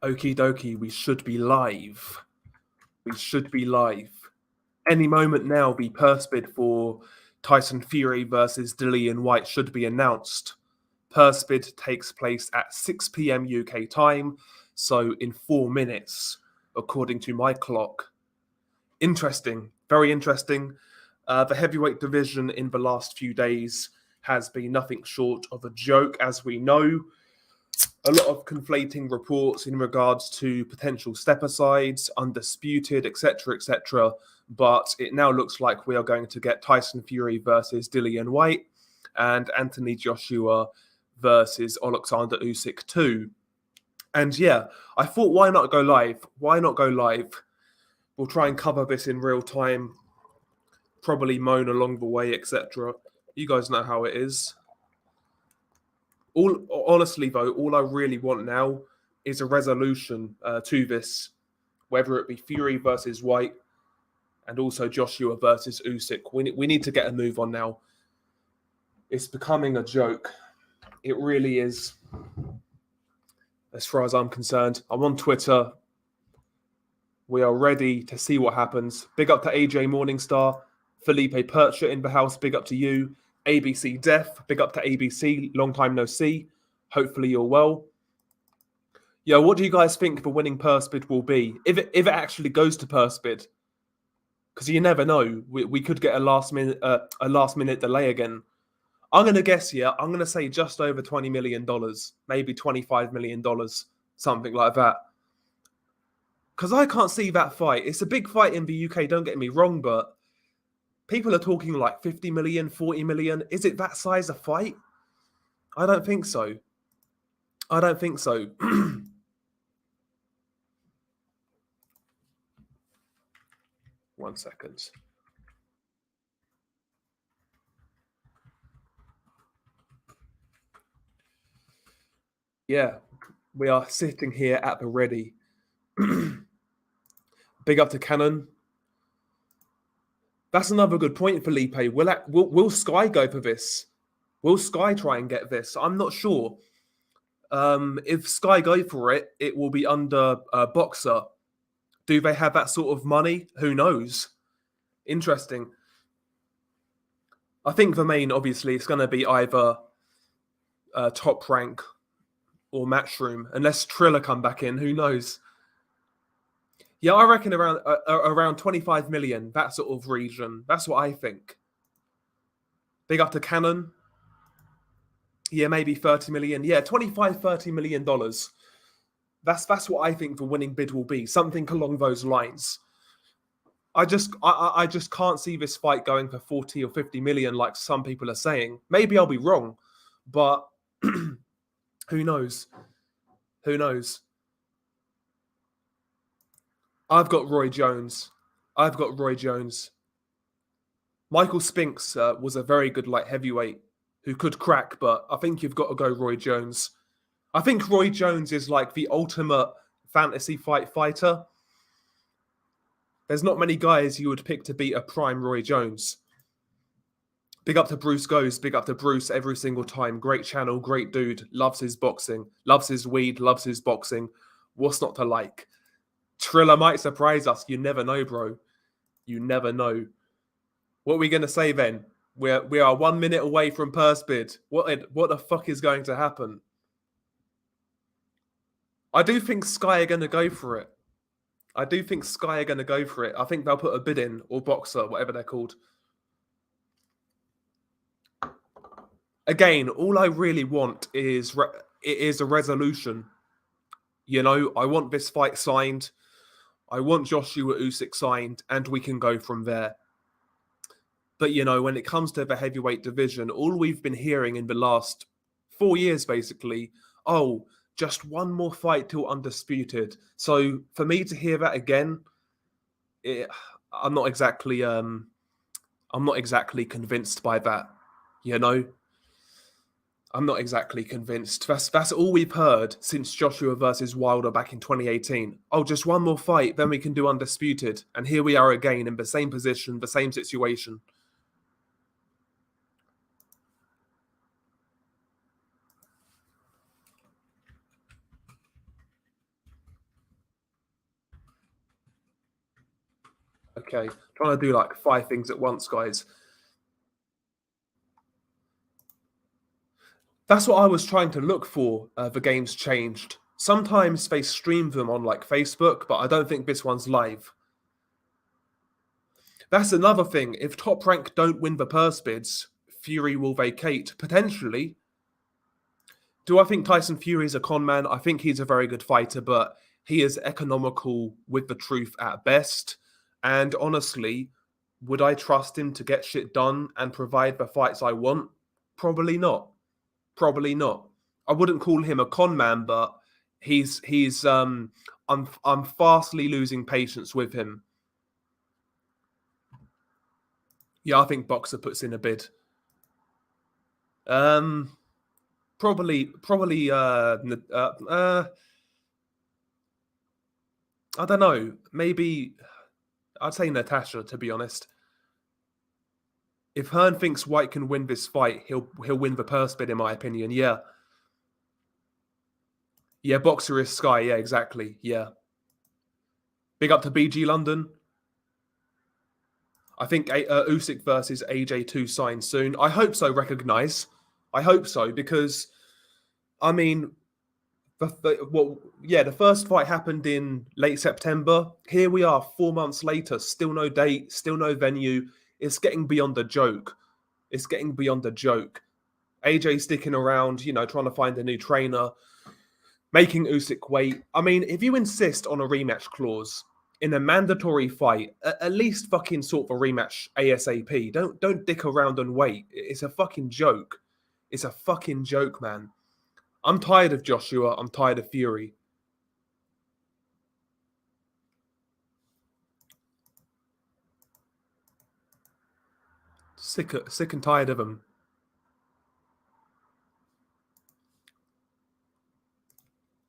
Okie dokie, we should be live. We should be live. Any moment now, the purse bid for Tyson Fury versus Dillian Whyte should be announced. Purse bid takes place at 6 p.m. UK time, so in 4 minutes, according to my clock. Interesting, very interesting. The heavyweight division in the last few days has been nothing short of a joke, as we know. A lot of conflating reports in regards to potential step-asides, undisputed, etc., etc. But it now looks like we are going to get Tyson Fury versus Dillian Whyte and Anthony Joshua versus Alexander Usyk too. And yeah, I thought, why not go live? Why not go live? We'll try and cover this in real time, probably moan along the way, etc. You guys know how it is. Honestly, though, all I really want now is a resolution to this, whether it be Fury versus Whyte and also Joshua versus Usyk. We need to get a move on now. It's becoming a joke. It really is, as far as I'm concerned. I'm on Twitter. We are ready to see what happens. Big up to AJ Morningstar, Felipe Percha in the house. Big up to you. ABC Def, big up to ABC. Long time no see. Hopefully you're well. Yo, what do you guys think the winning purse bid will be? If it actually goes to purse bid, because you never know, we could get a last minute delay again. I'm gonna guess here. I'm gonna say just over $20 million, maybe $25 million, something like that. Because I can't see that fight. It's a big fight in the UK. Don't get me wrong, but people are talking like 50 million, 40 million. Is it that size of fight? I don't think so. I don't think so. One second. Yeah, we are sitting here at the ready. Big up to Cannon. That's another good point, Felipe. Will Sky go for this? Will Sky try and get this? I'm not sure. If Sky go for it, it will be under Boxer. Do they have that sort of money? Who knows? Interesting. I think the main, obviously, it's going to be either Top Rank or Matchroom, unless Triller come back in. Who knows? Yeah, I reckon around 25 million, that sort of region. That's what I think. Big up to Cannon. Yeah, maybe 30 million. Yeah, 25, $30 million. That's what I think the winning bid will be. Something along those lines. I just can't see this fight going for 40 or 50 million like some people are saying. Maybe I'll be wrong, but who knows? Who knows? I've got Roy Jones. Michael Spinks was a very good light heavyweight who could crack, but I think you've got to go Roy Jones. I think Roy Jones is like the ultimate fantasy fighter. There's not many guys you would pick to beat a prime Roy Jones. Big up to Bruce Goes. Big up to Bruce every single time. Great channel, great dude. Loves his boxing. Loves his weed. Loves his boxing. What's not to like? Triller might surprise us. You never know, bro. You never know. What are we going to say then? We are 1 minute away from purse bid. What the fuck is going to happen? I do think Sky are going to go for it. I think they'll put a bid in, or Boxer, whatever they're called. Again, all I really want is a resolution. You know, I want this fight signed. I want Joshua Usyk signed, and we can go from there. But, you know, when it comes to the heavyweight division, all we've been hearing in the last 4 years, basically, oh, just one more fight till undisputed. So for me to hear that again, I'm not exactly convinced by that, you know? I'm not exactly convinced. That's all we've heard since Joshua versus Wilder back in 2018. Oh, just one more fight, then we can do undisputed. And here we are again in the same position, the same situation. Okay, trying to do like 5 things at once, guys. That's what I was trying to look for. The games changed. Sometimes they stream them on like Facebook, but I don't think this one's live. That's another thing. If Top Rank don't win the purse bids, Fury will vacate potentially. Do I think Tyson Fury is a con man? I think he's a very good fighter, but he is economical with the truth at best. And honestly, would I trust him to get shit done and provide the fights I want? Probably not. Probably not. I wouldn't call him a con man, but he's I'm fastly losing patience with him. Yeah, I think Boxer puts in a bid. Probably I don't know. Maybe I'd say Natasha, to be honest. If Hearn thinks Whyte can win this fight, he'll win the purse bid, in my opinion. Yeah. Yeah, Boxer is Sky. Yeah, exactly. Yeah. Big up to BG London. I think Usyk versus AJ2 signed soon. I hope so, Recognize. I hope so, because, I mean, the first fight happened in late September. Here we are 4 months later, still no date, still no venue. It's getting beyond a joke. It's getting beyond a joke. AJ sticking around, trying to find a new trainer, making Usyk wait. I mean, if you insist on a rematch clause in a mandatory fight, at least fucking sort the rematch ASAP. Don't dick around and wait. It's a fucking joke. It's a fucking joke, man. I'm tired of Joshua. I'm tired of Fury. Sick and tired of him.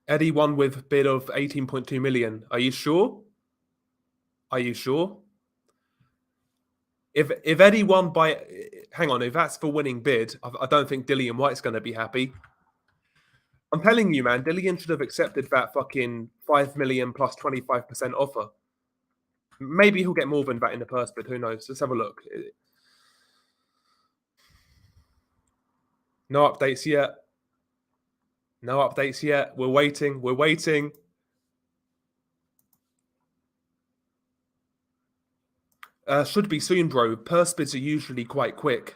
Eddie won with bid of 18.2 million. Are you sure? Are you sure? If Eddie won by, hang on, if that's for winning bid, I don't think Dillian Whyte's going to be happy. I'm telling you, man, Dillian should have accepted that fucking 5 million plus 25% offer. Maybe he'll get more than that in the purse bid. Who knows? Let's have a look. No updates yet. No updates yet. We're waiting. We're waiting. Should be soon, bro. Purse bids are usually quite quick.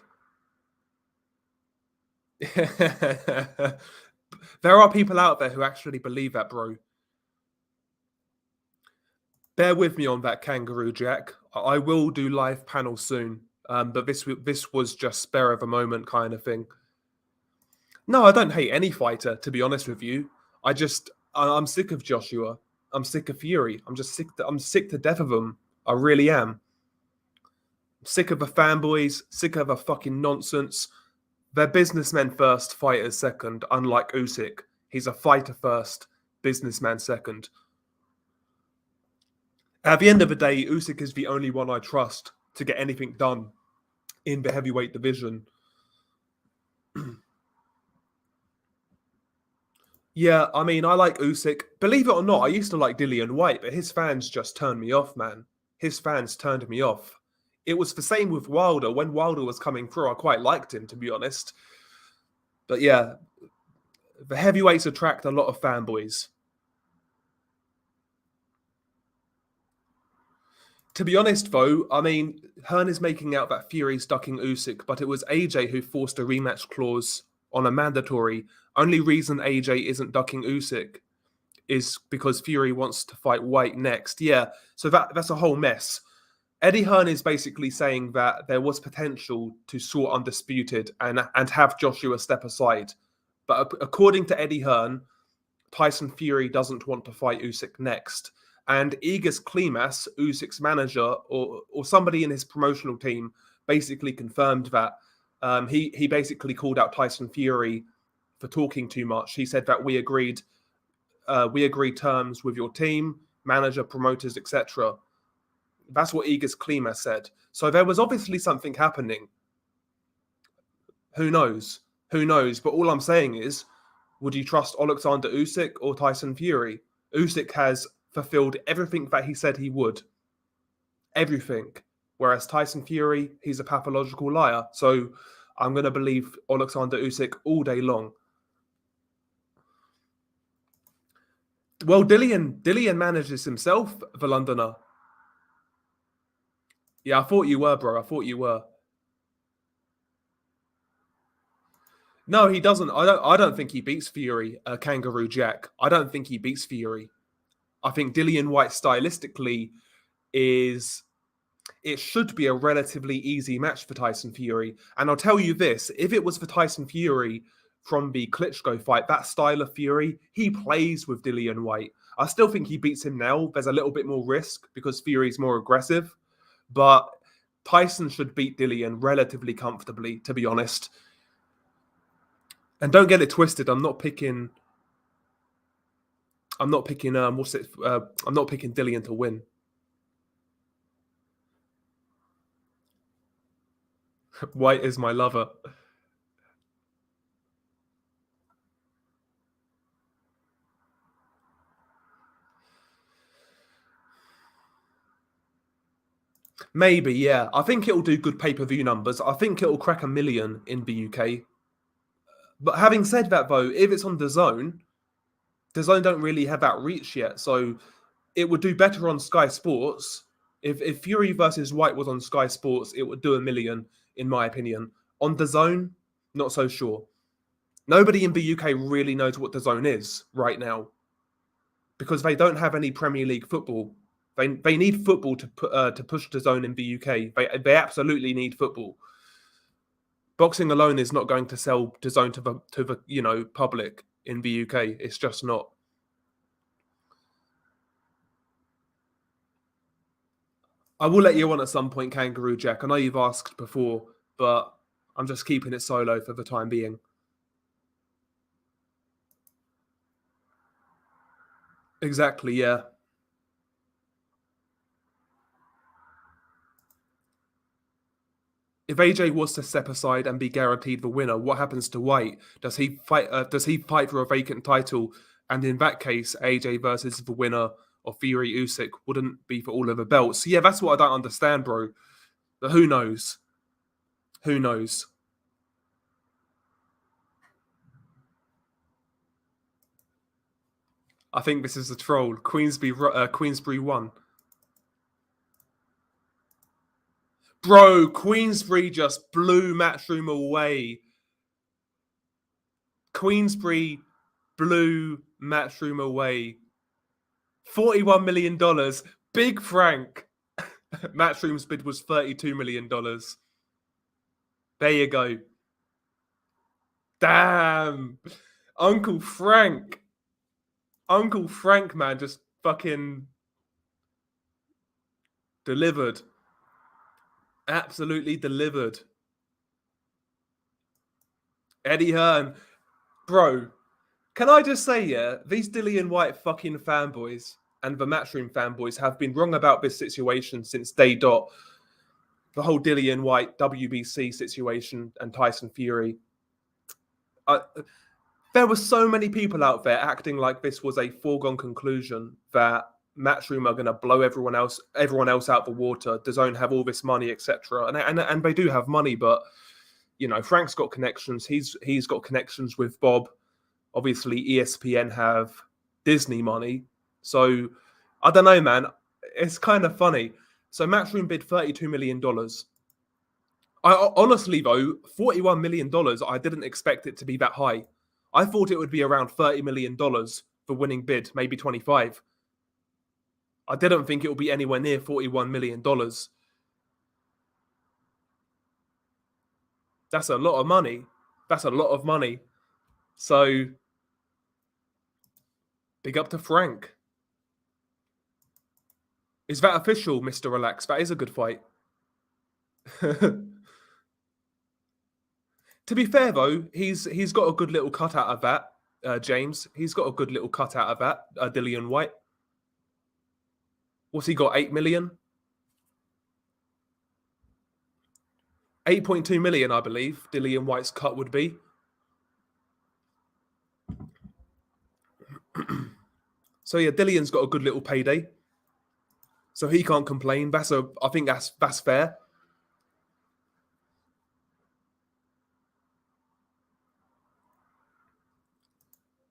There are people out there who actually believe that, bro. Bear with me on that, Kangaroo Jack. I will do live panel soon, but this was just spare of a moment kind of thing. No, I don't hate any fighter, to be honest with you. I'm sick of Joshua. I'm sick of Fury. I'm sick to death of them. I really am. Sick of the fanboys. Sick of the fucking nonsense. They're businessmen first, fighters second. Unlike Usyk, he's a fighter first, businessman second. At the end of the day, Usyk is the only one I trust to get anything done in the heavyweight division. Yeah, I mean, I like Usyk. Believe it or not, I used to like Dillian Whyte, but his fans just turned me off, man. His fans turned me off. It was the same with Wilder. When Wilder was coming through, I quite liked him, to be honest. But yeah, the heavyweights attract a lot of fanboys. To be honest, though, I mean, Hearn is making out that Fury's ducking Usyk, but it was AJ who forced a rematch clause on a mandatory. Only reason AJ isn't ducking Usyk is because Fury wants to fight Whyte next. Yeah, so that's a whole mess. Eddie Hearn is basically saying that there was potential to sort Undisputed and have Joshua step aside. But according to Eddie Hearn, Tyson Fury doesn't want to fight Usyk next. And Igis Klimas, Usyk's manager, or somebody in his promotional team, basically confirmed that. He basically called out Tyson Fury for talking too much. He said that we agreed terms with your team, manager, promoters, etc. That's what Igis Klimas said. So there was obviously something happening. Who knows? Who knows? But all I'm saying is, would you trust Alexander Usyk or Tyson Fury? Usyk has fulfilled everything that he said he would. everything. Whereas Tyson Fury, he's a pathological liar. So I'm going to believe Alexander Usyk all day long. Well, Dillian manages himself, the Londoner. Yeah, I thought you were, bro. I thought you were. No, he doesn't. I don't think he beats Fury, Kangaroo Jack. I don't think he beats Fury. I think Dillian Whyte stylistically is it should be a relatively easy match for Tyson Fury. And I'll tell you this, if it was for Tyson Fury from the Klitschko fight, that style of Fury, he plays with Dillian Whyte. I still think he beats him now. There's a little bit more risk because Fury's more aggressive. But Tyson should beat Dillian relatively comfortably, to be honest. And don't get it twisted. I'm not picking I'm not picking Dillian to win. Whyte is my lover. Maybe, yeah. I think it'll do good pay-per-view numbers. I think it'll crack 1 million in the UK. But having said that, though, if it's on DAZN don't really have that reach yet. So it would do better on Sky Sports. If Fury versus Whyte was on Sky Sports, it would do 1 million, in my opinion. On DAZN, not so sure. Nobody in the UK really knows what DAZN is right now because they don't have any Premier League football. They need football to push DAZN in the UK. They absolutely need football. Boxing alone is not going to sell DAZN to the public in the UK. It's just not. I will let you on at some point, Kangaroo Jack. I know you've asked before, but I'm just keeping it solo for the time being. Exactly, yeah. If AJ was to step aside and be guaranteed the winner, what happens to Whyte? Does he fight? Does he fight for a vacant title? And in that case, AJ versus the winner of Fury Usyk wouldn't be for all of the belts. Yeah, that's what I don't understand, bro. But who knows? Who knows? I think this is a troll. Queensbury won. Bro, Queensbury just blew Matchroom away. Queensbury blew Matchroom away. $41 million. Big Frank. Matchroom's bid was $32 million. There you go. Damn. Uncle Frank. Uncle Frank, man, just fucking delivered. Absolutely delivered. Eddie Hearn. Bro, can I just say, yeah, these Dillian Whyte fucking fanboys and the Matchroom fanboys have been wrong about this situation since day dot. The whole Dillian Whyte WBC situation and Tyson Fury. There were so many people out there acting like this was a foregone conclusion that Matchroom are going to blow everyone else out the water. DAZN have all this money, etc. And they do have money, but Frank's got connections. He's got connections with Bob. Obviously, ESPN have Disney money. So I don't know, man. It's kind of funny. So Matchroom bid $32 million. I honestly, though, $41 million, I didn't expect it to be that high. I thought it would be around $30 million for winning bid, maybe 25. I didn't think it would be anywhere near $41 million. That's a lot of money. That's a lot of money. So, big up to Frank. Is that official, Mr. Relax? That is a good fight. To be fair, though, he's got a good little cut out of that, James. He's got a good little cut out of that, Dillian Whyte. What's he got, 8 million? 8.2 million, I believe, Dillian Whyte's cut would be. So, yeah, Dillian's got a good little payday. So he can't complain. I think that's fair.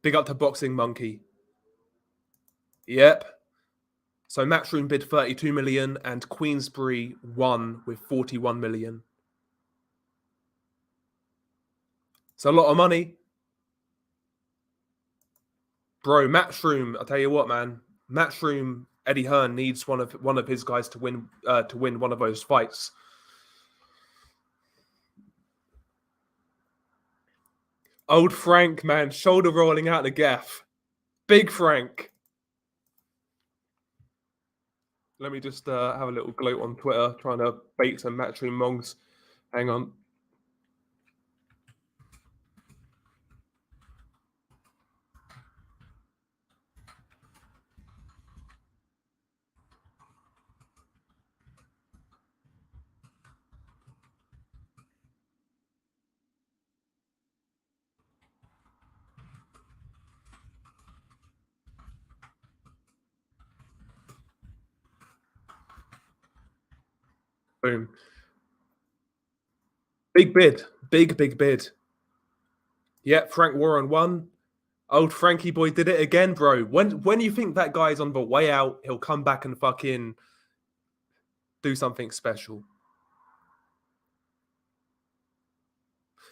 Big up to Boxing Monkey. Yep. So Matchroom bid 32 million and Queensbury won with 41 million. It's a lot of money. Bro, Matchroom, I'll tell you what, man. Matchroom, Eddie Hearn needs one of his guys to win one of those fights. Old Frank, man, shoulder rolling out the gaff. Big Frank. Let me just have a little gloat on Twitter, trying to bait some Matchroom mongs. Hang on. Boom. Big bid. Big bid. Yep, Frank Warren won. Old Frankie boy did it again, bro. When you think that guy's on the way out, he'll come back and fucking do something special.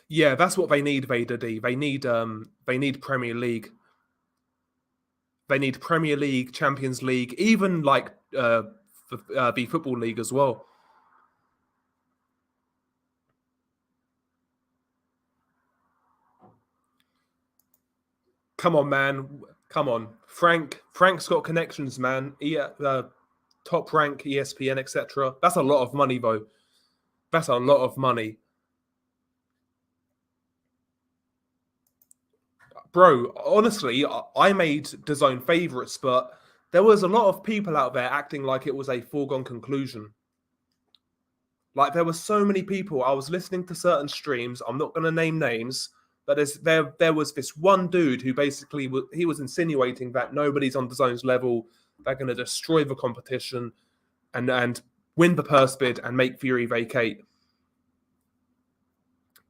Yeah, that's what they need, Vader D. They need Premier League. They need Premier League, Champions League, even like the Football League as well. Come on, man. Come on. Frank's got connections, man. Top rank, ESPN, etc. That's a lot of money, though. That's a lot of money. Bro, honestly, I made DAZN favourites, but there was a lot of people out there acting like it was a foregone conclusion. Like, there were so many people. I was listening to certain streams. I'm not going to name names, but there was this one dude who basically he was insinuating that nobody's on DAZN's level. They're going to destroy the competition and win the purse bid and make Fury vacate.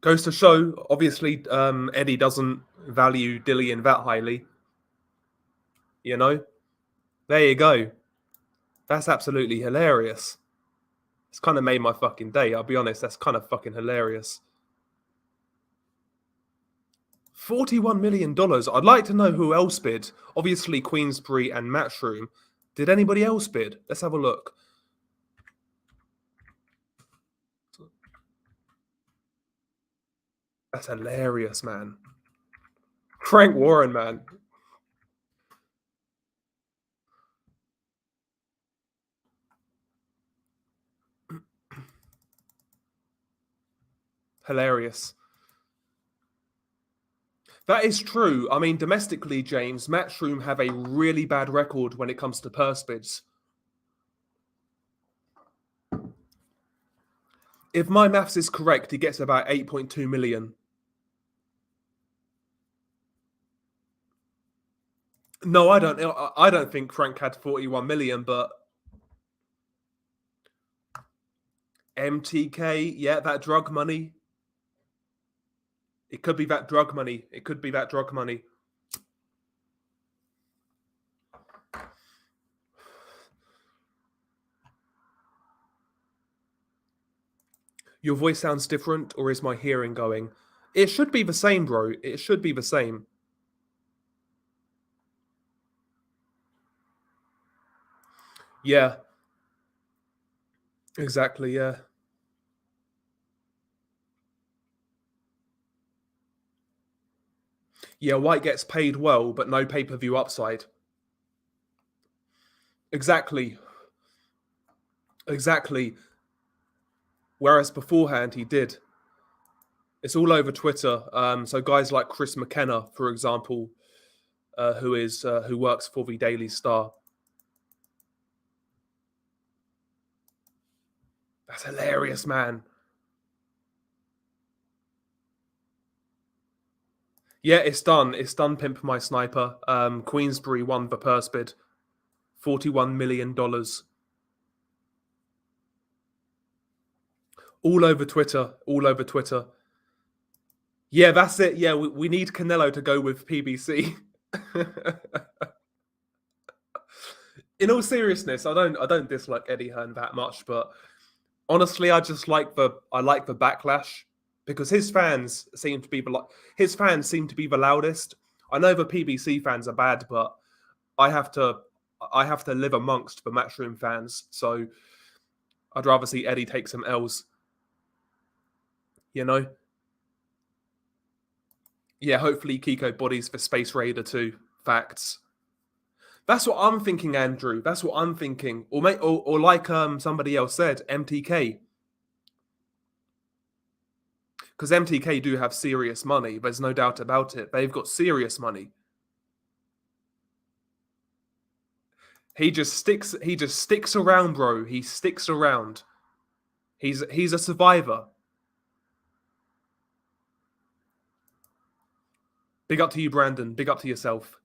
Goes to show, obviously, Eddie doesn't value Dillian that highly. You know? There you go. That's absolutely hilarious. It's kind of made my fucking day. I'll be honest, that's kind of fucking hilarious. $41 million. I'd like to know who else bid. Obviously, Queensbury and Matchroom. Did anybody else bid? Let's have a look. That's hilarious, man. Frank Warren, man. Hilarious. That is true. I mean, domestically, James, Matchroom have a really bad record when it comes to purse bids. If my maths is correct, he gets about 8.2 million. No, I don't think Frank had 41 million, but MTK, yeah, that drug money. It could be that drug money. It could be that drug money. Your voice sounds different, or is my hearing going? It should be the same, bro. It should be the same. Yeah. Exactly, yeah. Yeah, Whyte gets paid well, but no pay-per-view upside. Exactly. Exactly. Whereas beforehand, he did. It's all over Twitter. So guys like Chris McKenna, for example, who works for the Daily Star. That's hilarious, man. Yeah, it's done. It's done, Pimp My Sniper. Queensbury won the purse bid. $41 million. All over Twitter. All over Twitter. Yeah, that's it. Yeah, we need Canelo to go with PBC. In all seriousness, I don't dislike Eddie Hearn that much, but honestly, I like the backlash because his fans seem to be the loudest. I know the PBC fans are bad, but I have to I have to live amongst the Matchroom fans, so I'd rather see Eddie take some L's. You know, yeah. Hopefully, Kiko bodies for Space Raider too. Facts. That's what I'm thinking, Andrew. That's what I'm thinking. Or like somebody else said, MTK, because MTK do have serious money. There's no doubt about it. They've got serious money. He just sticks. He just sticks around, bro. He sticks around. He's a survivor. Big up to you, Brandon. Big up to yourself.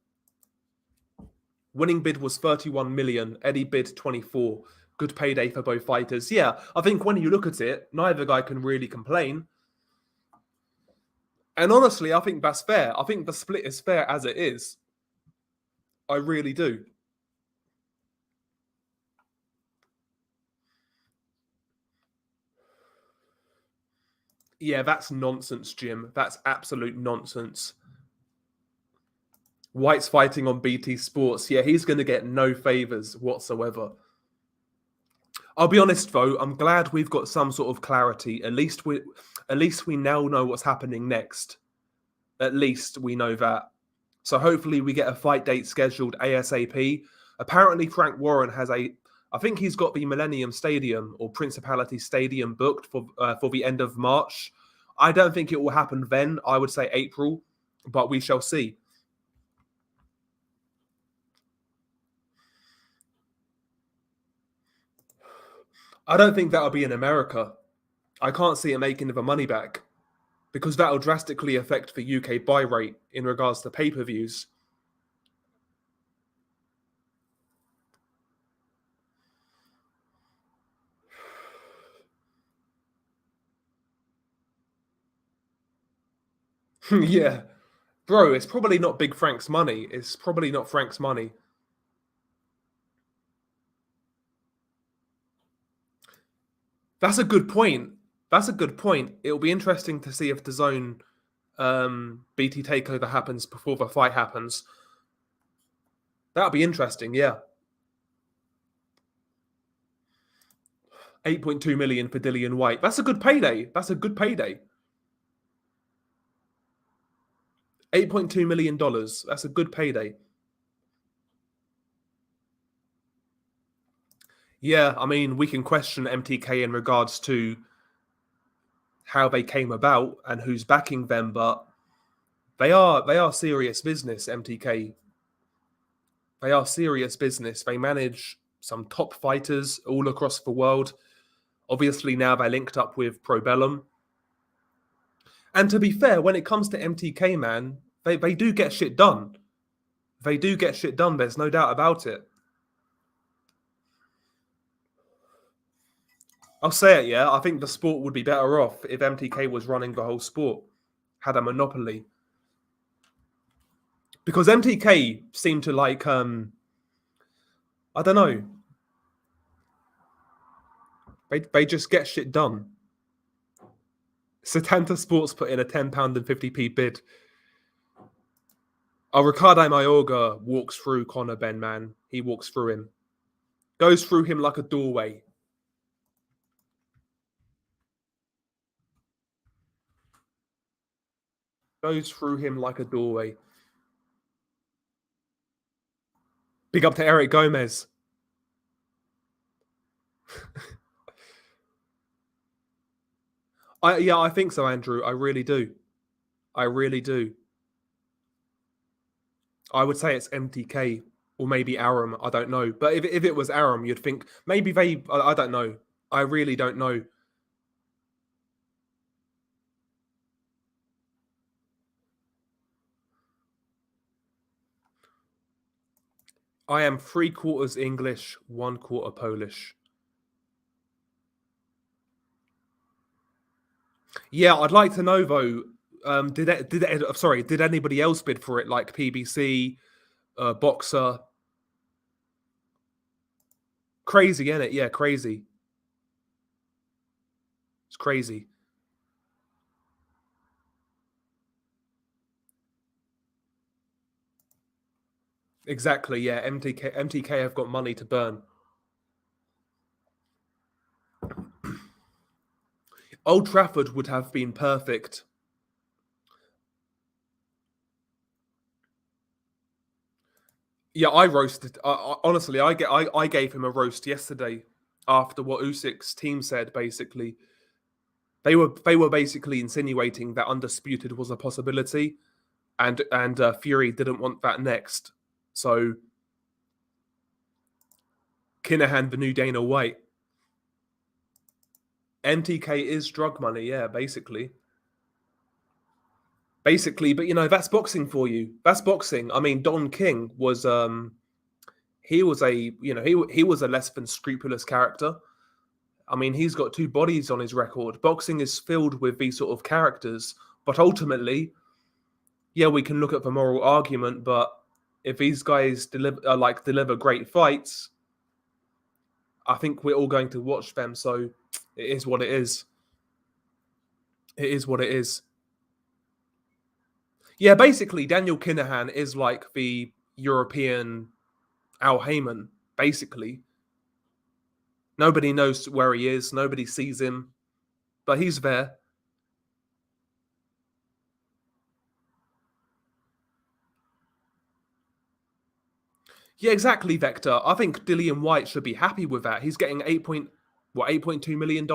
Winning bid was 31 million. Eddie bid 24. Good payday for both fighters. Yeah, I think when you look at it, neither guy can really complain. And honestly, I think that's fair. I think the split is fair as it is. I really do. Yeah, that's nonsense, Jim. That's absolute nonsense. Whyte's fighting on BT Sports. Yeah, he's going to get no favors whatsoever. I'll be honest though, I'm glad we've got some sort of clarity. At least we now know what's happening next. At least we know that. So hopefully we get a fight date scheduled ASAP. Apparently Frank Warren I think he's got the Millennium Stadium or Principality Stadium booked for the end of March. I don't think it will happen then. I would say April, but we shall see. I don't think that'll be in America. I can't see it making the money back because that'll drastically affect the UK buy rate in regards to pay-per-views. Yeah. Bro, it's probably not Big Frank's money. It's probably not Frank's money. That's a good point. That's a good point. It'll be interesting to see if the zone BT takeover happens before the fight happens. That'll be interesting, yeah. 8.2 million for Dillian Whyte. That's a good payday. That's a good payday. $8.2 million. That's a good payday. Yeah, I mean, we can question MTK in regards to how they came about and who's backing them, but they are serious business, MTK. They are serious business. They manage some top fighters all across the world. Obviously, now they linked up with Probellum. And to be fair, when it comes to MTK, man, they do get shit done. They do get shit done. There's no doubt about it. I'll say it, yeah. I think the sport would be better off if MTK was running the whole sport, had a monopoly. Because MTK seemed to like, I don't know, they just get shit done. Setanta Sports put in a £10 and 50p bid. Oh, Ricardo Mayorga walks through Conor Benn, man. He walks through him. Goes through him like a doorway. Goes through him like a doorway. Big up to Eric Gomez. I think so, Andrew. I really do. I really do. I would say it's MTK or maybe Aram. I don't know. But if it was Aram, you'd think maybe I don't know. I really don't know. I am 3/4 English, 1/4 Polish. Yeah, I'd like to know though. Did anybody else bid for it? Like PBC, Boxer? Crazy, isn't it? Yeah, crazy. It's crazy. Exactly. Yeah, MTK have got money to burn. Old Trafford would have been perfect. Yeah, I roasted. Honestly, I gave him a roast yesterday after what Usyk's team said. Basically, they were basically insinuating that undisputed was a possibility, and Fury didn't want that next. So Kinahan, the new Dana White, MTK is drug money. Yeah, basically. Basically, but that's boxing for you. That's boxing. I mean, Don King was he was a he was a less than scrupulous character. I mean, he's got two bodies on his record. Boxing is filled with these sort of characters, but ultimately, yeah, we can look at the moral argument. But if these guys deliver great fights, I think we're all going to watch them. So it is what it is. It is what it is. Yeah, basically, Daniel Kinahan is like the European Al Heyman. Basically, nobody knows where he is. Nobody sees him, but he's there. Yeah, exactly, Vector. I think Dillian Whyte should be happy with that. He's getting $8.2 million.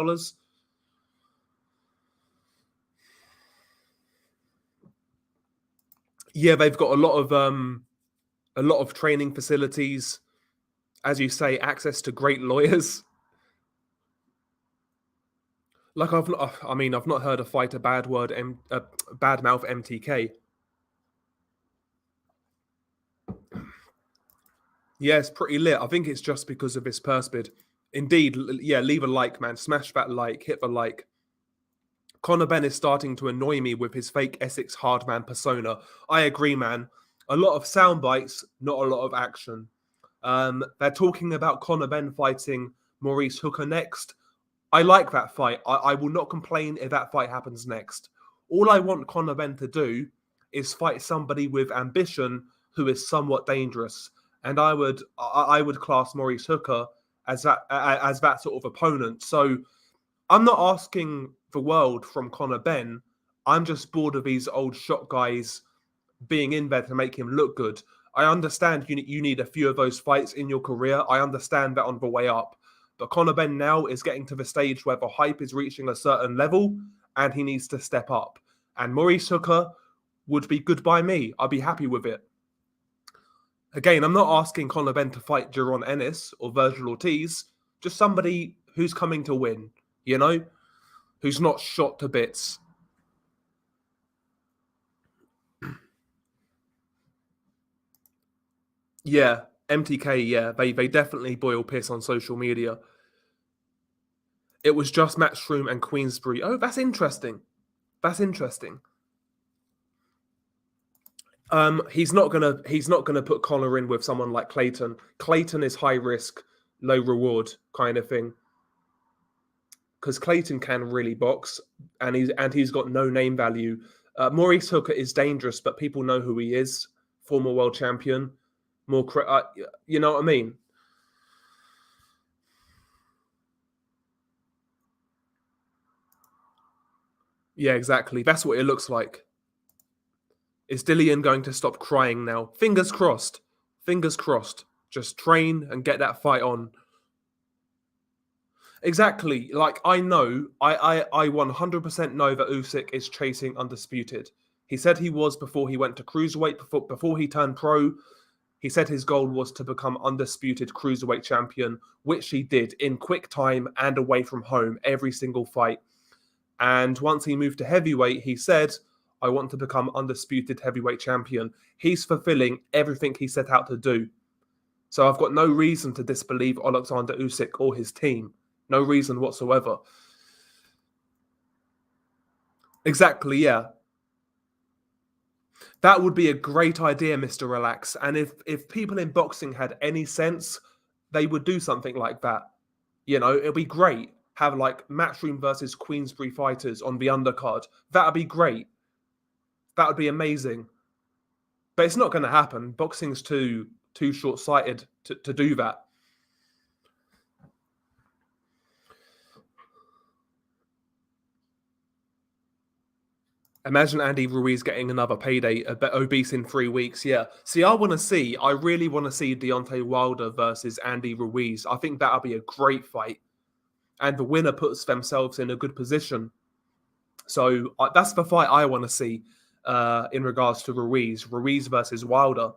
Yeah, they've got a lot of training facilities, as you say, access to great lawyers. Like I've not heard a fighter bad mouth MTK. Yeah, it's pretty lit. I think it's just because of this purse bid. Indeed, yeah, leave a like, man. Smash that like, hit the like. Conor Benn is starting to annoy me with his fake Essex hardman persona. I agree, man. A lot of sound bites, not a lot of action. They're talking about Conor Benn fighting Maurice Hooker next. I like that fight. I will not complain if that fight happens next. All I want Conor Benn to do is fight somebody with ambition who is somewhat dangerous, and I would class Maurice Hooker as that sort of opponent. So I'm not asking the world from Conor Benn. I'm just bored of these old shot guys being in there to make him look good. I understand you need a few of those fights in your career. I understand that on the way up. But Conor Benn now is getting to the stage where the hype is reaching a certain level and he needs to step up. And Maurice Hooker would be good by me. I'd be happy with it. Again, I'm not asking Conor Benn to fight Jaron Ennis or Virgil Ortiz, just somebody who's coming to win, who's not shot to bits. Yeah, MTK, yeah, they definitely boil piss on social media. It was just Matchroom and Queensbury. Oh, that's interesting. That's interesting. He's not gonna put Connor in with someone like Clayton. Clayton is high risk, low reward kind of thing. Because Clayton can really box, and he's got no name value. Maurice Hooker is dangerous, but people know who he is. Former world champion. You know what I mean? Yeah, exactly. That's what it looks like. Is Dillian going to stop crying now? Fingers crossed. Fingers crossed. Just train and get that fight on. Exactly. Like I 100% know that Usyk is chasing undisputed. He said he was before he went to cruiserweight. Before he turned pro, he said his goal was to become undisputed cruiserweight champion, which he did in quick time and away from home every single fight. And once he moved to heavyweight, he said, I want to become undisputed heavyweight champion. He's fulfilling everything he set out to do. So I've got no reason to disbelieve Alexander Usyk or his team. No reason whatsoever. Exactly, yeah. That would be a great idea, Mr. Relax. And if people in boxing had any sense, they would do something like that. You know, it'd be great. Have like Matchroom versus Queensbury fighters on the undercard. That'd be great. That would be amazing. But it's not going to happen. Boxing's too short-sighted to do that. Imagine Andy Ruiz getting another payday, a bit obese in 3 weeks. Yeah. See, I really want to see Deontay Wilder versus Andy Ruiz. I think that'll be a great fight. And the winner puts themselves in a good position. So that's the fight I want to see in regards to Ruiz versus Wilder.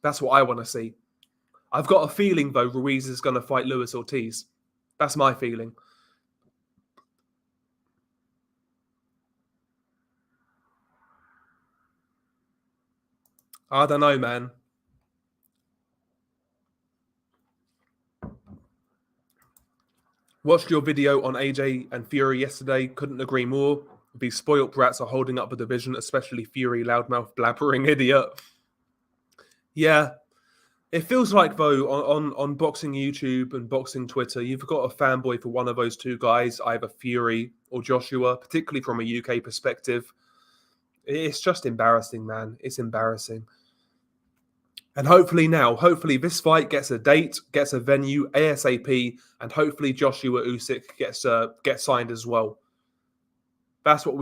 That's what I want to see. I've got a feeling, though, Ruiz is going to fight Luis Ortiz. That's my feeling. I don't know, man. Watched your video on AJ and Fury yesterday. Couldn't agree more. These spoilt brats are holding up the division, especially Fury, loudmouth, blabbering idiot. Yeah. It feels like, though, on boxing YouTube and boxing Twitter, you've got a fanboy for one of those two guys, either Fury or Joshua, particularly from a UK perspective. It's just embarrassing, man. It's embarrassing. And hopefully this fight gets a date, gets a venue ASAP, and hopefully Joshua Usyk gets signed as well. That's what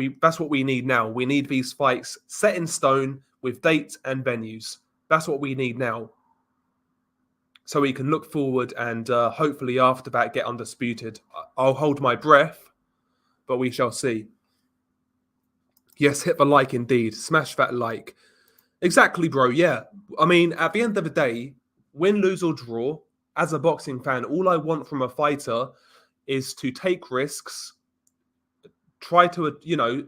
we need now. We need these fights set in stone with dates and venues. That's what we need now. So we can look forward and hopefully after that get undisputed. I'll hold my breath, but we shall see. Yes, hit the like indeed. Smash that like. Exactly, bro. Yeah. I mean, at the end of the day, win, lose, or draw, as a boxing fan, all I want from a fighter is to take risks, try to,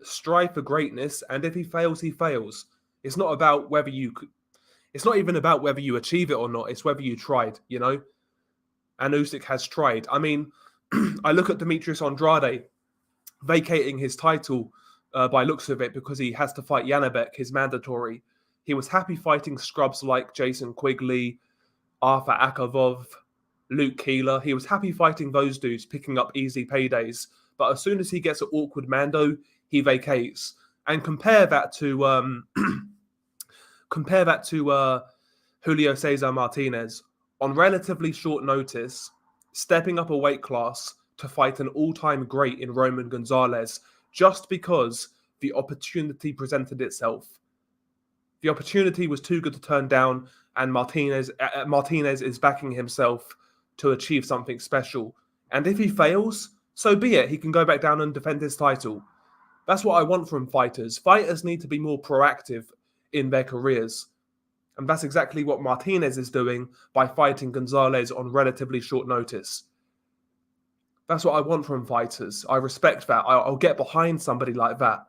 strive for greatness, and if he fails, he fails. It's not about whether you it's not even about whether you achieve it or not. It's whether you tried, And Usyk has tried. I mean, I look at Demetrius Andrade vacating his title by looks of it because he has to fight Janabek, his mandatory. He was happy fighting scrubs like Jason Quigley, Arthur Akavov, Luke Keeler. He was happy fighting those dudes, picking up easy paydays. But as soon as he gets an awkward Mando, he vacates. And compare that to Julio Cesar Martinez on relatively short notice, stepping up a weight class to fight an all-time great in Roman Gonzalez, just because the opportunity presented itself. The opportunity was too good to turn down, and Martinez is backing himself to achieve something special. And if he fails, so be it. He can go back down and defend his title. That's what I want from fighters. Fighters need to be more proactive in their careers. And that's exactly what Martinez is doing by fighting Gonzalez on relatively short notice. That's what I want from fighters. I respect that. I'll get behind somebody like that.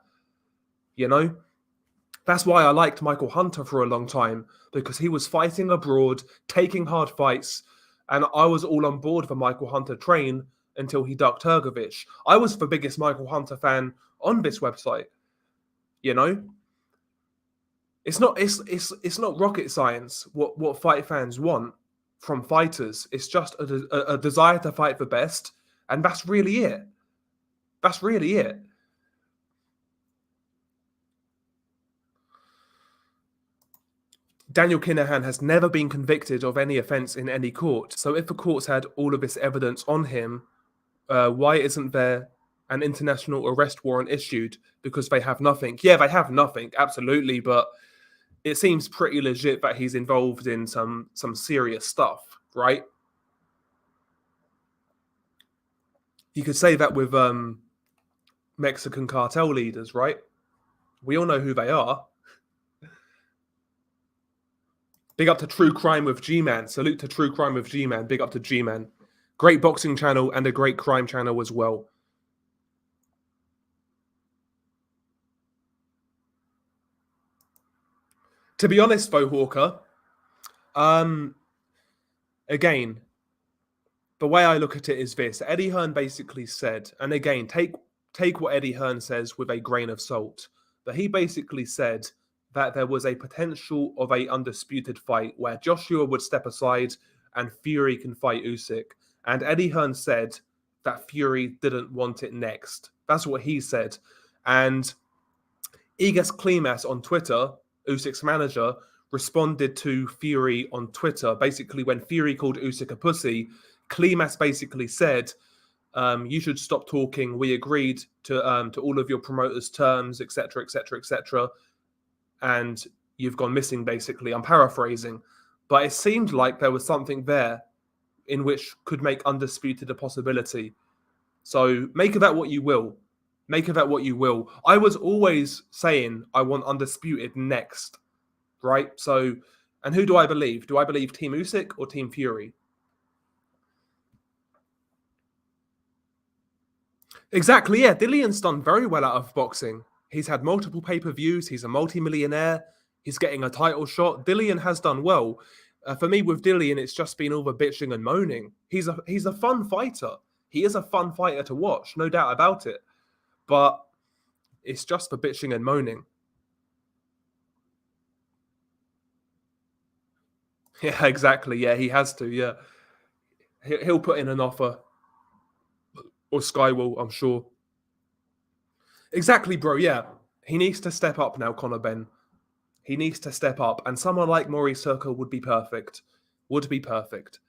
That's why I liked Michael Hunter for a long time, because he was fighting abroad, taking hard fights, and I was all on board for Michael Hunter train until he ducked Turgovich. I was the biggest Michael Hunter fan on this website. It's not rocket science what fight fans want from fighters. It's just a desire to fight the best, and that's really it. That's really it. Daniel Kinahan has never been convicted of any offence in any court. So if the courts had all of this evidence on him, why isn't there an international arrest warrant issued? Because they have nothing. Yeah, they have nothing, absolutely, but it seems pretty legit that he's involved in some serious stuff, right? You could say that with Mexican cartel leaders, right? We all know who they are. Big up to True Crime with G-Man. Salute to True Crime with G-Man. Big up to G-Man. Great boxing channel and a great crime channel as well. To be honest, though, Hawker, again, the way I look at it is this. Eddie Hearn basically said, and again, take take what Eddie Hearn says with a grain of salt. But he basically said that there was a potential of a undisputed fight where Joshua would step aside and Fury can fight Usyk. And Eddie Hearn said that Fury didn't want it next. That's what he said. And Igas Klimas on Twitter, Usyk's manager, responded to Fury on Twitter. Basically, when Fury called Usyk a pussy, Klimas basically said, you should stop talking. We agreed to all of your promoters' terms, etc., etc., etc., and you've gone missing. Basically, I'm paraphrasing, but it seemed like there was something there in which could make Undisputed a possibility. So make of that what you will. Make of that what you will. I was always saying I want Undisputed next, right? So, and who do I believe? Do I believe Team Usyk or Team Fury? Exactly, yeah. Dillian's done very well out of boxing. He's had multiple pay-per-views. He's a multi-millionaire. He's getting a title shot. Dillian has done well. For me, with Dillian, it's just been all the bitching and moaning. He's a fun fighter. He is a fun fighter to watch, no doubt about it. But it's just for bitching and moaning. Yeah, exactly. Yeah, he has to. Yeah, he'll put in an offer, or Sky will, I'm sure. Exactly, bro. Yeah, he needs to step up now, Conor Benn. He needs to step up, and someone like Maurice Circle would be perfect. Would be perfect.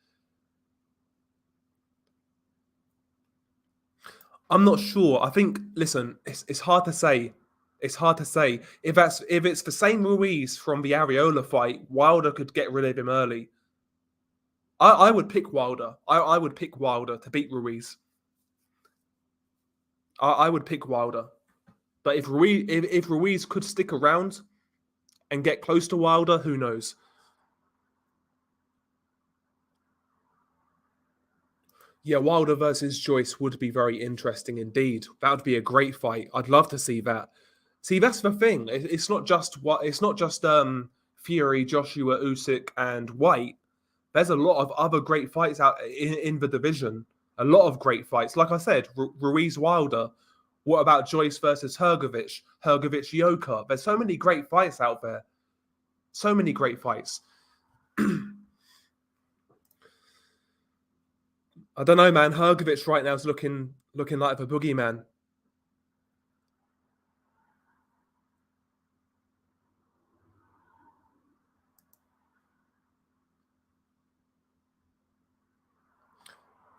I'm not sure. I think. Listen, it's hard to say. It's hard to say if it's the same Ruiz from the Areola fight. Wilder could get rid of him early. I would pick Wilder. I would pick Wilder to beat Ruiz. I would pick Wilder. But if Ruiz could stick around and get close to Wilder, who knows? Yeah, Wilder versus Joyce would be very interesting indeed. That would be a great fight. I'd love to see that. See, that's the thing. It's not just Fury, Joshua, Usyk, and Whyte. There's a lot of other great fights out in the division. A lot of great fights. Like I said, Ruiz Wilder. What about Joyce versus Hrgovic? Hrgovic Yoka. There's so many great fights out there. So many great fights. I don't know, man. Hrgovic right now is looking like the boogeyman.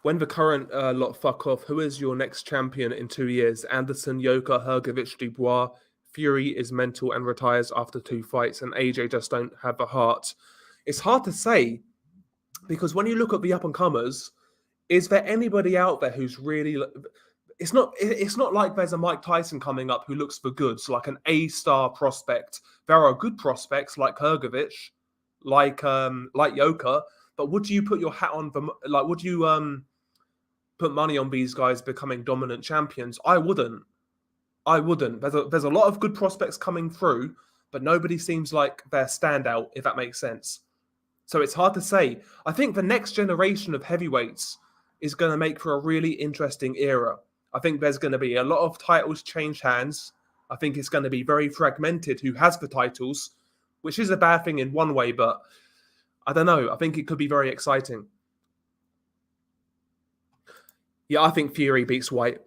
When the current lot fuck off, who is your next champion in 2 years? Anderson, Yoka, Hrgovic, Dubois. Fury is mental and retires after 2 fights, and AJ just don't have the heart. It's hard to say because when you look at the up and comers, is there anybody out there who's really? It's not like there's a Mike Tyson coming up who looks for goods, like an A-star prospect. There are good prospects like Hrgovic, like Yoka, but would you put your hat on them? Like, would you put money on these guys becoming dominant champions? I wouldn't. I wouldn't. There's a lot of good prospects coming through, but nobody seems like they're standout, if that makes sense. So it's hard to say. I think the next generation of heavyweights is going to make for a really interesting era. I think there's going to be a lot of titles change hands. I think it's going to be very fragmented who has the titles, which is a bad thing in one way, but I don't know. I think it could be very exciting. Yeah, I think Fury beats Whyte.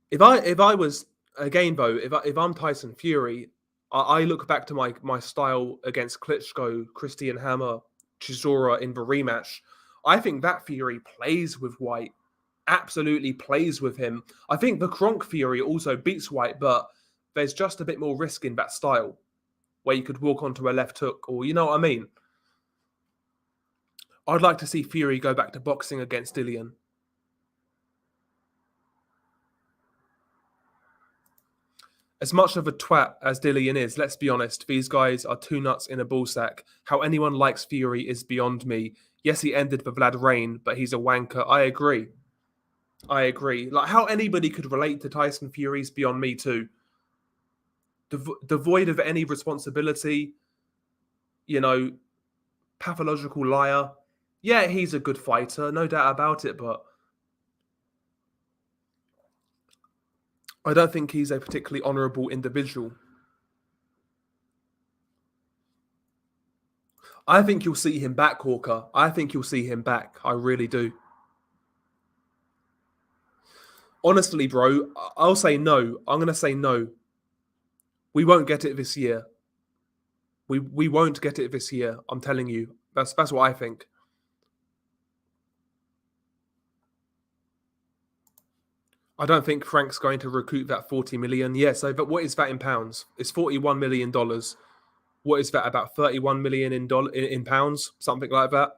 If I was again though, if I'm Tyson Fury, I look back to my style against Klitschko, Christian Hammer, Chisora in the rematch. I think that Fury plays with Whyte, absolutely plays with him. I think the Kronk Fury also beats Whyte, but there's just a bit more risk in that style, where you could walk onto a left hook, or you know what I mean. I'd like to see Fury go back to boxing against Dillian. As much of a twat as Dillian is, let's be honest, these guys are two nuts in a ballsack. How anyone likes Fury is beyond me. Yes, he ended the Vlad reign, but he's a wanker. I agree. I agree. Like, how anybody could relate to Tyson Fury is beyond me too. Devoid of any responsibility, pathological liar. Yeah, he's a good fighter, no doubt about it, but I don't think he's a particularly honourable individual. I think you'll see him back, Hawker. I think you'll see him back. I really do. Honestly, bro, I'll say no. I'm going to say no. We won't get it this year. We won't get it this year. I'm telling you. That's what I think. I don't think Frank's going to recoup that 40 million. Yeah, so but what is that in pounds? It's $41 million. What is that? About 31 million in pounds, something like that.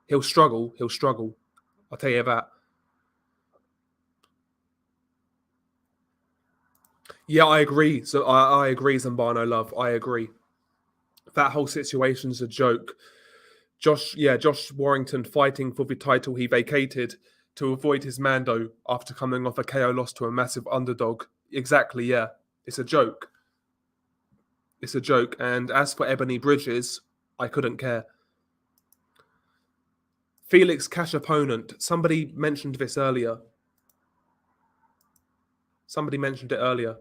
He'll struggle. He'll struggle. I'll tell you that. Yeah, I agree. So I agree, Zambano love. I agree. That whole situation's a joke. Josh Warrington fighting for the title he vacated to avoid his Mando after coming off a KO loss to a massive underdog. Exactly, yeah. It's a joke. It's a joke. And as for Ebony Bridges, I couldn't care. Felix cash opponent. Somebody mentioned this earlier. Somebody mentioned it earlier.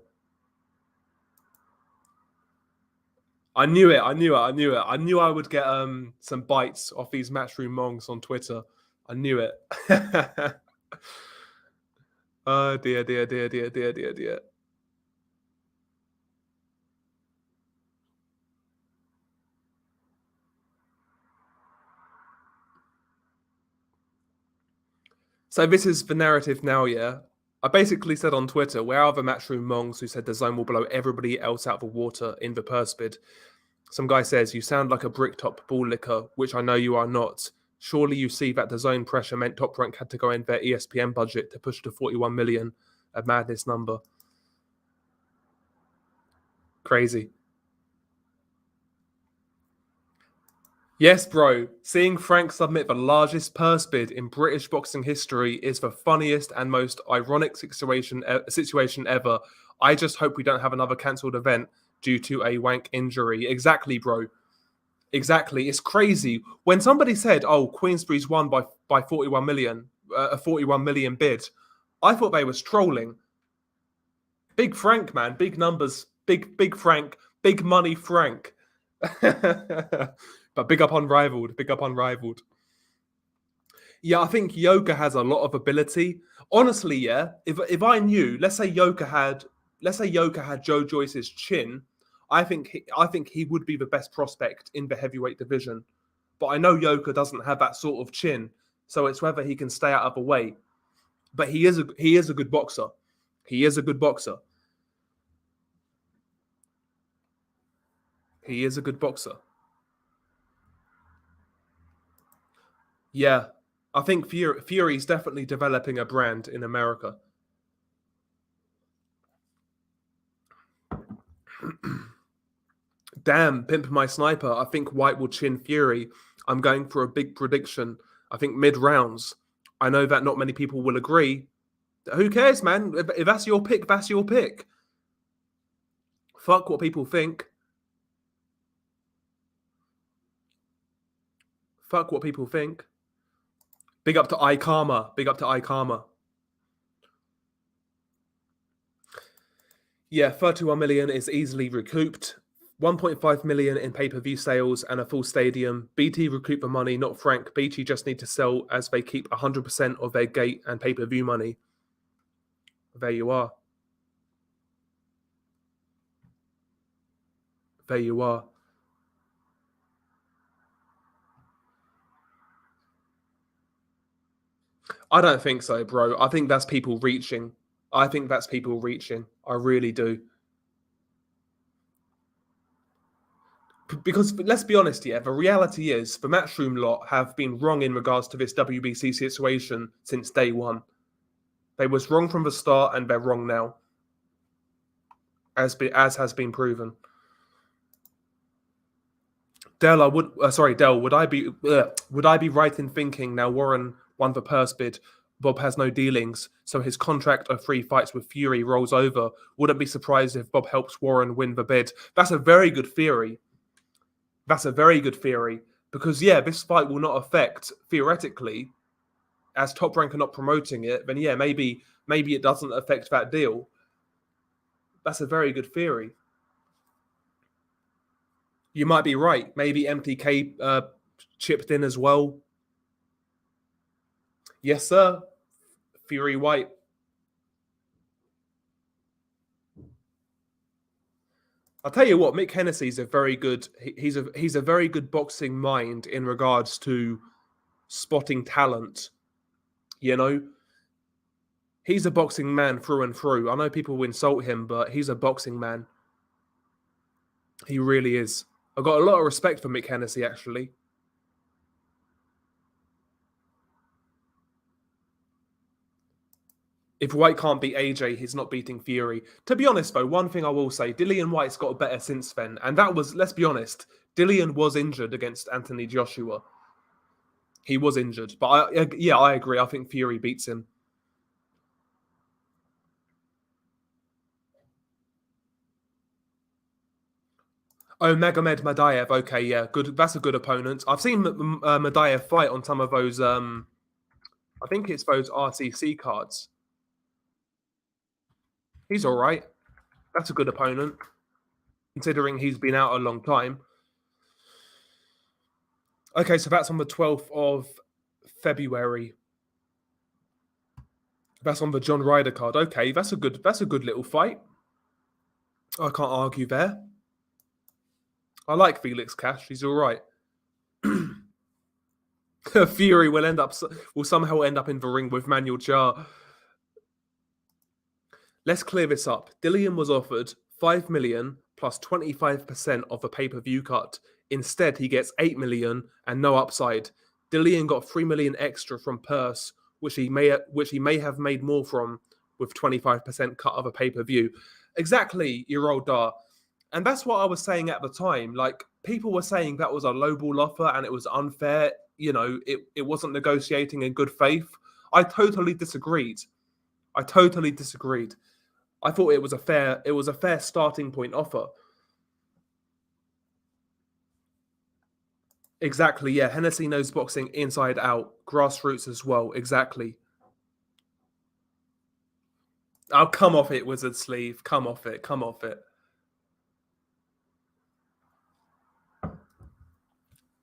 I knew it. I knew I would get some bites off these Matchroom Mongs on Twitter. I knew it. Oh dear. So this is the narrative now, yeah? I basically said on Twitter, where are the Matchroom Mongs who said the zone will blow everybody else out of the water in the purse bid? Some guy says, you sound like a bricktop ball licker, which I know you are not. Surely you see that the zone pressure meant Top Rank had to go in their ESPN budget to push to 41 million, a madness number. Crazy. Yes, bro. Seeing Frank submit the largest purse bid in British boxing history is the funniest and most ironic situation ever. I just hope we don't have another cancelled event due to a wank injury. Exactly, bro. Exactly. It's crazy. When somebody said, "Oh, Queensbury's won by 41 million, a 41 million bid," I thought they was trolling. Big Frank, man. Big numbers. Big Frank. Big money Frank. But big up unrivaled. Big up unrivaled. Yeah, I think Yoka has a lot of ability. Honestly, yeah. If I knew, let's say Yoka had Joe Joyce's chin, I think he would be the best prospect in the heavyweight division. But I know Yoka doesn't have that sort of chin, so it's whether he can stay out of the way. But he is a good boxer. He is a good boxer. He is a good boxer. Yeah, I think Fury's definitely developing a brand in America. Damn, pimp my sniper. I think Whyte will chin Fury. I'm going for a big prediction. I think mid rounds. I know that not many people will agree. Who cares, man? If that's your pick, that's your pick. Fuck what people think. Fuck what people think. Big up to iKarma. Big up to iKarma. Yeah, 31 million is easily recouped. 1.5 million in pay-per-view sales and a full stadium. BT recoup the money, not Frank. BT just need to sell as they keep 100% of their gate and pay-per-view money. There you are. There you are. I don't think so, bro. I think that's people reaching. I really do. Because let's be honest, yeah, the reality is the Matchroom lot have been wrong in regards to this WBC situation since day one. They was wrong from the start and they're wrong now. As has been proven. Del, would I be right in thinking now Warren won the purse bid, Bob has no dealings, so his contract of 3 fights with Fury rolls over? Wouldn't be surprised if Bob helps Warren win the bid. That's a very good theory. Because yeah, this fight will not affect theoretically, as Top Rank are not promoting it. Then yeah, maybe it doesn't affect that deal. That's a very good theory. You might be right. Maybe MTK chipped in as well. Yes, sir. Fury Whyte. I'll tell you what, Mick Hennessy's a very good. He's a very good boxing mind in regards to spotting talent. You know, he's a boxing man through and through. I know people will insult him, but he's a boxing man. He really is. I've got a lot of respect for Mick Hennessy, actually. If Whyte can't beat AJ, he's not beating Fury. To be honest, though, one thing I will say, Dillian Whyte's got better since then. And that was, let's be honest, Dillian was injured against Anthony Joshua. He was injured. But I agree. I think Fury beats him. Oh, Magomed Madaev. Okay, yeah, good. That's a good opponent. I've seen Madaev fight on some of those. I think it's those RTC cards. He's all right. That's a good opponent, considering he's been out a long time. Okay, so that's on the 12th of February. That's on the John Ryder card. Okay, that's a good little fight. I can't argue there. I like Felix Cash. He's all right. Fury will somehow end up in the ring with Manuel Jar. Let's clear this up. Dillian was offered 5 million plus 25% of the pay-per-view cut. Instead, he gets 8 million and no upside. Dillian got 3 million extra from purse, which he may have made more from with 25% cut of a pay-per-view. Exactly, your old Dar. And that's what I was saying at the time. Like, people were saying that was a lowball offer and it was unfair. You know, it wasn't negotiating in good faith. I totally disagreed. I thought it was a fair starting point offer. Exactly, yeah. Hennessy knows boxing inside out, grassroots as well. Exactly. Oh, come off it, Wizard Sleeve. Come off it.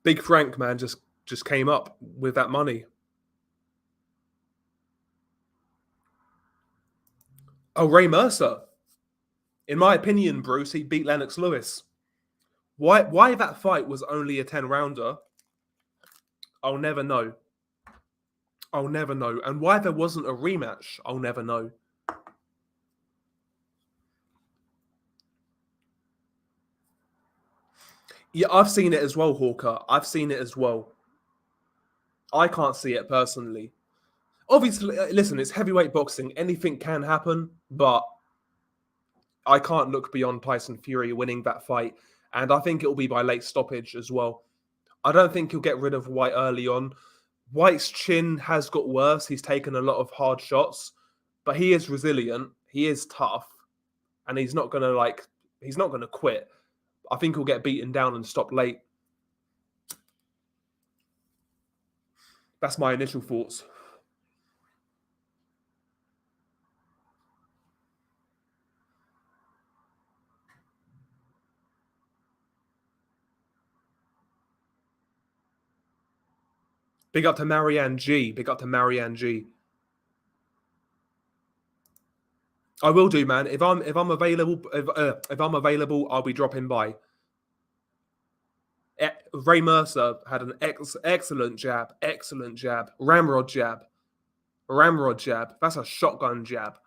Big Frank, man, just came up with that money. Oh, Ray Mercer. In my opinion, Bruce, he beat Lennox Lewis. Why that fight was only a 10-rounder, I'll never know. And why there wasn't a rematch, I'll never know. Yeah, I've seen it as well, Hawker. I've seen it as well. I can't see it personally. Obviously, listen, it's heavyweight boxing. Anything can happen, but I can't look beyond Tyson Fury winning that fight. And I think it'll be by late stoppage as well. I don't think he'll get rid of Whyte early on. Whyte's chin has got worse. He's taken a lot of hard shots, but he is resilient. He is tough, and he's not gonna quit. I think he'll get beaten down and stop late. That's my initial thoughts. Big up to Marianne G. I will do, man. If I'm available, I'll be dropping by. Ray Mercer had an excellent jab. Ramrod jab. That's a shotgun jab.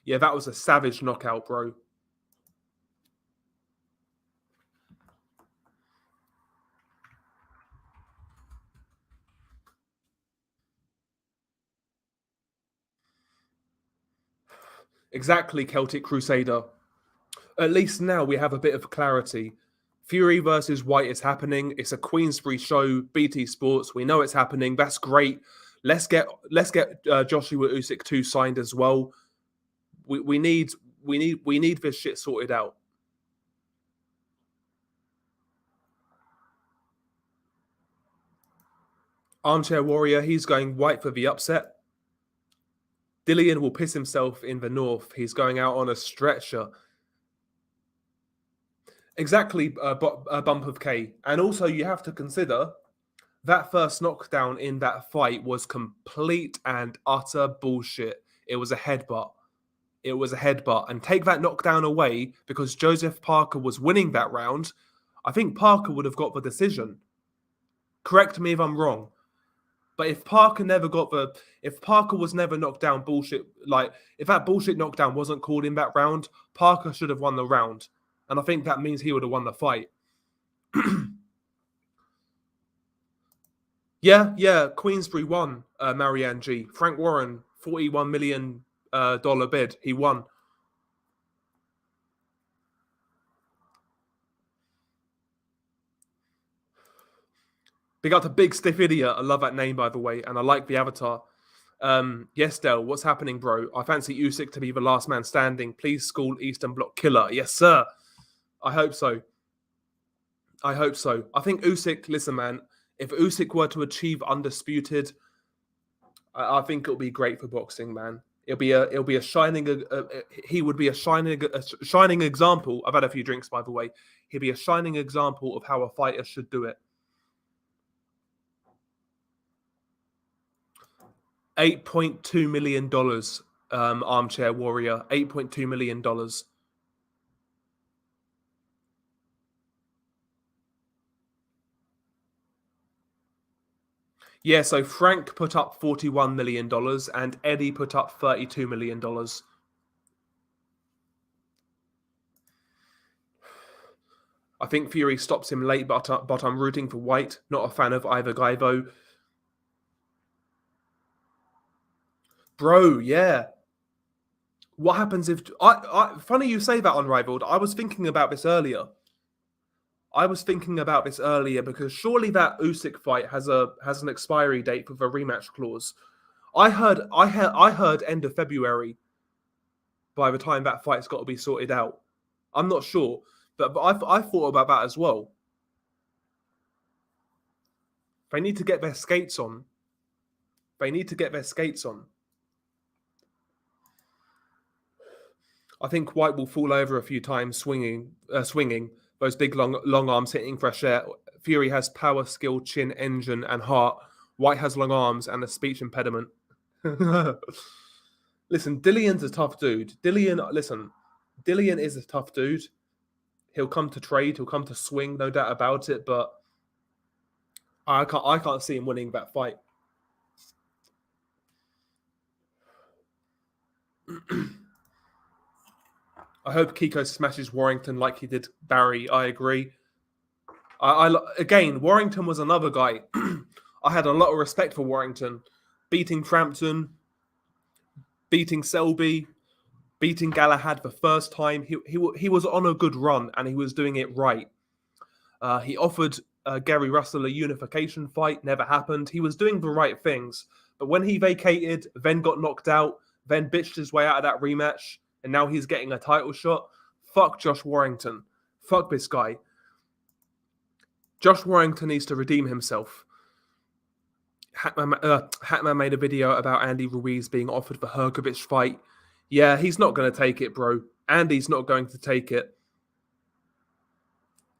Yeah, that was a savage knockout, bro. Exactly, Celtic Crusader. At least now we have a bit of clarity. Fury versus Whyte is happening. It's a Queensbury show, BT Sports. We know it's happening. That's great. Let's get Joshua Usyk 2 signed as well. We need this shit sorted out. Armchair Warrior, he's going Whyte for the upset. Dillian will piss himself in the north. He's going out on a stretcher. Exactly, a bump of K. And also, you have to consider that first knockdown in that fight was complete and utter bullshit. It was a headbutt. It was a headbutt. And take that knockdown away because Joseph Parker was winning that round. I think Parker would have got the decision. Correct me if I'm wrong. But if Parker was never knocked down bullshit, like if that bullshit knockdown wasn't called in that round, Parker should have won the round. And I think that means he would have won the fight. Yeah, Queensbury won, Marianne G. Frank Warren, $41 million bid. He won. Big up to Big Stiff Idiot. I love that name, by the way, and I like the avatar. Yes, Del, what's happening, bro? I fancy Usyk to be the last man standing. Please school Eastern Bloc killer. Yes, sir. I hope so. I think Usyk, listen, man, if Usyk were to achieve undisputed, I think it'll be great for boxing, man. It'll be a shining. He would be a shining example. I've had a few drinks, by the way. He'd be a shining example of how a fighter should do it. $8.2 million, Armchair Warrior. $8.2 million. Yeah, so Frank put up $41 million and Eddie put up $32 million. I think Fury stops him late, but I'm rooting for Whyte. Not a fan of either guy, though. Bro, yeah. What happens if... funny you say that, Unrivaled. I was thinking about this earlier. Because surely that Usyk fight has an expiry date with a rematch clause. I heard end of February by the time that fight's got to be sorted out. I'm not sure, but I thought about that as well. They need to get their skates on. I think Whyte will fall over a few times swinging. Those big long arms hitting fresh air. Fury has power, skill, chin, engine, and heart. Whyte has long arms and a speech impediment. Listen, Dillian's a tough dude. Dillian is a tough dude. He'll come to trade. He'll come to swing, no doubt about it. But I can't see him winning that fight. I hope Kiko smashes Warrington like he did Barry. I agree. Again, Warrington was another guy. I had a lot of respect for Warrington. Beating Frampton, beating Selby, beating Galahad the first time. He was on a good run and he was doing it right. He offered Gary Russell a unification fight. Never happened. He was doing the right things. But when he vacated, then got knocked out, then bitched his way out of that rematch, and now he's getting a title shot. Fuck Josh Warrington. Fuck this guy. Josh Warrington needs to redeem himself. Hatman made a video about Andy Ruiz being offered the Hergovich fight. Yeah, he's not going to take it, bro. Andy's not going to take it.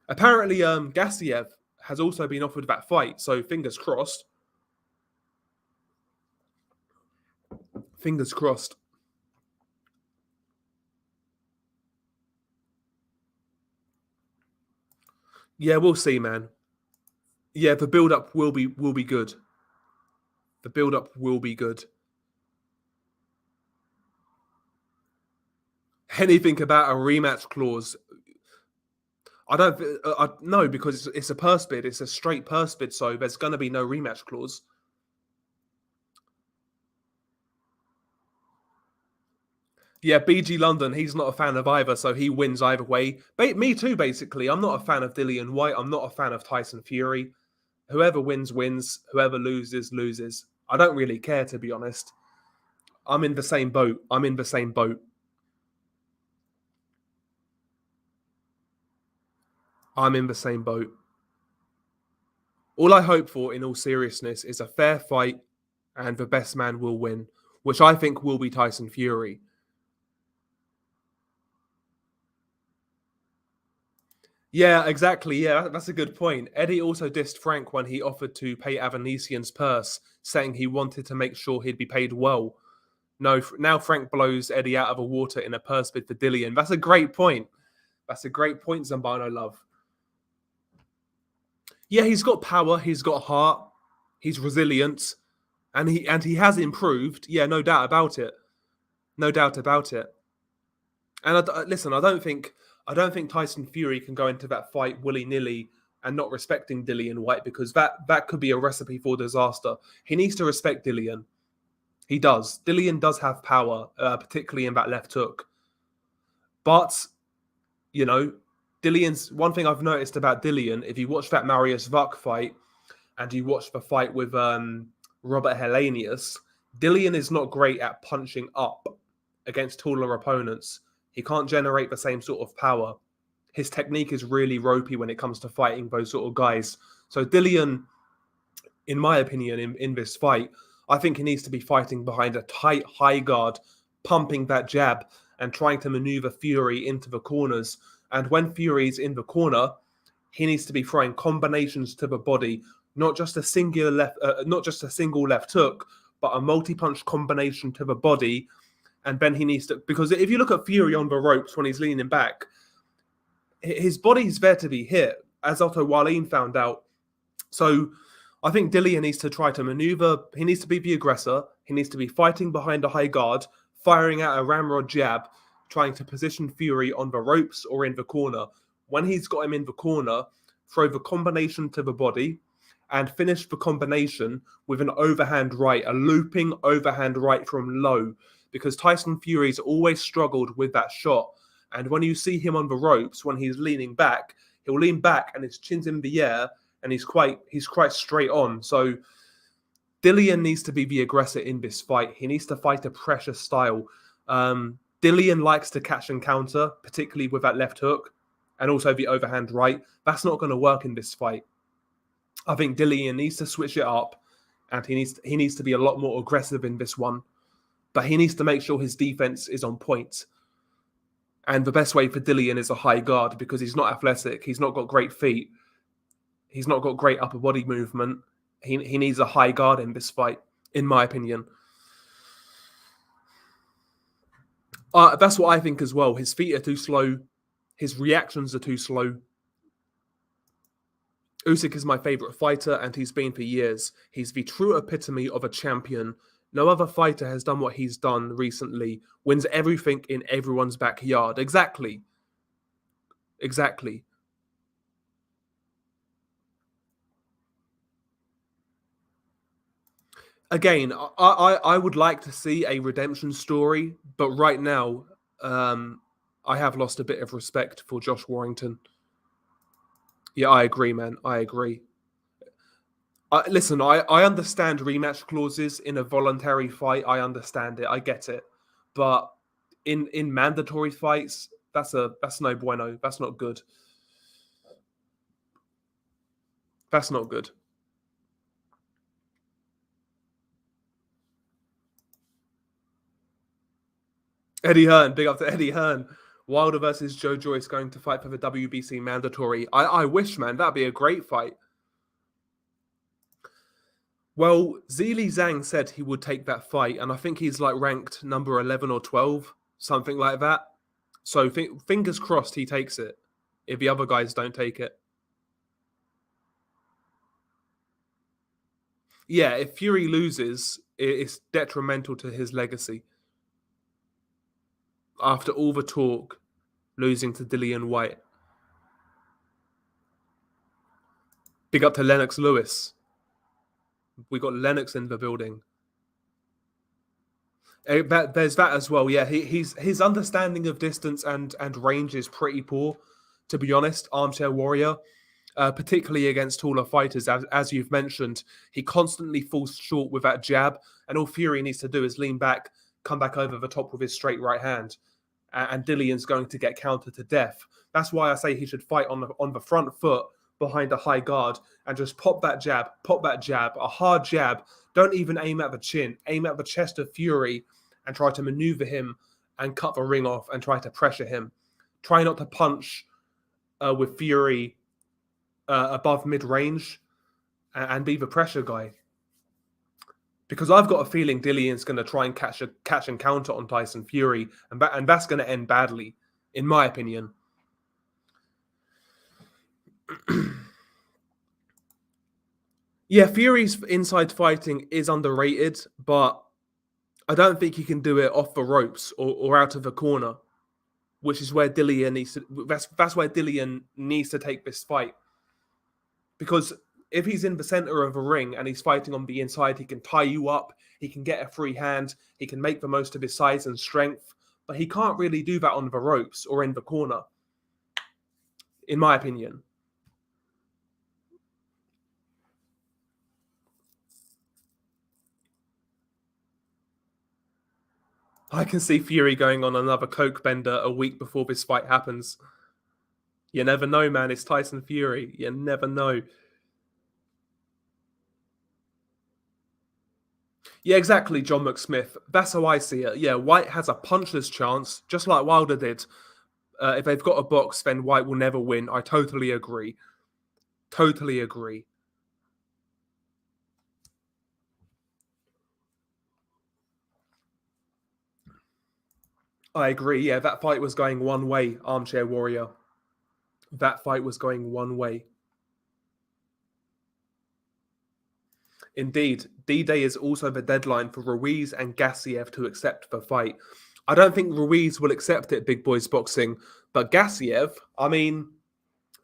Apparently, Gassiev has also been offered that fight, so fingers crossed. Fingers crossed. Yeah, we'll see, man. Yeah, the build-up will be good. The build-up will be good. Anything about a rematch clause? I don't no, because it's a purse bid. It's a straight purse bid, so there's going to be no rematch clause. Yeah, BG London, he's not a fan of either, so he wins either way. Me too, basically. I'm not a fan of Dillian Whyte. I'm not a fan of Tyson Fury. Whoever wins, wins. Whoever loses, loses. I don't really care, to be honest. I'm in the same boat. All I hope for, in all seriousness, is a fair fight and the best man will win. which I think will be Tyson Fury. Yeah, exactly. Yeah, that's a good point. Eddie also dissed Frank when he offered to pay Avanesian's purse, saying he wanted to make sure he'd be paid well. No, now Frank blows Eddie out of the water in a purse bid for Dillian. That's a great point. That's a great point, Zambano love. Yeah, he's got power, he's got heart, he's resilient, and he has improved. Yeah, no doubt about it. No doubt about it. And listen, I don't think Tyson Fury can go into that fight willy nilly and not respecting Dillian Whyte, because that could be a recipe for disaster. He needs to respect Dillian. He does. Dillian does have power, particularly in that left hook. But you know, Dillian's one thing I've noticed about Dillian. If you watch that Marius Vuck fight and you watch the fight with Robert Helenius, Dillian is not great at punching up against taller opponents. He can't generate the same sort of power. His technique is really ropey when it comes to fighting those sort of guys. So Dillian, in my opinion, in this fight, I think he needs to be fighting behind a tight high guard, pumping that jab and trying to maneuver Fury into the corners. And when Fury's in the corner, he needs to be throwing combinations to the body, not just a single left hook, but a multi-punch combination to the body. And then he needs to, because if you look at Fury on the ropes when he's leaning back, his body's there to be hit, as Otto Wallin found out. So I think Dillian needs to try to maneuver. He needs to be the aggressor. He needs to be fighting behind a high guard, firing out a ramrod jab, trying to position Fury on the ropes or in the corner. When he's got him in the corner, throw the combination to the body and finish the combination with an overhand right, a looping overhand right from low, because Tyson Fury's always struggled with that shot. And when you see him on the ropes, when he's leaning back, he'll lean back and his chin's in the air and he's quite straight on. So Dillian needs to be the aggressor in this fight. He needs to fight a pressure style. Dillian likes to catch and counter, particularly with that left hook and also the overhand right. That's not going to work in this fight. I think Dillian needs to switch it up and he needs to be a lot more aggressive in this one. But he needs to make sure his defense is on point. And the best way for Dillian is a high guard, because he's not athletic. He's not got great feet. He's not got great upper body movement. He needs a high guard in this fight, in my opinion. That's what I think as well. His feet are too slow. His reactions are too slow. Usyk is my favourite fighter, and he's been for years. He's the true epitome of a champion. No other fighter has done what he's done recently. Wins everything in everyone's backyard. Exactly. Again, I would like to see a redemption story, but right now, I have lost a bit of respect for Josh Warrington. Yeah, I agree, man. I agree. Listen, I understand rematch clauses in a voluntary fight. I understand it. I get it. But in mandatory fights, that's no bueno. That's not good. That's not good. Eddie Hearn, big up to Eddie Hearn. Wilder versus Joe Joyce going to fight for the WBC mandatory. I wish, man, that'd be a great fight. Well, Zhili Zhang said he would take that fight, and I think he's like ranked number 11 or 12, something like that. So fingers crossed he takes it, if the other guys don't take it. Yeah, if Fury loses, it's detrimental to his legacy. After all the talk, losing to Dillian Whyte. Big up to Lennox Lewis. We got Lennox in the building. There's that as well. Yeah, his understanding of distance and range is pretty poor, to be honest. Armchair Warrior, particularly against taller fighters, as you've mentioned, he constantly falls short with that jab, and all Fury needs to do is lean back, come back over the top with his straight right hand, and Dillian's going to get countered to death. That's why I say he should fight on the front foot, behind a high guard and just pop that jab, a hard jab. Don't even aim at the chin, aim at the chest of Fury and try to maneuver him and cut the ring off and try to pressure him. Try not to punch with Fury above mid-range and be the pressure guy. Because I've got a feeling Dillion's going to try and catch and counter on Tyson Fury, and that's going to end badly, in my opinion. Yeah, Fury's inside fighting is underrated, but I don't think he can do it off the ropes or out of the corner, which is where Dillian needs to. That's where Dillian needs to take this fight, because if he's in the center of a ring and he's fighting on the inside, he can tie you up, he can get a free hand, he can make the most of his size and strength, but he can't really do that on the ropes or in the corner, in my opinion. I can see Fury going on another coke bender a week before this fight happens. You never know, man. It's Tyson Fury. You never know. Yeah, exactly, John McSmith. That's how I see it. Yeah, Whyte has a punchless chance, just like Wilder did. If they've got a box, then Whyte will never win. I totally agree. Totally agree. I agree. Yeah, that fight was going one way, Armchair Warrior. That fight was going one way. Indeed, D-Day is also the deadline for Ruiz and Gassiev to accept the fight. I don't think Ruiz will accept it, Big Boys Boxing, but Gassiev, I mean,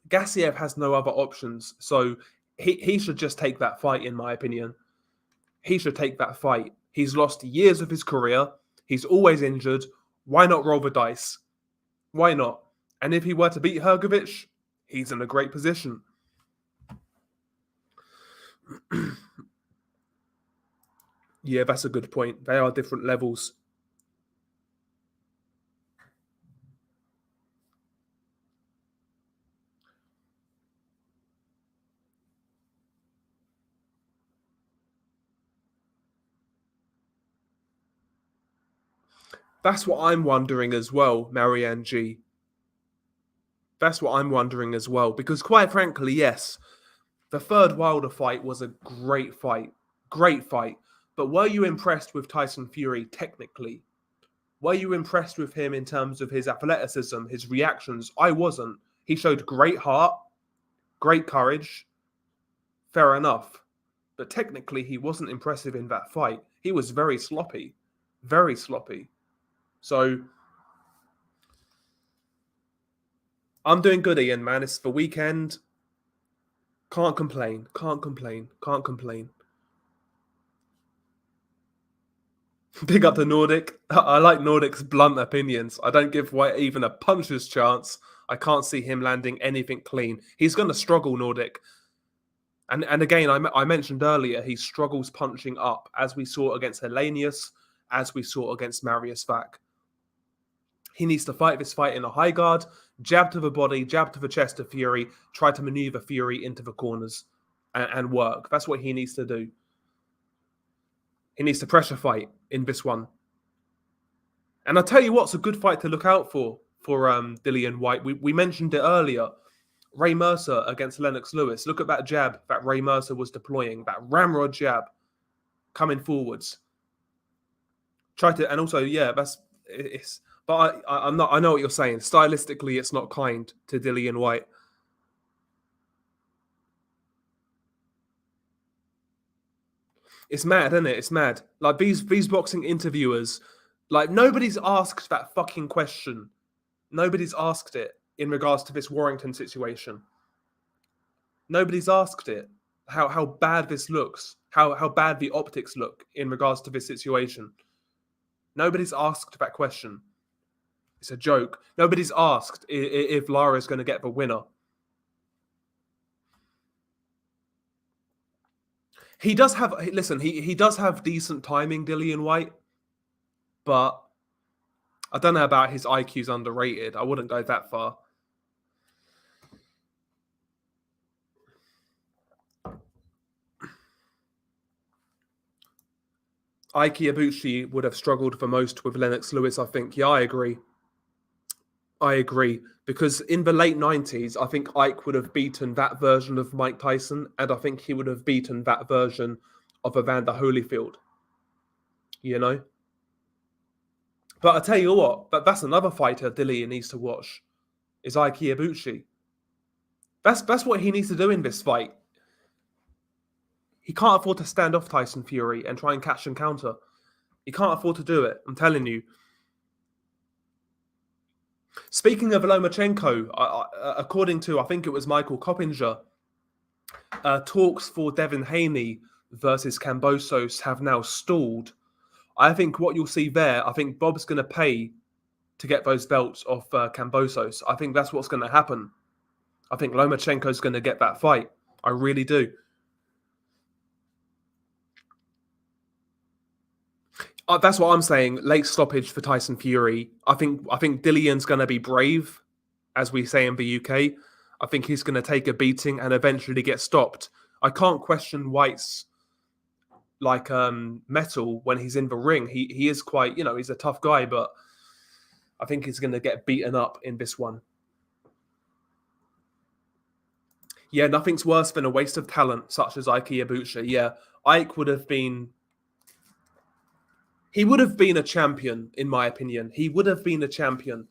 Gassiev has no other options, so he should just take that fight, in my opinion. He should take that fight. He's lost years of his career. He's always injured. Why not roll the dice? Why not? And if he were to beat Hrgovic, he's in a great position. Yeah, that's a good point. They are different levels. That's what I'm wondering as well, Marianne G. That's what I'm wondering as well. Because quite frankly, yes, the third Wilder fight was a great fight. Great fight. But were you impressed with Tyson Fury technically? Were you impressed with him in terms of his athleticism, his reactions? I wasn't. He showed great heart, great courage. Fair enough. But technically, he wasn't impressive in that fight. He was very sloppy. Very sloppy. So I'm doing good, Ian, man. It's the weekend. Can't complain. Can't complain. Can't complain. Big up to Nordic. I like Nordic's blunt opinions. I don't give Whyte even a puncher's chance. I can't see him landing anything clean. He's going to struggle, Nordic. And again, I mentioned earlier, he struggles punching up, as we saw against Hellenius, as we saw against Marius Vac. He needs to fight this fight in a high guard, jab to the body, jab to the chest of Fury, try to maneuver Fury into the corners and work. That's what he needs to do. He needs to pressure fight in this one. And I'll tell you what's a good fight to look out for Dillian Whyte. We mentioned it earlier. Ray Mercer against Lennox Lewis. Look at that jab that Ray Mercer was deploying, that ramrod jab coming forwards. Try to, and also, yeah, it's. But I'm not. I know what you're saying. Stylistically, it's not kind to Dillian Whyte. It's mad, isn't it? It's mad. Like these boxing interviewers, like nobody's asked that fucking question. Nobody's asked it in regards to this Warrington situation. Nobody's asked it. How bad this looks. How bad the optics look in regards to this situation. Nobody's asked that question. It's a joke. Nobody's asked if Lara's going to get the winner. He does have, listen, he does have decent timing, Dillian Whyte, but I don't know about his IQ's underrated. I wouldn't go that far. Ike Ibushi would have struggled the most with Lennox Lewis, I think. Yeah, I agree. I agree. Because in the late 90s, I think Ike would have beaten that version of Mike Tyson, and I think he would have beaten that version of Evander Holyfield, you know? But I tell you what, that's another fighter Dillian needs to watch, is Ike Ibushi. That's what he needs to do in this fight. He can't afford to stand off Tyson Fury and try and catch and counter. He can't afford to do it, I'm telling you. Speaking of Lomachenko, according to, I think it was Michael Coppinger, talks for Devin Haney versus Kambosos have now stalled. I think what you'll see there, I think Bob's going to pay to get those belts off Kambosos. I think that's what's going to happen. I think Lomachenko's going to get that fight. I really do. That's what I'm saying. Late stoppage for Tyson Fury. I think Dillian's going to be brave, as we say in the UK. I think he's going to take a beating and eventually get stopped. I can't question Whyte's metal when he's in the ring. He is quite, he's a tough guy, but I think he's going to get beaten up in this one. Yeah, nothing's worse than a waste of talent such as Ike Ibushi. Yeah, Ike would have been a champion, in my opinion. He would have been a champion.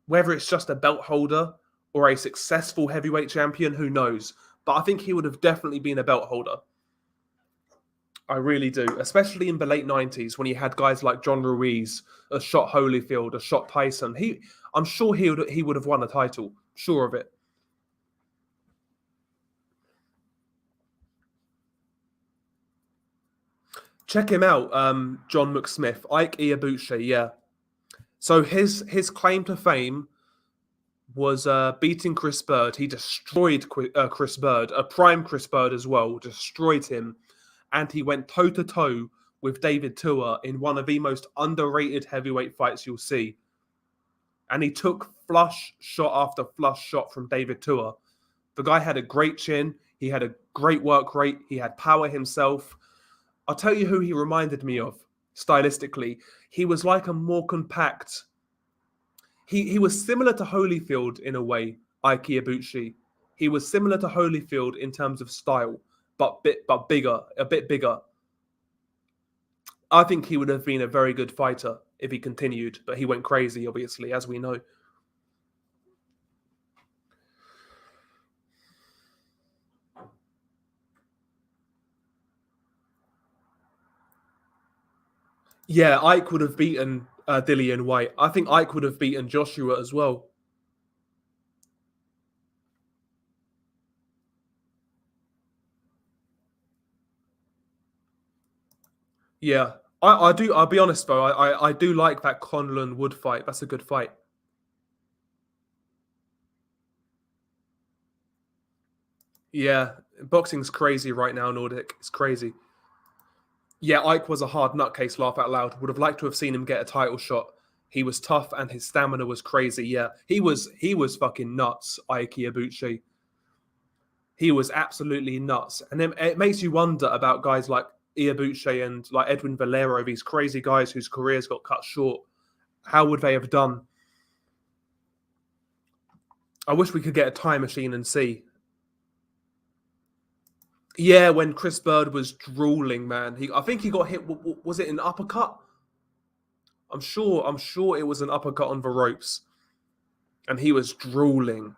Whether it's just a belt holder or a successful heavyweight champion, who knows? But I think he would have definitely been a belt holder. I really do, especially in the late 90s when he had guys like John Ruiz, a shot Holyfield, a shot Tyson. I'm sure he would have won a title. Sure of it. Check him out, John McSmith, Ike Ibushi, yeah. So his claim to fame was beating Chris Bird. He destroyed Chris Bird, a prime Chris Bird as well, destroyed him. And he went toe-to-toe with David Tua in one of the most underrated heavyweight fights you'll see. And he took flush shot after flush shot from David Tua. The guy had a great chin. He had a great work rate. He had power himself. I'll tell you who he reminded me of, stylistically. He was like a more compact... He was similar to Holyfield in a way, Ike Ibushi. He was similar to Holyfield in terms of style, but bigger, a bit bigger. I think he would have been a very good fighter if he continued, but he went crazy, obviously, as we know. Yeah, Ike would have beaten Dillian Whyte. I think Ike would have beaten Joshua as well. Yeah, I do. I'll be honest though. I do like that Conlon Wood fight. That's a good fight. Yeah, boxing's crazy right now, Nordic. It's crazy. Yeah, Ike was a hard nutcase, laugh out loud. Would have liked to have seen him get a title shot. He was tough and his stamina was crazy. Yeah, he was fucking nuts, Ike Ibushi. He was absolutely nuts. And then it makes you wonder about guys like Ibushi and like Edwin Valero, these crazy guys whose careers got cut short. How would they have done? I wish we could get a time machine and see. Yeah, when Chris Bird was drooling, man. I think he got hit. Was it an uppercut? I'm sure it was an uppercut on the ropes, and he was drooling.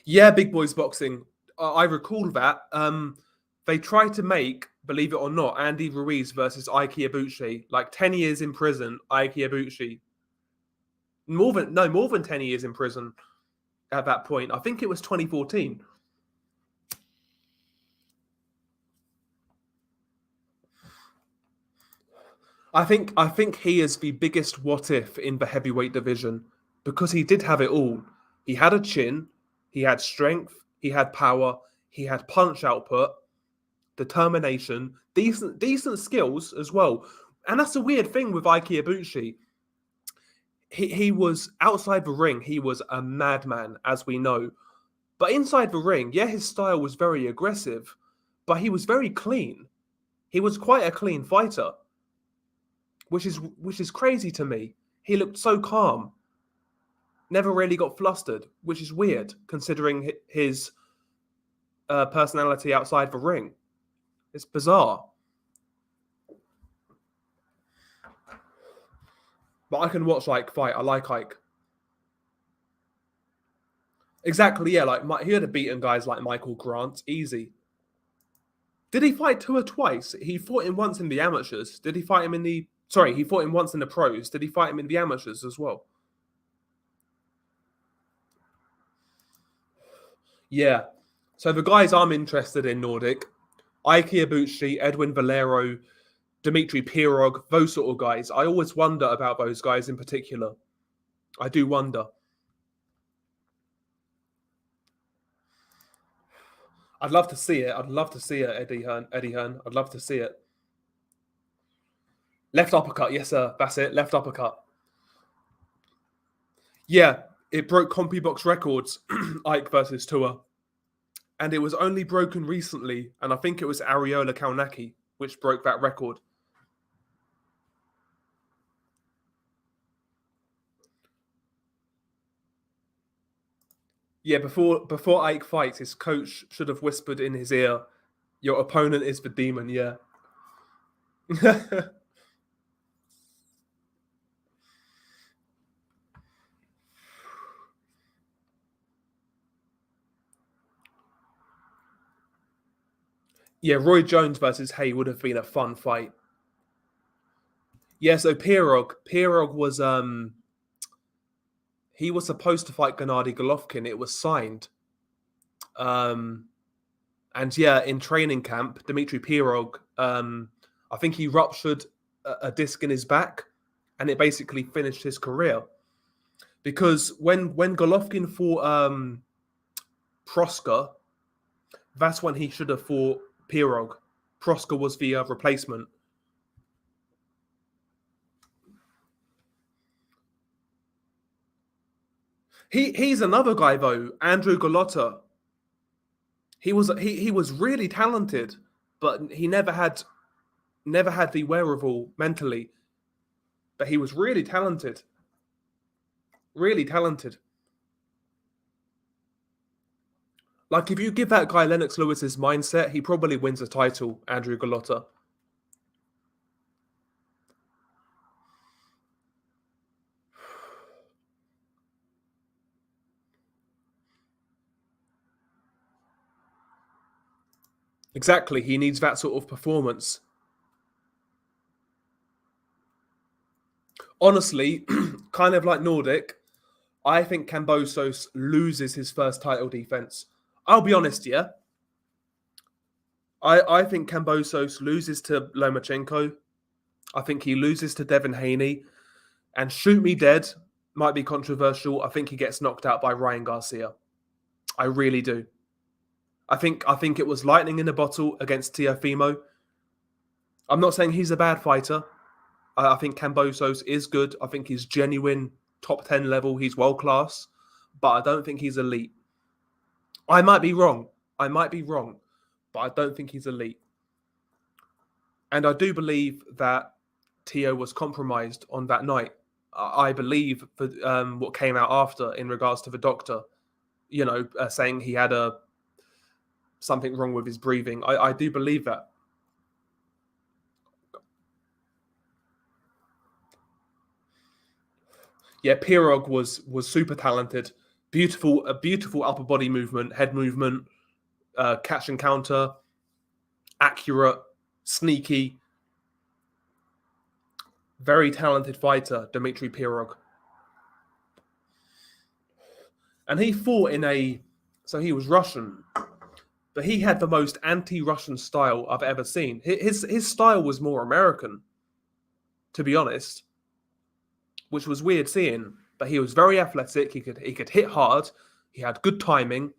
Yeah, big boys boxing. I recall that. They tried to make, believe it or not, Andy Ruiz versus Ike Ibushi, like 10 years in prison. Ike Ibushi, more than 10 years in prison at that point. I think it was 2014. I think he is the biggest what if in the heavyweight division because he did have it all. He had a chin, he had strength, he had power, he had punch output, determination, decent skills as well. And that's a weird thing with Ike Ibushi. He was outside the ring, he was a madman, as we know. But inside the ring, yeah, his style was very aggressive, but he was very clean. He was quite a clean fighter, which is crazy to me. He looked so calm, never really got flustered, which is weird considering his personality outside the ring. It's bizarre. But I can watch Ike fight. I like Ike. Exactly, yeah. Like he would have beaten guys like Michael Grant easy. Did he fight Tua twice? He fought him once in the amateurs. Did he fight him in the? Sorry, he fought him once in the pros. Did he fight him in the amateurs as well? Yeah. So the guys I'm interested in Nordic, Ike Ibuchi, Edwin Valero, Dmitry Pirog, those sort of guys. I always wonder about those guys in particular. I do wonder. I'd love to see it. I'd love to see it, Eddie Hearn. I'd love to see it. Left uppercut, yes, sir. That's it. Left uppercut. Yeah, it broke CompuBox records, Ike versus Tua. And it was only broken recently, and I think it was Ariola Kaunaki which broke that record. Yeah, before Ike fights, his coach should have whispered in his ear, "Your opponent is the demon." Yeah. Yeah, Roy Jones versus Hay would have been a fun fight. Yeah, so Pirog was he was supposed to fight Gennady Golovkin. It was signed. And yeah, in training camp, Dmitry Pirog, I think he ruptured a disc in his back, and it basically finished his career. Because when Golovkin fought Proska, that's when he should have fought Pirog. Proska was the replacement. He's another guy though, Andrew Golotta. He was really talented, but he never had the wherewithal mentally. But he was really talented. Really talented. Like, if you give that guy Lennox Lewis's mindset, he probably wins a title, Andrew Golotta. Exactly, he needs that sort of performance. Honestly, kind of like Nordic, I think Kambosos loses his first title defense. I'll be honest, yeah. I think Kambosos loses to Lomachenko. I think he loses to Devin Haney. And shoot me dead, might be controversial. I think he gets knocked out by Ryan Garcia. I really do. I think it was lightning in a bottle against Teofimo. I'm not saying he's a bad fighter. I think Kambosos is good. I think he's genuine top 10 level. He's world class. But I don't think he's elite. I might be wrong. But I don't think he's elite. And I do believe that Teo was compromised on that night. I believe for what came out after in regards to the doctor, saying he had something wrong with his breathing. I do believe that. Yeah, Pirog was super talented. A beautiful upper body movement, head movement, catch and counter, accurate, sneaky. Very talented fighter, Dmitry Pirog. And he fought so he was Russian, but he had the most anti-Russian style I've ever seen. His style was more American, to be honest, which was weird seeing. But he was very athletic. He could hit hard. He had good timing,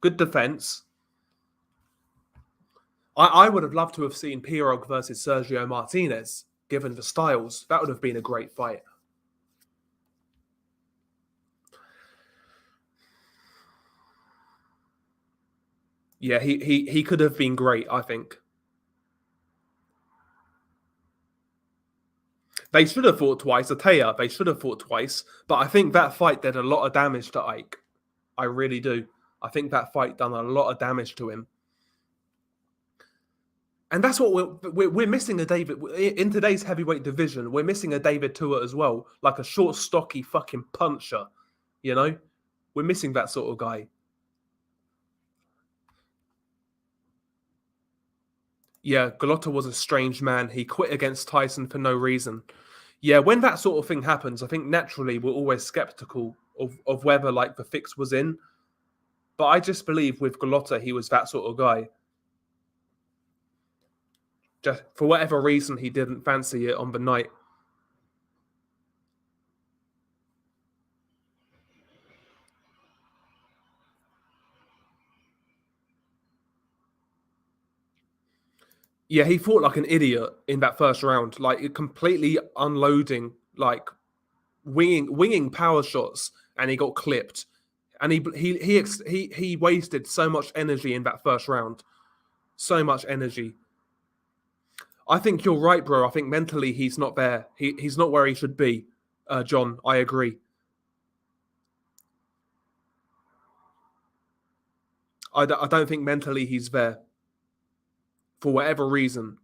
good defense. I would have loved to have seen Pirog versus Sergio Martinez, given the styles. That would have been a great fight. Yeah, he could have been great, I think. They should have fought twice. Ataya, they should have fought twice. But I think that fight did a lot of damage to Ike. I really do. I think that fight done a lot of damage to him. And that's what we're missing a David in today's heavyweight division. We're missing a David Tuat as well, like a short, stocky fucking puncher. You know, we're missing that sort of guy. Yeah, Golota was a strange man. He quit against Tyson for no reason. Yeah, when that sort of thing happens, I think naturally we're always skeptical of whether like the fix was in. But I just believe with Golota, he was that sort of guy. Just for whatever reason, he didn't fancy it on the night. Yeah, he fought like an idiot in that first round, like completely unloading, like winging power shots, and he got clipped. And he wasted so much energy in that first round, so much energy. I think you're right, bro. I think mentally he's not there. He's not where he should be. John, I agree. I don't think mentally he's there for whatever reason.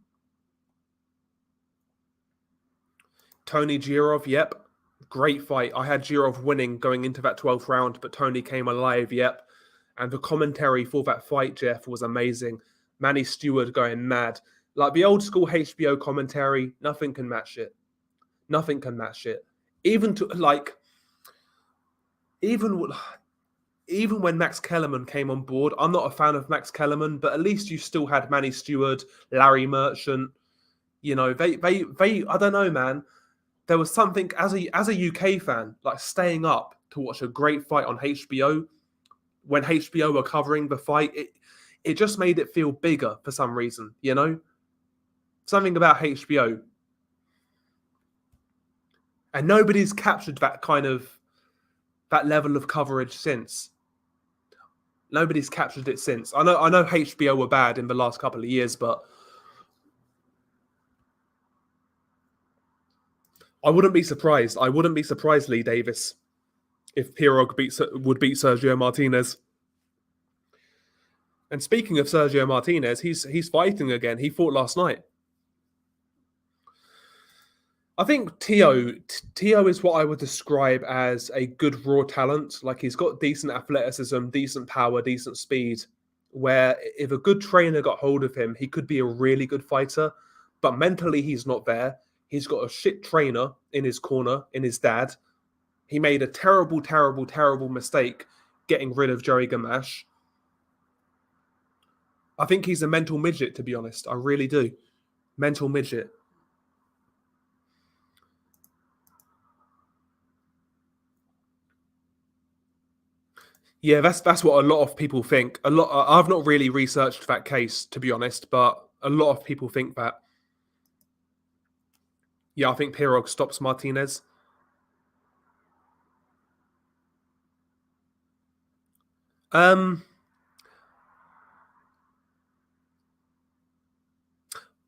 Tony Girov, yep, great fight. I had Girov winning going into that 12th round, but Tony came alive, yep. And the commentary for that fight, Jeff, was amazing. Manny Stewart going mad. Like the old school HBO commentary, nothing can match it. Nothing can match it. Even to like, even when Max Kellerman came on board, I'm not a fan of Max Kellerman, but at least you still had Manny Stewart, Larry Merchant. You know, they I don't know, man. There was something as a UK fan, like staying up to watch a great fight on HBO. When HBO were covering the fight, it just made it feel bigger for some reason, you know? Something about HBO. And nobody's captured that that level of coverage since. Nobody's captured it since. I know HBO were bad in the last couple of years, but I wouldn't be surprised. I wouldn't be surprised, Lee Davis, if Pirog would beat Sergio Martinez. And speaking of Sergio Martinez, he's fighting again. He fought last night. I think Tio is what I would describe as a good raw talent. Like he's got decent athleticism, decent power, decent speed. Where if a good trainer got hold of him, he could be a really good fighter. But mentally, he's not there. He's got a shit trainer in his corner, in his dad. He made a terrible, terrible, terrible mistake getting rid of Joey Gamache. I think he's a mental midget, to be honest. I really do. Mental midget. Yeah, that's what a lot of people think. I've not really researched that case, to be honest, but a lot of people think that. Yeah, I think Pirog stops Martinez. You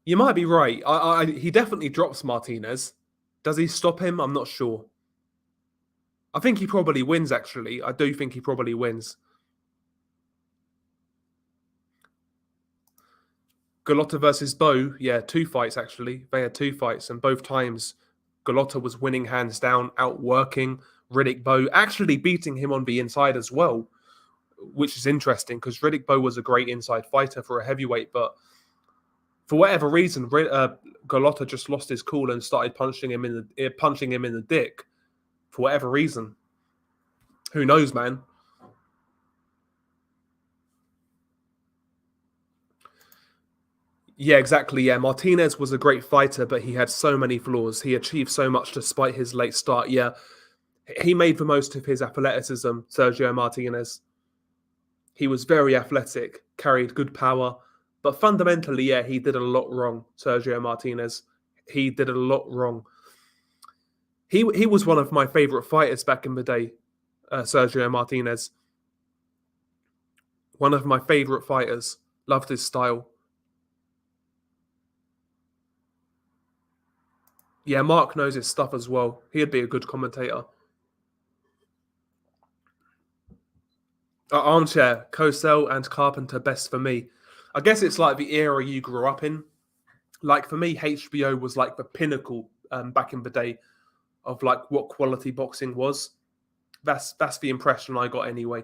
might be right. He definitely drops Martinez. Does he stop him? I'm not sure. I think he probably wins, actually. I do think he probably wins. Golota versus Bo, yeah, 2 fights, actually. They had 2 fights, and both times Golota was winning hands down, outworking Riddick Bowe, actually beating him on the inside as well, which is interesting because Riddick Bowe was a great inside fighter for a heavyweight, but for whatever reason, Golota just lost his cool and started punching him in the dick. For whatever reason, who knows, man? Yeah, exactly. Yeah, Martinez was a great fighter, but he had so many flaws. He achieved so much despite his late start. Yeah, he made the most of his athleticism, Sergio Martinez. He was very athletic, carried good power, but fundamentally, yeah, he did a lot wrong, Sergio Martinez. He did a lot wrong. He was one of my favorite fighters back in the day, Sergio Martinez. One of my favorite fighters. Loved his style. Yeah, Mark knows his stuff as well. He'd be a good commentator. Armchair, Cosell and Carpenter best for me. I guess it's like the era you grew up in. Like for me, HBO was like the pinnacle back in the day of like what quality boxing was. That's the impression I got anyway.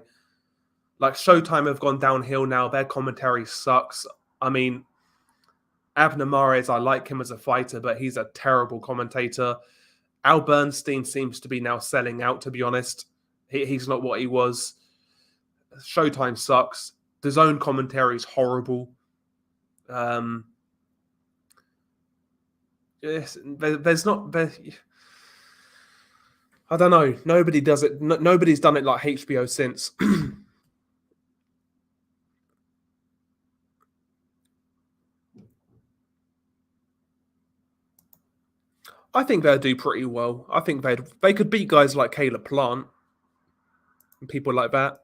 Like Showtime have gone downhill now. Their commentary sucks. I mean, Abner Mares, I like him as a fighter, but he's a terrible commentator. Al Bernstein seems to be now selling out, to be honest. He's not what he was. Showtime sucks. The zone commentary is horrible. Yes, there's not. I don't know. Nobody does it. Nobody's done it like HBO since. I think they'll do pretty well. I think they could beat guys like Caleb Plant and people like that.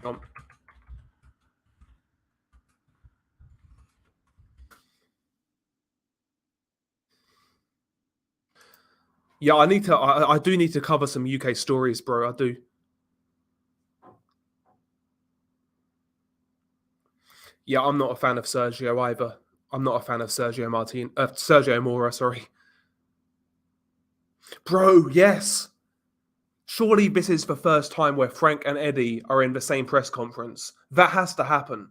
Um, yeah, I need to. I do need to cover some UK stories, bro. I do. Yeah, I'm not a fan of Sergio either. I'm not a fan of Sergio Mora. Sorry, bro. Yes. Surely this is the first time where Frank and Eddie are in the same press conference. That has to happen.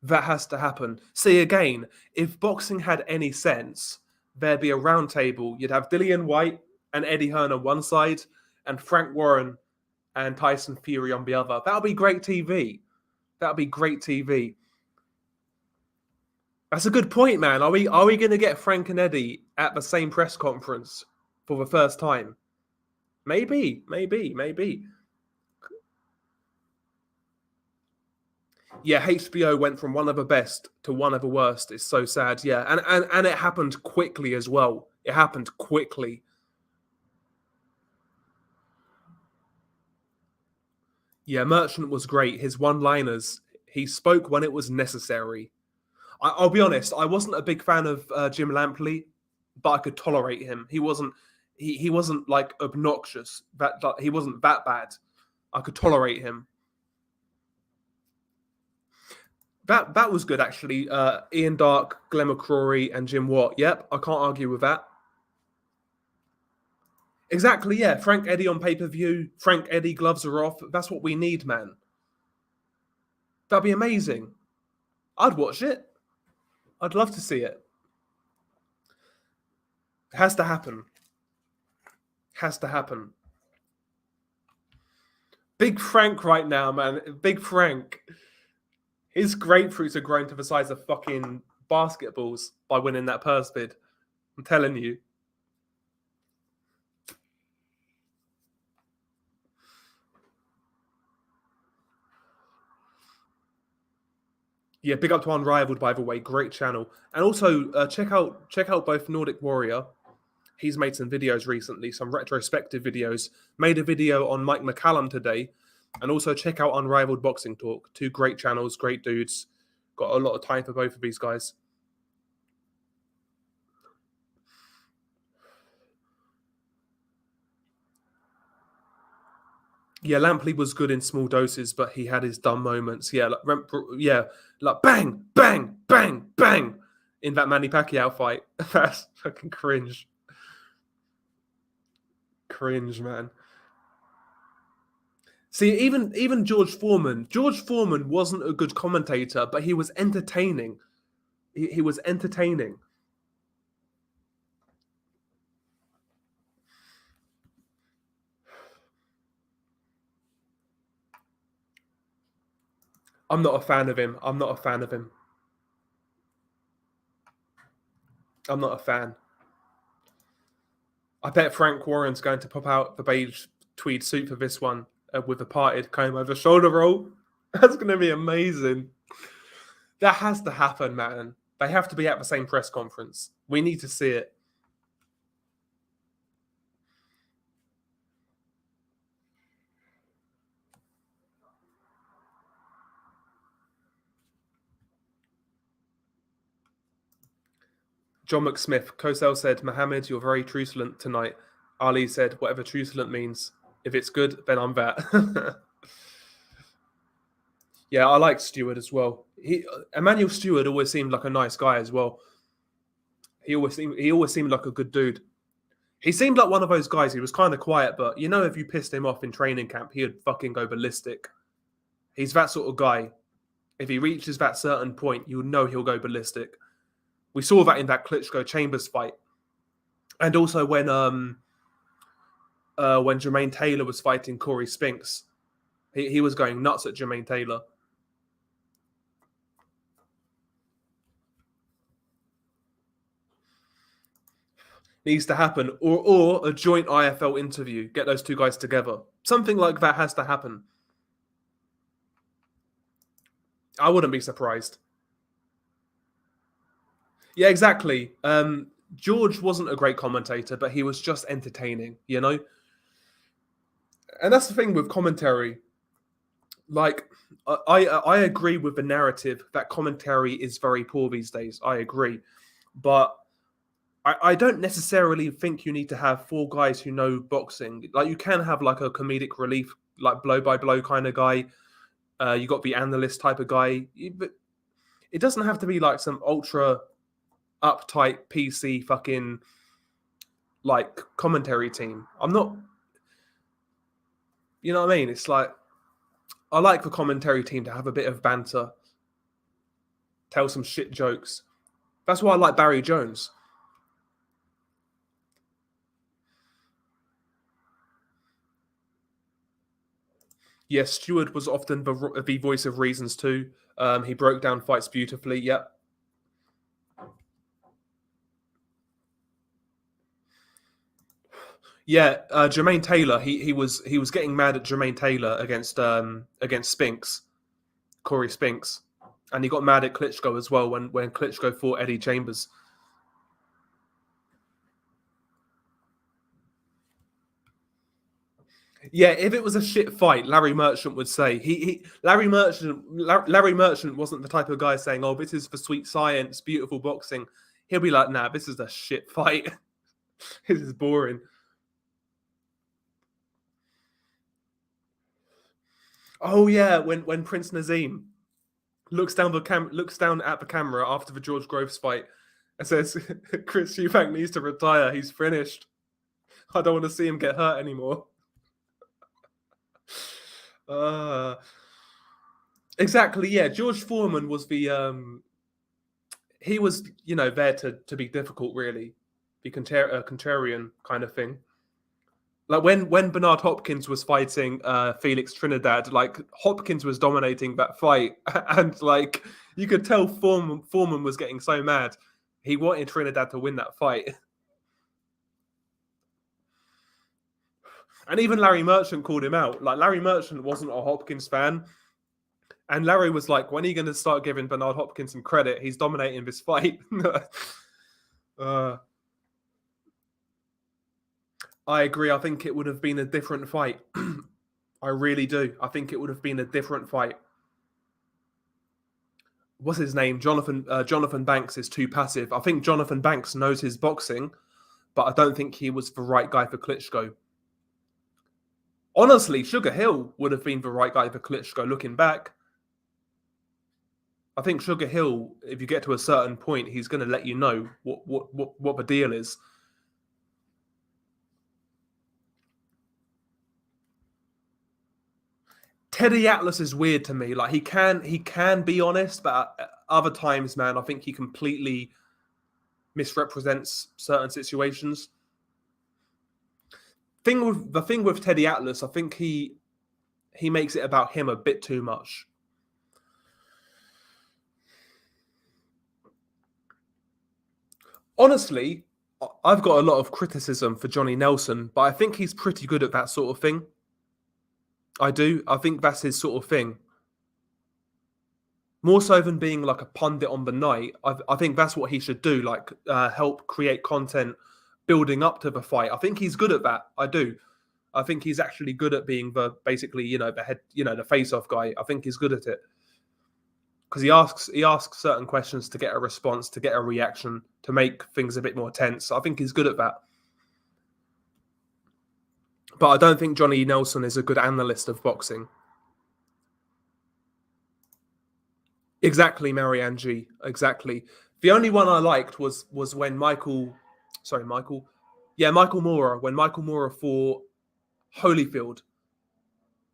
That has to happen. See, again, if boxing had any sense, there'd be a round table. You'd have Dillian Whyte and Eddie Hearn on one side, and Frank Warren and Tyson Fury on the other. That would be great TV. That would be great TV. That's a good point, man. Are we going to get Frank and Eddie at the same press conference for the first time? Maybe. Yeah, HBO went from one of the best to one of the worst. It's so sad. Yeah, and it happened quickly as well. It happened quickly. Yeah, Merchant was great. His one-liners. He spoke when it was necessary. I'll be honest. I wasn't a big fan of Jim Lampley, but I could tolerate him. He wasn't. He wasn't like obnoxious. He wasn't that bad. I could tolerate him. That was good actually. Ian Dark, Glenn McCrory, and Jim Watt. Yep, I can't argue with that. Exactly, yeah. Frank Eddie on pay per view. Frank Eddie gloves are off. That's what we need, man. That'd be amazing. I'd watch it. I'd love to see it. It has to happen. Has to happen. Big Frank right now, man. Big Frank. His grapefruits are growing to the size of fucking basketballs by winning that purse bid. I'm telling you. Yeah, big up to Unrivaled, by the way. Great channel. And also check out both Nordic Warrior. He's made some videos recently, some retrospective videos. Made a video on Mike McCallum today. And also check out Unrivaled Boxing Talk. Two great channels, great dudes. Got a lot of time for both of these guys. Yeah, Lampley was good in small doses, but he had his dumb moments. Yeah, like bang, bang, bang, bang in that Manny Pacquiao fight. That's fucking cringe. Cringe, man. See, even George Foreman. George Foreman wasn't a good commentator, but he was entertaining. He was entertaining. I'm not a fan of him. I'm not a fan of him. I'm not a fan. I bet Frank Warren's going to pop out the beige tweed suit for this one with the parted comb over shoulder roll. That's going to be amazing. That has to happen, man. They have to be at the same press conference. We need to see it. John McSmith, Kosel said, Mohammed, you're very truculent tonight. Ali said, whatever truculent means. If it's good, then I'm that. Yeah, I like Stewart as well. Emmanuel Stewart always seemed like a nice guy as well. He always seemed like a good dude. He seemed like one of those guys. He was kind of quiet, but you know, if you pissed him off in training camp, he would fucking go ballistic. He's that sort of guy. If he reaches that certain point, you'll know he'll go ballistic. We saw that in that Klitschko Chambers fight, and also when Jermaine Taylor was fighting Corey Spinks, he was going nuts at Jermaine Taylor. Needs to happen, or a joint IFL interview. Get those two guys together. Something like that has to happen. I wouldn't be surprised. Yeah, exactly. George wasn't a great commentator, but he was just entertaining, you know? And that's the thing with commentary. Like, I agree with the narrative that commentary is very poor these days. I agree. But I don't necessarily think you need to have four guys who know boxing. Like, you can have like a comedic relief, like blow-by-blow kind of guy. You got the analyst type of guy. But it doesn't have to be like some ultra uptight PC fucking like commentary team. I'm not, you know what I mean? It's like, I like the commentary team to have a bit of banter, tell some shit jokes. That's why I like Barry Jones. Yes, Stewart was often the voice of reasons too. He broke down fights beautifully. Yep. Yeah, Jermaine Taylor. He was getting mad at Jermaine Taylor against Spinks, Corey Spinks, and he got mad at Klitschko as well when Klitschko fought Eddie Chambers. Yeah, if it was a shit fight, Larry Merchant would say Larry Merchant wasn't the type of guy saying, "Oh, this is for sweet science, beautiful boxing." He'll be like, "Nah, this is a shit fight. This is boring." Oh yeah, when Prince Nazim looks down at the camera after the George Groves fight and says, "Chris Eubank needs to retire. He's finished. I don't want to see him get hurt anymore." Exactly. Yeah, George Foreman was the he was there to be difficult, really, be contrarian kind of thing. Like when Bernard Hopkins was fighting Felix Trinidad, like Hopkins was dominating that fight, and like you could tell Foreman was getting so mad. He wanted Trinidad to win that fight. And even Larry Merchant called him out. Like, Larry Merchant wasn't a Hopkins fan. And Larry was like, when are you going to start giving Bernard Hopkins some credit? He's dominating this fight. I agree. I think it would have been a different fight. I really do. I think it would have been a different fight. What's his name? Jonathan Banks is too passive. I think Jonathan Banks knows his boxing, but I don't think he was the right guy for Klitschko. Honestly, Sugar Hill would have been the right guy for Klitschko looking back. I think Sugar Hill, if you get to a certain point, he's going to let you know what the deal is. Teddy Atlas is weird to me. Like, he can be honest, but at other times, man, I think he completely misrepresents certain situations. The thing with Teddy Atlas, I think he makes it about him a bit too much. Honestly, I've got a lot of criticism for Johnny Nelson, but I think he's pretty good at that sort of thing. I do. I think that's his sort of thing. More so than being like a pundit on the night, I think that's what he should do, like help create content building up to the fight. I think he's good at that. I do. I think he's actually good at being basically, the head, the face-off guy. I think he's good at it. because he asks certain questions to get a response, to get a reaction, to make things a bit more tense. I think he's good at that. But I don't think Johnny Nelson is a good analyst of boxing. Exactly, Marianne G. Exactly. The only one I liked was when Michael Moorer, when Michael Moorer fought Holyfield,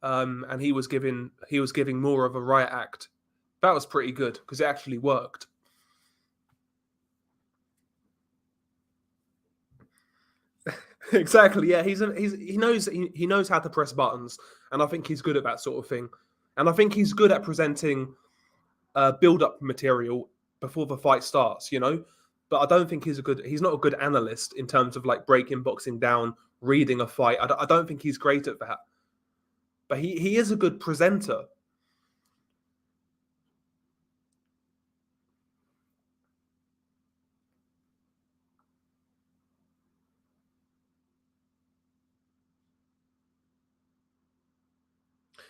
and he was giving more of a riot act. That was pretty good because it actually worked. Exactly. Yeah, he knows how to press buttons, and I think he's good at that sort of thing. And I think he's good at presenting build-up material before the fight starts. But I don't think he's not a good analyst in terms of like breaking boxing down, reading a fight. I don't think he's great at that. But he is a good presenter.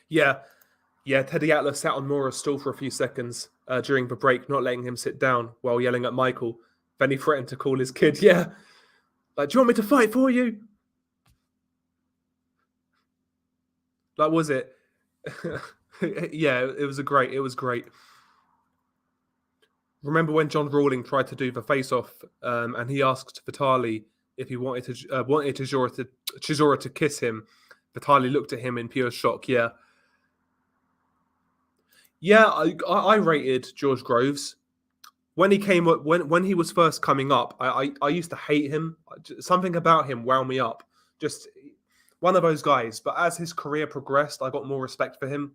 Yeah. Yeah, Teddy Atlas sat on Mora's stool for a few seconds during the break, not letting him sit down while yelling at Michael. Then he threatened to call his kid. Yeah. Like, do you want me to fight for you? Like, was it? Yeah, it was great. It was great. Remember when John Rawling tried to do the face-off, and he asked Vitali if he wanted Chisora to kiss him. Vitali looked at him in pure shock. Yeah, yeah. I rated George Groves when he came up when he was first coming up. I used to hate him. Something about him wound me up. Just one of those guys. But as his career progressed, I got more respect for him.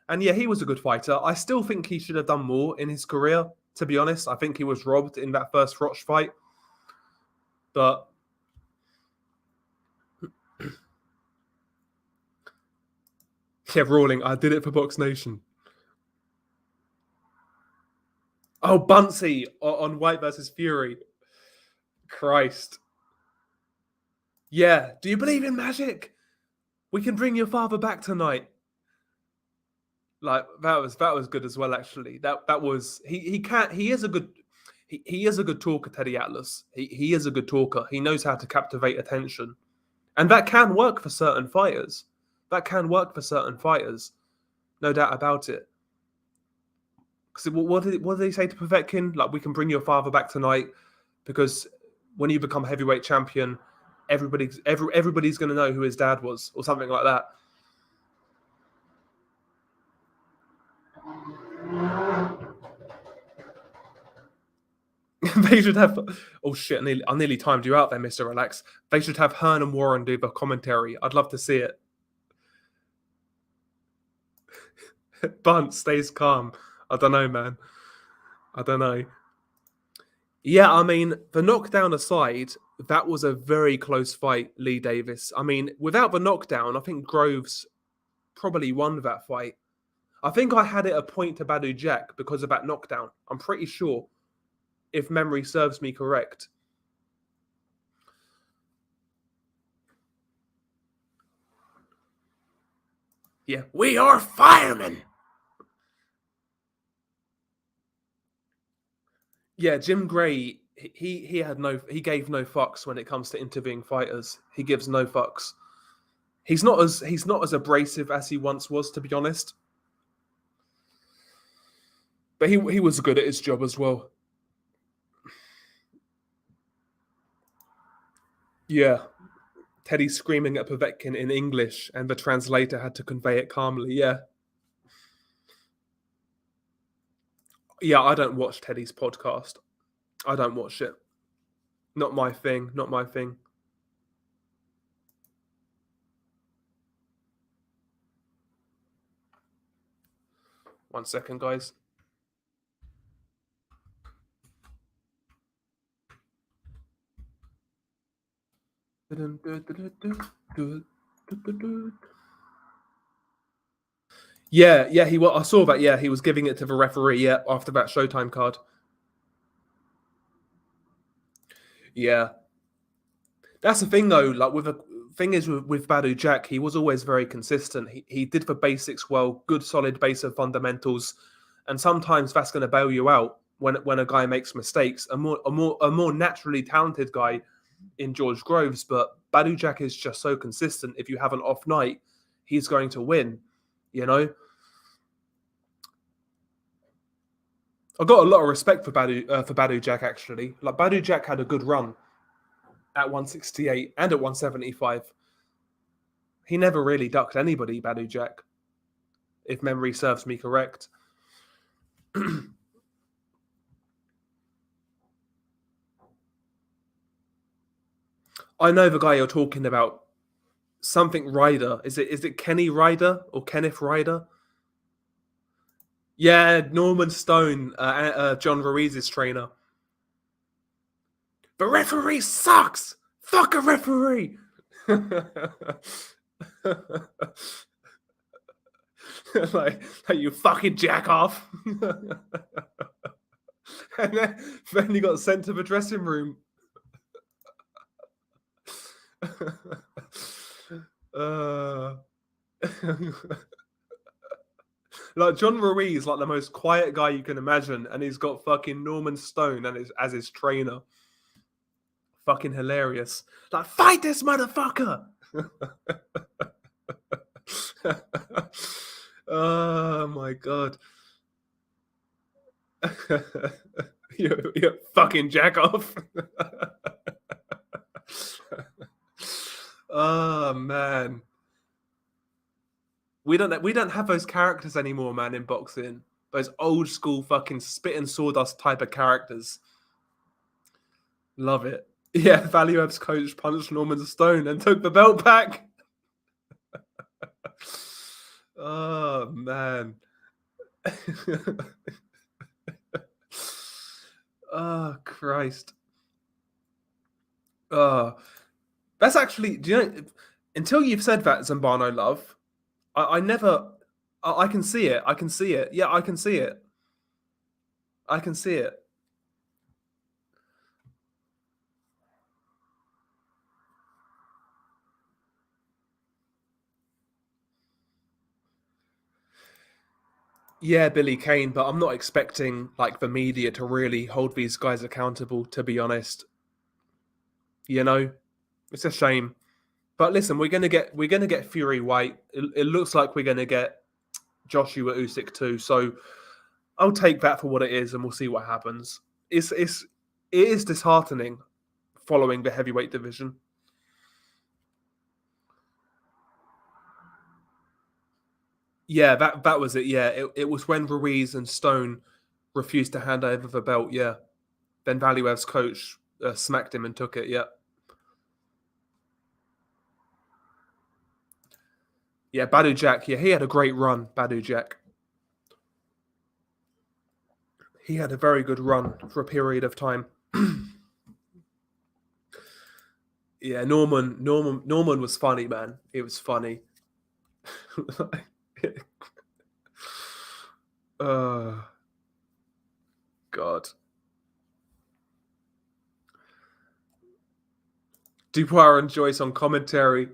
And yeah, he was a good fighter. I still think he should have done more in his career, to be honest. I think he was robbed in that first Roch fight. But yeah, Rawling, I did it for Box Nation. Oh, Bunsey on Whyte versus Fury. Christ. Yeah. Do you believe in magic? We can bring your father back tonight. Like that was good as well. Actually, that was he is a good talker. Teddy Atlas. He is a good talker. He knows how to captivate attention, and that can work for certain fighters. No doubt about it. Because what did he say to Povetkin? Like, we can bring your father back tonight because when you become heavyweight champion, everybody's going to know who his dad was, or something like that. They should have. Oh shit! I nearly timed you out there, Mr. Relax. They should have Hearn and Warren do the commentary. I'd love to see it. Bunt stays calm. I don't know, man. I don't know. Yeah, I mean, the knockdown aside, that was a very close fight, Lee Davis. I mean, without the knockdown, I think Groves probably won that fight. I think I had it a point to Badu Jack because of that knockdown. I'm pretty sure, if memory serves me correct. Yeah, we are firemen. Yeah, Jim Gray, he gave no fucks when it comes to interviewing fighters. He gives no fucks. He's not as abrasive as he once was, to be honest. But he was good at his job as well. Yeah. Teddy screaming at Povetkin in English, and the translator had to convey it calmly. Yeah. Yeah, I don't watch Teddy's podcast. I don't watch it. Not my thing. Not my thing. One second, guys. Yeah, I saw that. Yeah, he was giving it to the referee. Yeah, after that Showtime card. Yeah, that's the thing though. Like with Badu Jack, he was always very consistent. He did the basics well, good solid base of fundamentals, and sometimes that's going to bail you out when a guy makes mistakes. A more naturally talented guy in George Groves, but Badu Jack is just so consistent. If you have an off night, he's going to win. You know, I got a lot of respect for Badu Jack actually. Like Badu Jack had a good run at 168 and at 175. He never really ducked anybody, Badu Jack, if memory serves me correct. I know the guy you're talking about. Something Ryder. Is it Kenny Ryder or Kenneth Ryder? Yeah, Norman Stone, John Ruiz's trainer. The referee sucks. Fuck a referee. like you fucking jack off. And then he got sent to the dressing room. Like John Ruiz, like the most quiet guy you can imagine, and he's got fucking Norman Stone and as his trainer. Fucking hilarious! Like, fight this motherfucker! Oh my god! you fucking jack off! Oh man. We don't have those characters anymore, man, in boxing. Those old school fucking spit and sawdust type of characters. Love it. Yeah, Valuev's coach punched Norman Stone and took the belt back. Oh man. Oh Christ. That's actually, do you know, until you've said that, Zambano love, I never. I can see it. I can see it. Yeah, I can see it. I can see it. Yeah, Billy Kane, but I'm not expecting like the media to really hold these guys accountable, to be honest. You know, it's a shame. But listen, we're gonna get Fury Whyte. It looks like we're gonna get Joshua Usyk too. So I'll take that for what it is, and we'll see what happens. It is disheartening following the heavyweight division. Yeah, that was it. Yeah, it was when Ruiz and Stone refused to hand over the belt. Yeah, then Valuev's coach smacked him and took it. Yeah. Yeah, Badu Jack. Yeah, he had a great run, Badu Jack. He had a very good run for a period of time. Yeah, Norman was funny, man. It was funny. God. Dubois and Joyce on commentary.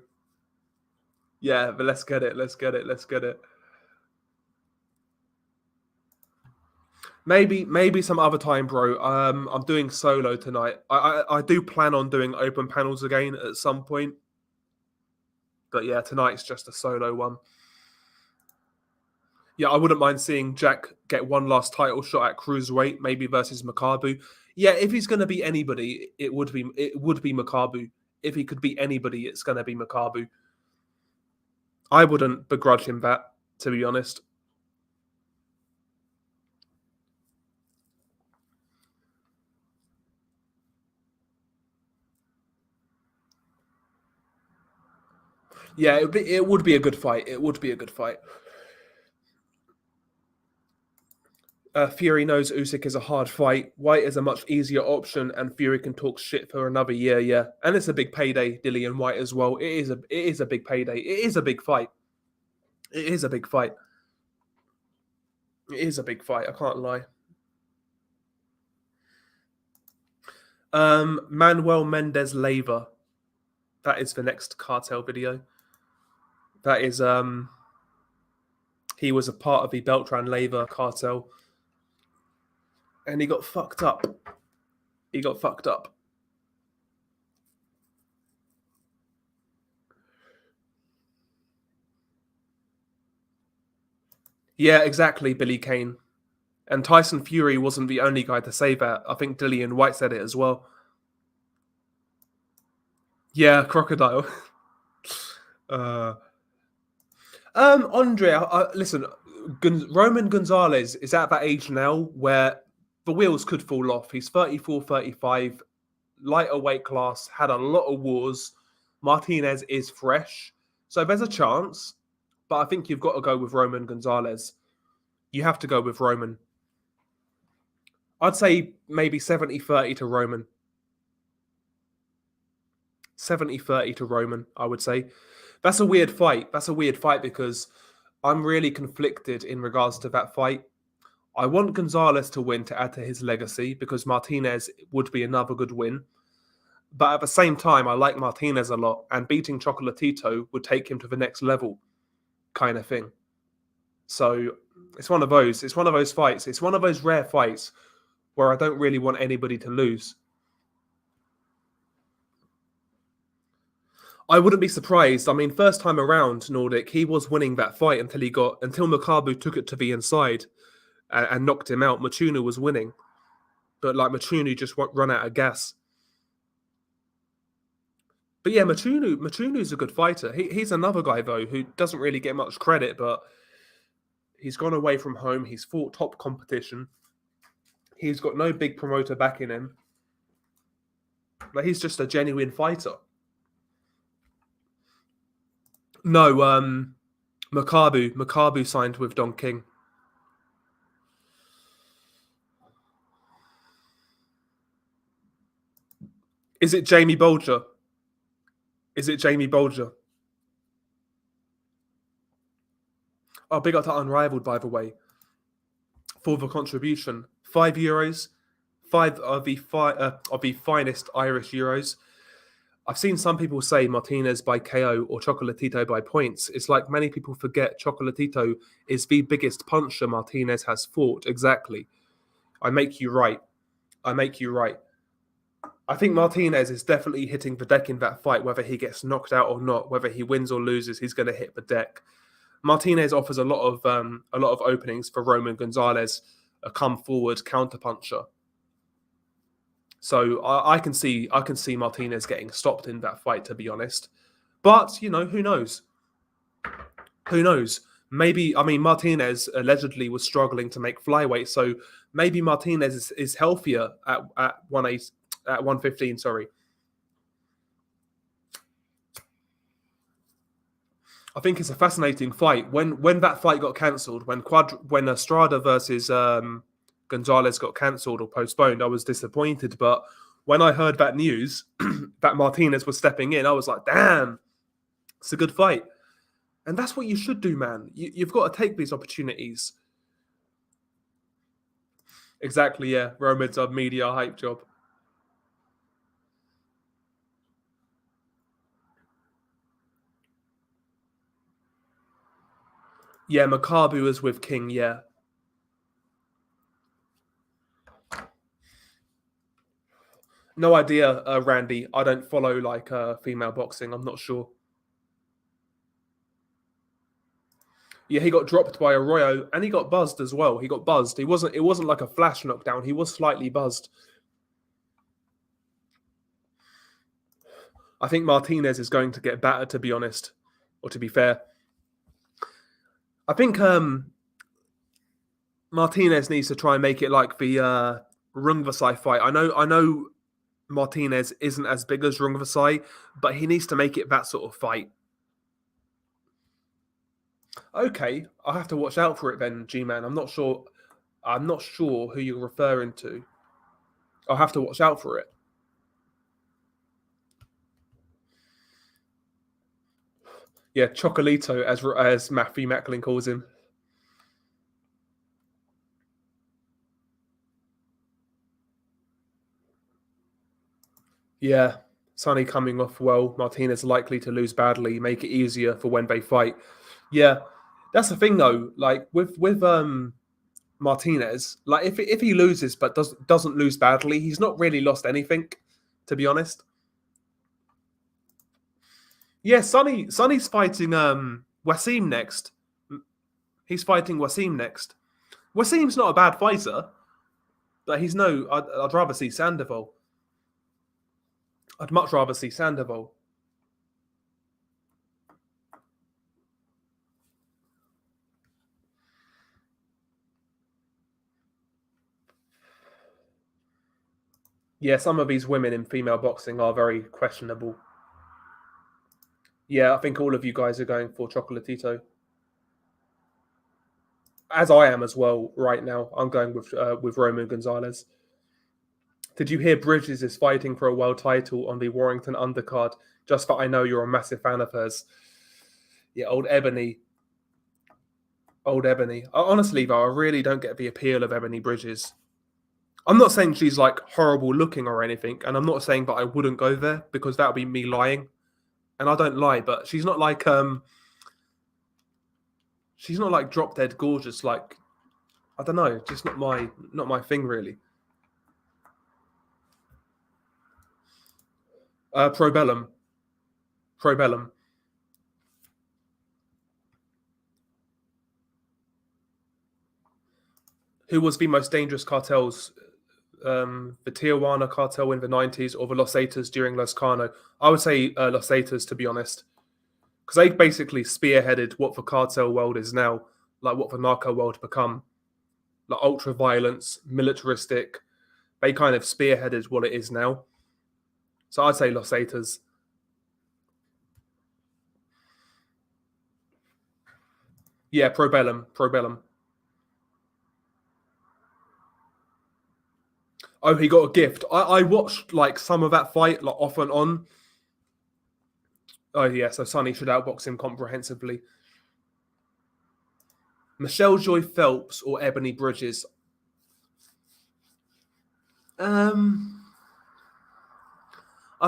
Yeah, but let's get it. Let's get it. Let's get it. Maybe some other time, bro. I'm doing solo tonight. I do plan on doing open panels again at some point. But yeah, tonight's just a solo one. Yeah, I wouldn't mind seeing Jack get one last title shot at cruiserweight, maybe versus Makabu. Yeah, if he's going to be anybody, it would be Makabu. If he could beat anybody, it's going to be Makabu. I wouldn't begrudge him that, to be honest. Yeah, it would be a good fight. It would be a good fight. Fury knows Usyk is a hard fight. Whyte is a much easier option, and Fury can talk shit for another year. Yeah, and it's a big payday, Dillian Whyte as well. It is a big payday. It is a big fight. It is a big fight. It is a big fight. I can't lie. Manuel Mendez Leyva. That is the next cartel video. That is he was a part of the Beltran Leyva cartel. and he got fucked up. He got fucked up. Yeah, exactly, Billy Kane. And Tyson Fury wasn't the only guy to say that. I think Dillian Whyte said it as well. Yeah, crocodile. uh, Andre, listen, Roman Gonzalez is at that age now where the wheels could fall off. He's 34, 35, lighter weight class, had a lot of wars. Martinez is fresh. So there's a chance, but I think you've got to go with Roman Gonzalez. You have to go with Roman. I'd say maybe 70-30 to Roman. 70-30 to Roman, I would say. That's a weird fight. That's a weird fight because I'm really conflicted in regards to that fight. I want Gonzalez to win to add to his legacy because Martinez would be another good win. But at the same time, I like Martinez a lot, and beating Chocolatito would take him to the next level, kind of thing. So it's one of those. It's one of those fights. It's one of those rare fights where I don't really want anybody to lose. I wouldn't be surprised. I mean, first time around, Nordic, he was winning that fight until Makabu took it to the inside and knocked him out. Machunu was winning, but like Machunu just run out of gas. But yeah, Machunu's a good fighter. He's another guy though who doesn't really get much credit, but he's gone away from home. He's fought top competition. He's got no big promoter backing him. Like he's just a genuine fighter. No, Makabu signed with Don King. Is it Jamie Bolger? Is it Jamie Bolger? Oh, big up to Unrivaled, by the way, for the contribution. €5, 5 of the finest Irish euros. I've seen some people say Martinez by KO or Chocolatito by points. It's like many people forget Chocolatito is the biggest puncher Martinez has fought. Exactly. I make you right. I think Martinez is definitely hitting the deck in that fight, whether he gets knocked out or not, whether he wins or loses, he's going to hit the deck. Martinez offers a lot of openings for Roman Gonzalez, a come forward counter puncher. So I can see Martinez getting stopped in that fight, to be honest. But who knows? Who knows? Maybe Martinez allegedly was struggling to make flyweight, so maybe Martinez is healthier at 115. Sorry. I think it's a fascinating fight. When that fight got cancelled, when Estrada versus Gonzalez got cancelled or postponed, I was disappointed. But when I heard that news that Martinez was stepping in, I was like, damn, it's a good fight. And that's what you should do, man. You've got to take these opportunities. Exactly, yeah. Roman's a media hype job. Yeah, Makabu is with King, yeah. No idea, Randy. I don't follow female boxing. I'm not sure. Yeah, he got dropped by Arroyo, and he got buzzed as well. He got buzzed. It wasn't like a flash knockdown. He was slightly buzzed. I think Martinez is going to get battered, to be honest, or to be fair. I think Martinez needs to try and make it like the Rungvisai fight. I know Martinez isn't as big as Rungvisai, but he needs to make it that sort of fight. Okay, I'll have to watch out for it then, G-Man. I'm not sure who you're referring to. I'll have to watch out for it. Yeah, Chocolito, as Matthew Macklin calls him. Yeah, Sonny coming off well. Martinez likely to lose badly. Make it easier for when they fight. Yeah, that's the thing though. Like with Martinez. Like if he loses but doesn't lose badly, he's not really lost anything, to be honest. Yeah, Sonny's fighting Wasim next. He's fighting Wasim next. Wasim's not a bad fighter, but he's no. I'd rather see Sandoval. I'd much rather see Sandoval. Yeah, some of these women in female boxing are very questionable. Yeah, I think all of you guys are going for Chocolatito, as I am as well right now. I'm going with Roman Gonzalez. Did you hear Bridges is fighting for a world title on the Warrington undercard? Just that I know you're a massive fan of hers. Yeah, old Ebony. Old Ebony. Honestly, though, I really don't get the appeal of Ebony Bridges. I'm not saying she's like horrible looking or anything, and I'm not saying that I wouldn't go there because that would be me lying. And I don't lie, but she's not like drop dead gorgeous. Like, I don't know, just not my thing really. Probellum. Who was the most dangerous cartels? The Tijuana cartel in the 90s or the Los Zetas during Los Cano? I would say Los Zetas, to be honest, because they basically spearheaded what the cartel world is now, like what the narco world become, like ultra violence, militaristic. They kind of spearheaded what it is now. So I'd say Los Zetas. Yeah, Probellum. Oh, he got a gift. I watched like some of that fight, like off and on. Oh yeah, so Sonny should outbox him comprehensively. Michelle Joy Phelps or Ebony Bridges? I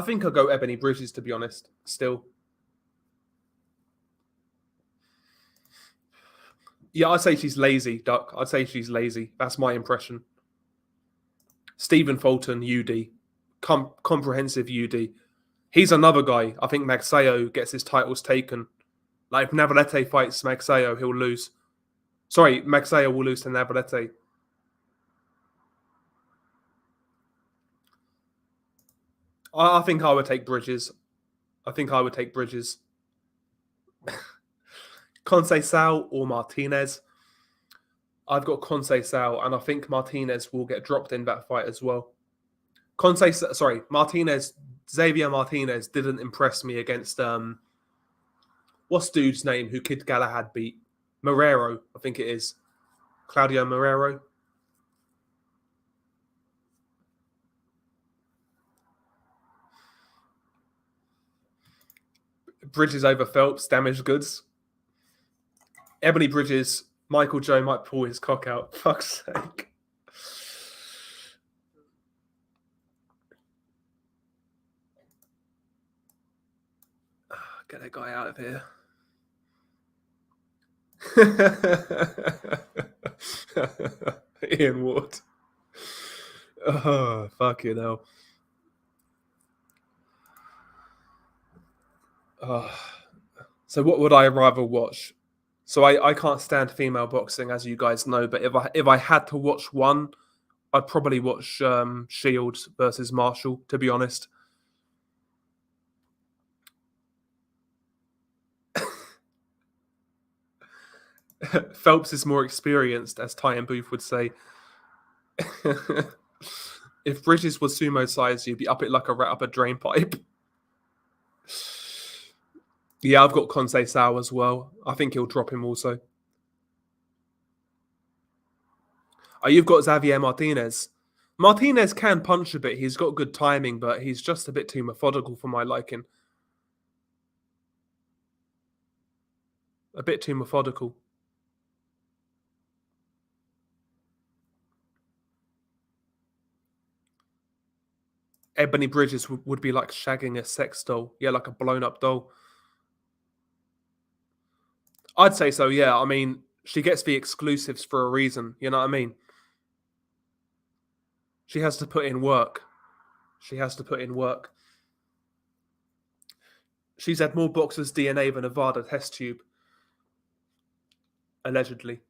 think I'll go Ebony Bridges, to be honest, still. Yeah, I'd say she's lazy, Duck. I'd say she's lazy. That's my impression. Stephen Fulton, UD. Comprehensive UD. He's another guy. I think Magsayo gets his titles taken. Like, if Navarrete fights Magsayo, he'll lose. Sorry, Magsayo will lose to Navarrete. I think I would take Bridges. Conceição or Martinez? I've got Conceição, and I think Martinez will get dropped in that fight as well. Xavier Martinez didn't impress me against what's dude's name who Kid Galahad beat? Marrero, I think it is. Claudio Marrero. Bridges over Phelps, damaged goods. Ebony Bridges, Michael Joe might pull his cock out. Fuck's sake. Get that guy out of here. Ian Ward. Oh, fuck you know. So what would I rather watch? So I can't stand female boxing, as you guys know. But if I had to watch one, I'd probably watch Shields versus Marshall. To be honest. Phelps is more experienced, as Ty and Booth would say. If Bridges was sumo size, you'd be up it like a rat up a drain pipe. Yeah, I've got Conceição as well. I think he'll drop him also. Oh, you've got Xavier Martinez. Martinez can punch a bit. He's got good timing, but he's just a bit too methodical for my liking. A bit too methodical. Ebony Bridges would be like shagging a sex doll. Yeah, like a blown up doll. I'd say so, yeah. I mean, She gets the exclusives for a reason. You know what I mean? She has to put in work. She has to put in work. She's had more boxers' DNA than a Nevada test tube, allegedly.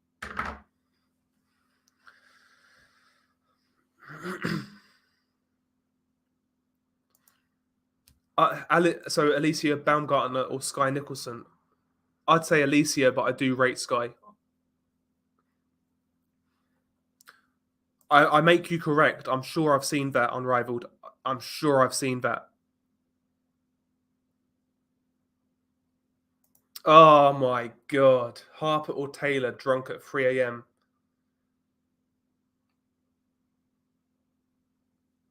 So Alicia Baumgartner or Sky Nicholson? I'd say Alicia, but I do rate Sky. I make you correct. I'm sure I've seen that Unrivaled. I'm sure I've seen that. Oh my god. Harper or Taylor drunk at 3 a.m.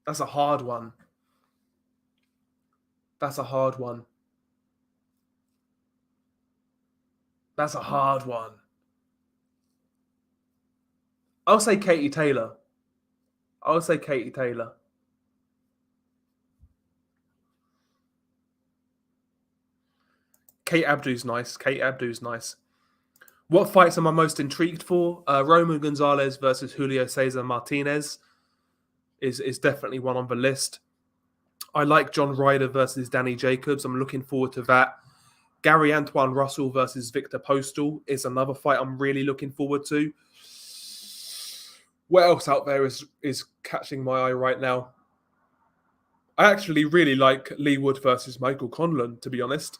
That's a hard one. That's a hard one. That's a hard one. I'll say Katie Taylor. I'll say Katie Taylor. Kate Abdu's nice. Kate Abdu's nice. What fights am I most intrigued for? Roman Gonzalez versus Julio Cesar Martinez is definitely one on the list. I like John Ryder versus Danny Jacobs. I'm looking forward to that. Gary Antoine Russell versus Victor Postal is another fight I'm really looking forward to. What else out there is catching my eye right now? I actually really like Lee Wood versus Michael Conlon, to be honest.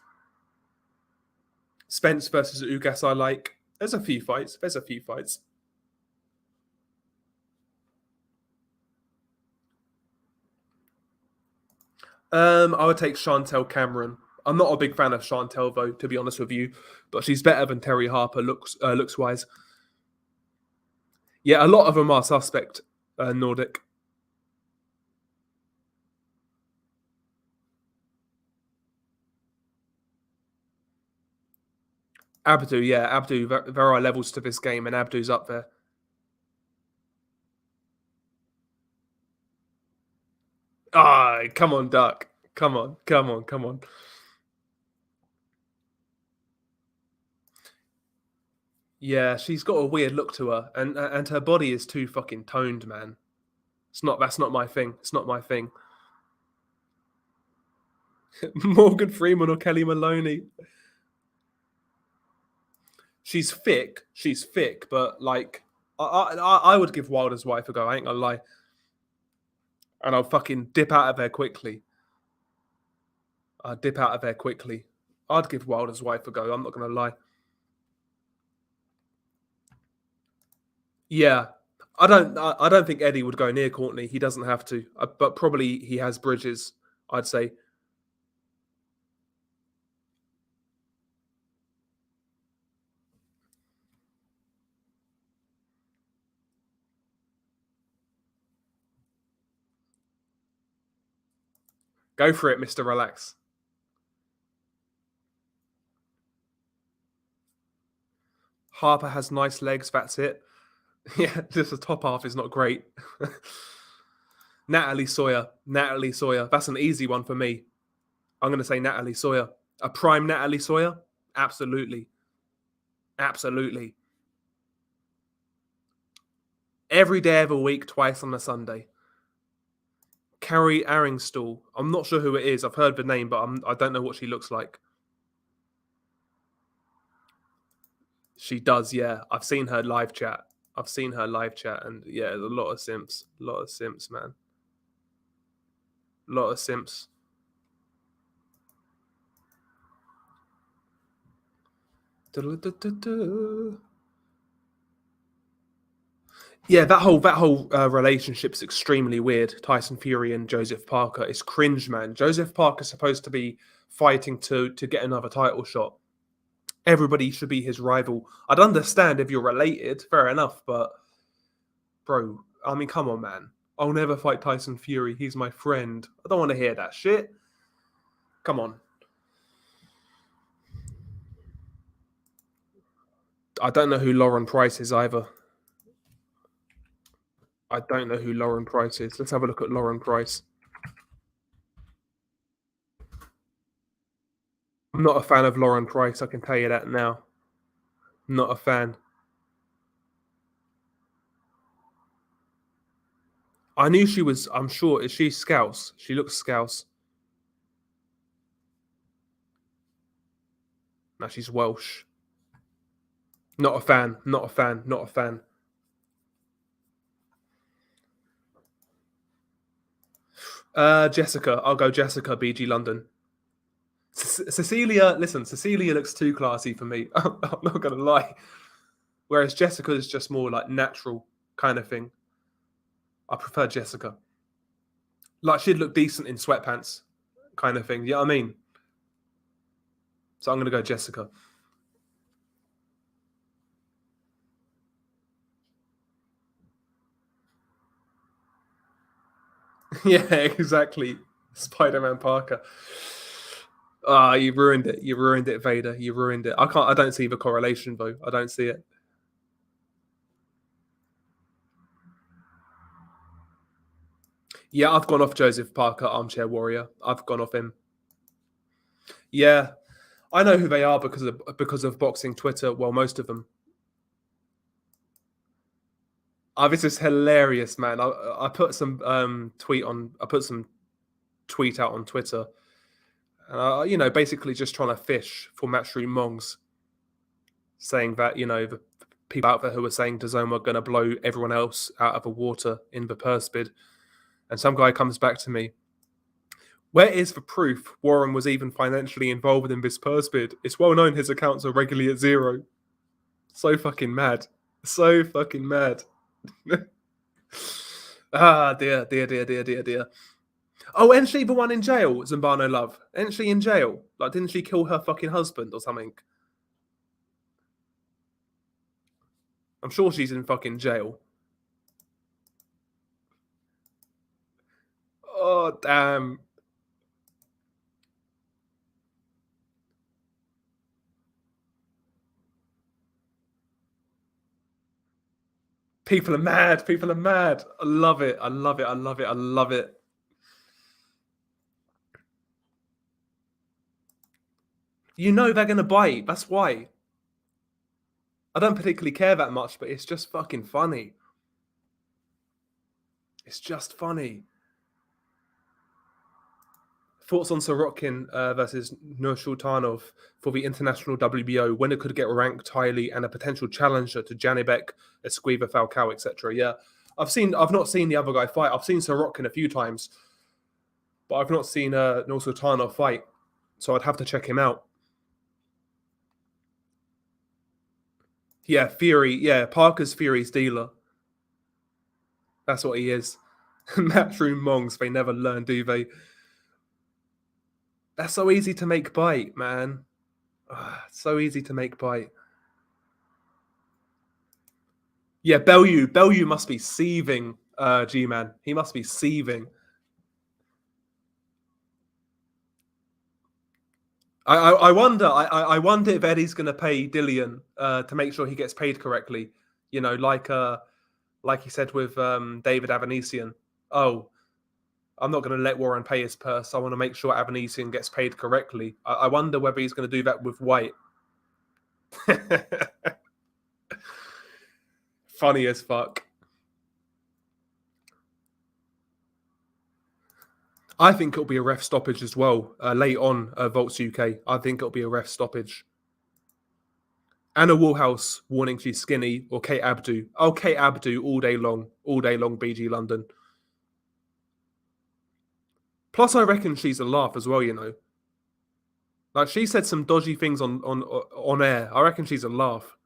Spence versus Ugas I like. There's a few fights. I would take Chantel Cameron. I'm not a big fan of Chantel, though, to be honest with you, but she's better than Terry Harper looks wise. Yeah, a lot of them are suspect Nordic. Abdu, there are levels to this game, and Abdu's up there. Ah, come on, Duck. Come on. Yeah, she's got a weird look to her, and her body is too fucking toned, man. That's not my thing. It's not my thing. Morgan Freeman or Kelly Maloney. She's thick, but like I would give Wilder's wife a go. I ain't gonna lie, and I'll fucking dip out of there quickly. I'd give Wilder's wife a go. I'm not gonna lie. Yeah, I don't think Eddie would go near Courtney. He doesn't have to, but probably he has bridges. I'd say. Go for it, Mr. Relax. Harper has nice legs. That's it. Yeah, just the top half is not great. Natalie Sawyer. That's an easy one for me. I'm going to say Natalie Sawyer. A prime Natalie Sawyer? Absolutely. Every day of a week, twice on a Sunday. Carrie Arringstall. I'm not sure who it is. I've heard the name, but I don't know what she looks like. She does, yeah. I've seen her live chat. And yeah, a lot of simps. Man. A lot of simps. Yeah, that whole relationship's extremely weird. Tyson Fury and Joseph Parker. It's cringe, man. Joseph Parker's supposed to be fighting to get another title shot. Everybody should be his rival. I'd understand if you're related, fair enough, but bro, I mean, come on, man. I'll never fight Tyson Fury. He's my friend. I don't want to hear that shit. Come on. I don't know who Lauren Price is either. I don't know who Lauren Price is. Let's have a look at Lauren Price. I'm not a fan of Lauren Price. I can tell you that now. Not a fan. I knew she was. I'm sure. Is she Scouse? She looks Scouse. No, she's Welsh. Not a fan. Not a fan. Not a fan. Jessica. I'll go Jessica. BG London. Cecilia. Listen, Cecilia looks too classy for me. I'm not gonna lie. Whereas Jessica is just more like natural kind of thing. I prefer Jessica. Like she'd look decent in sweatpants, kind of thing. You know what I mean? So I'm gonna go Jessica. Yeah, exactly. Spider-Man Parker. Ah, you ruined it. You ruined it, Vader. You ruined it. I can't. I don't see the correlation though. I don't see it. Yeah, I've gone off Joseph Parker, Armchair Warrior. I've gone off him. Yeah, I know who they are because of boxing Twitter. Well, most of them. This is hilarious, man. I put some tweet on. I put some tweet out on Twitter, and basically just trying to fish for Matchroom Mongs, saying that the people out there who are saying DAZN were going to blow everyone else out of the water in the purse bid, and some guy comes back to me. Where is the proof Warren was even financially involved in this purse bid? It's well known his accounts are regularly at zero. So fucking mad. So fucking mad. Ah, dear, dear, dear, dear, dear, dear. Oh, isn't she the one in jail, Zambano Love? Isn't she in jail? Like, didn't she kill her fucking husband or something? I'm sure she's in fucking jail. Oh, damn. People are mad. People are mad. I love it. I love it. I love it. I love it. You know they're going to bite. That's why. I don't particularly care that much, but it's just fucking funny. It's just funny. Thoughts on Sorokin versus Nursultanov for the international WBO, when it could get ranked highly and a potential challenger to Janibek, Esquiva, Falcao, etc. Yeah, I've not seen the other guy fight. I've seen Sorokin a few times, but I've not seen Nursultanov fight, so I'd have to check him out. Yeah, Fury. Yeah, Parker's Fury's dealer. That's what he is. Matchroom Mongs, they never learn, do they? That's so easy to make bite, man. So easy to make bite. Yeah, Bellew must be seething, G-Man. He must be seething. I wonder. I wonder if Eddie's going to pay Dillian to make sure he gets paid correctly. Like he said with David Avanesian. Oh, I'm not going to let Warren pay his purse. I want to make sure Avanesian gets paid correctly. I wonder whether he's going to do that with Whyte. Funny as fuck. I think it'll be a ref stoppage as well. Late on, Volts UK. I think it'll be a ref stoppage. Anna Woolhouse warning she's skinny, or Kate Abdu. Oh, Kate Abdu all day long, BG London. Plus, I reckon she's a laugh as well. Like she said some dodgy things on air. I reckon she's a laugh.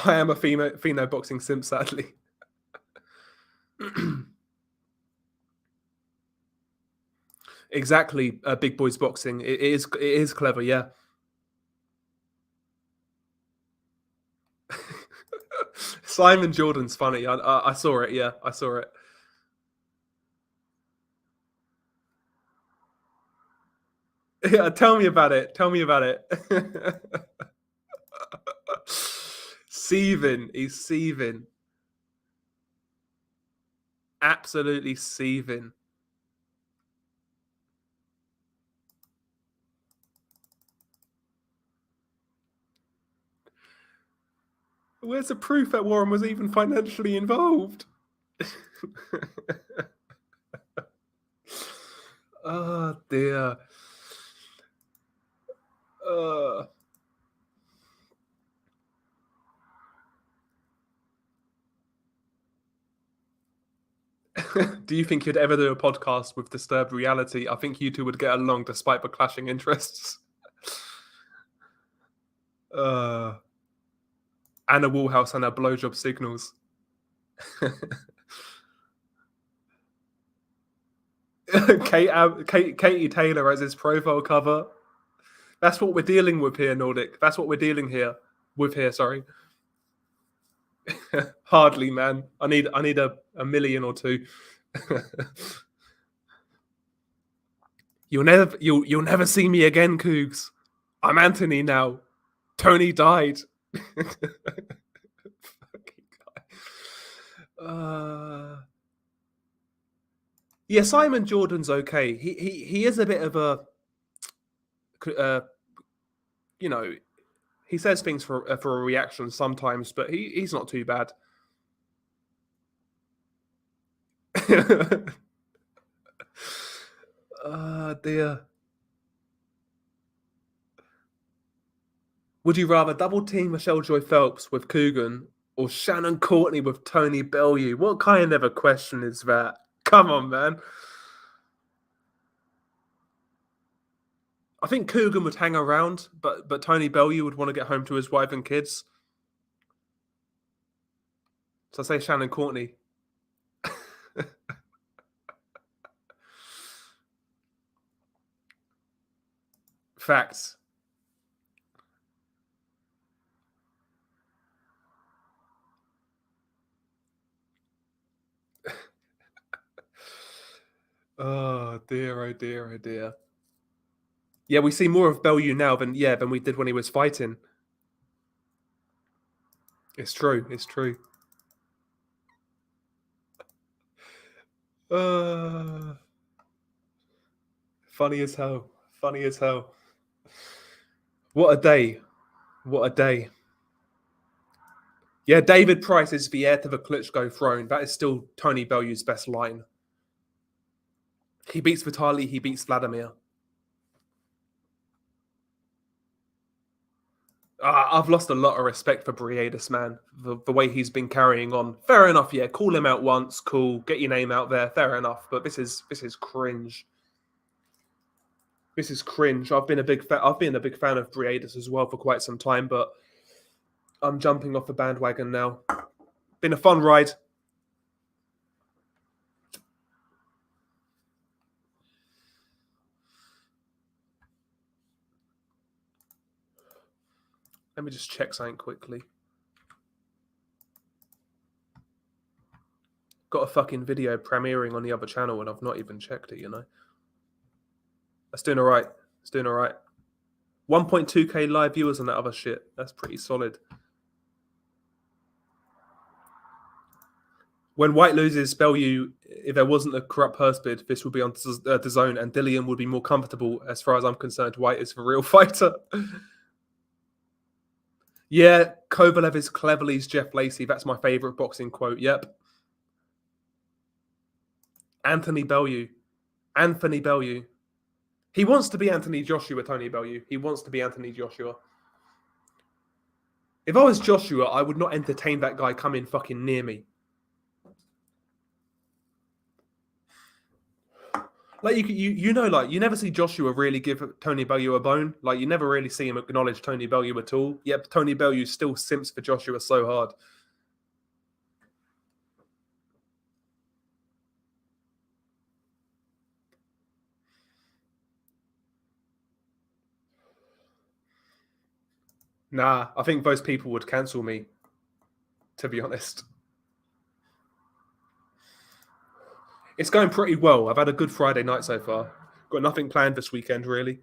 I am a female boxing simp, sadly. Exactly, big boys boxing. It is clever, yeah. Simon Jordan's funny. I saw it. Yeah, I saw it. Yeah, tell me about it. Tell me about it. Seething. He's seething. Absolutely seething. Where's the proof that Warren was even financially involved? Oh dear. Do you think you'd ever do a podcast with Disturbed Reality? I think you two would get along despite the clashing interests. Anna Woolhouse and her blowjob signals. Katie Taylor as his profile cover. That's what we're dealing with here, Nordic. That's what we're dealing with here. Sorry. Hardly, man. I need a million or two. You'll never see me again, Cougs. I'm Anthony now. Tony died. Yeah, Simon Jordan's okay. He is a bit of a, he says things for a reaction sometimes, but he's not too bad. Dear. Would you rather double team Michelle Joy Phelps with Coogan or Shannon Courtney with Tony Bellew? What kind of a question is that? Come on, man. I think Coogan would hang around, but Tony Bellew would want to get home to his wife and kids. So I say Shannon Courtney. Facts. Oh dear, oh dear, oh dear. Yeah, we see more of Bellew now than we did when he was fighting. It's true. It's true. Funny as hell. Funny as hell. What a day. What a day. Yeah, David Price is the heir to the Klitschko throne. That is still Tony Bellew's best line. He beats Vitaly, he beats Vladimir. I've lost a lot of respect for Briedis, man. The way he's been carrying on. Fair enough, yeah. Call him out once, cool. Get your name out there, fair enough. But this is cringe. This is cringe. I've been a big fan of Briedis as well for quite some time, but I'm jumping off the bandwagon now. Been a fun ride. Let me just check something quickly. Got a fucking video premiering on the other channel and I've not even checked it, you know. That's doing all right. It's doing all right. 1.2k live viewers on that other shit. That's pretty solid. When Whyte loses Bellew, if there wasn't a corrupt purse bid, this would be on DAZN and Dillian would be more comfortable. As far as I'm concerned, Whyte is the real fighter. Yeah, Kovalev is Cleverly's Jeff Lacey. That's my favorite boxing quote. Yep. Anthony Bellew. Anthony Bellew. He wants to be Anthony Joshua, Tony Bellew. He wants to be Anthony Joshua. If I was Joshua, I would not entertain that guy coming fucking near me. Like you know, like you never see Joshua really give Tony Bellew a bone. Like you never really see him acknowledge Tony Bellew at all. Yet Tony Bellew still simps for Joshua so hard. Nah, I think those people would cancel me, to be honest. It's going pretty well. I've had a good Friday night so far. Got nothing planned this weekend, really.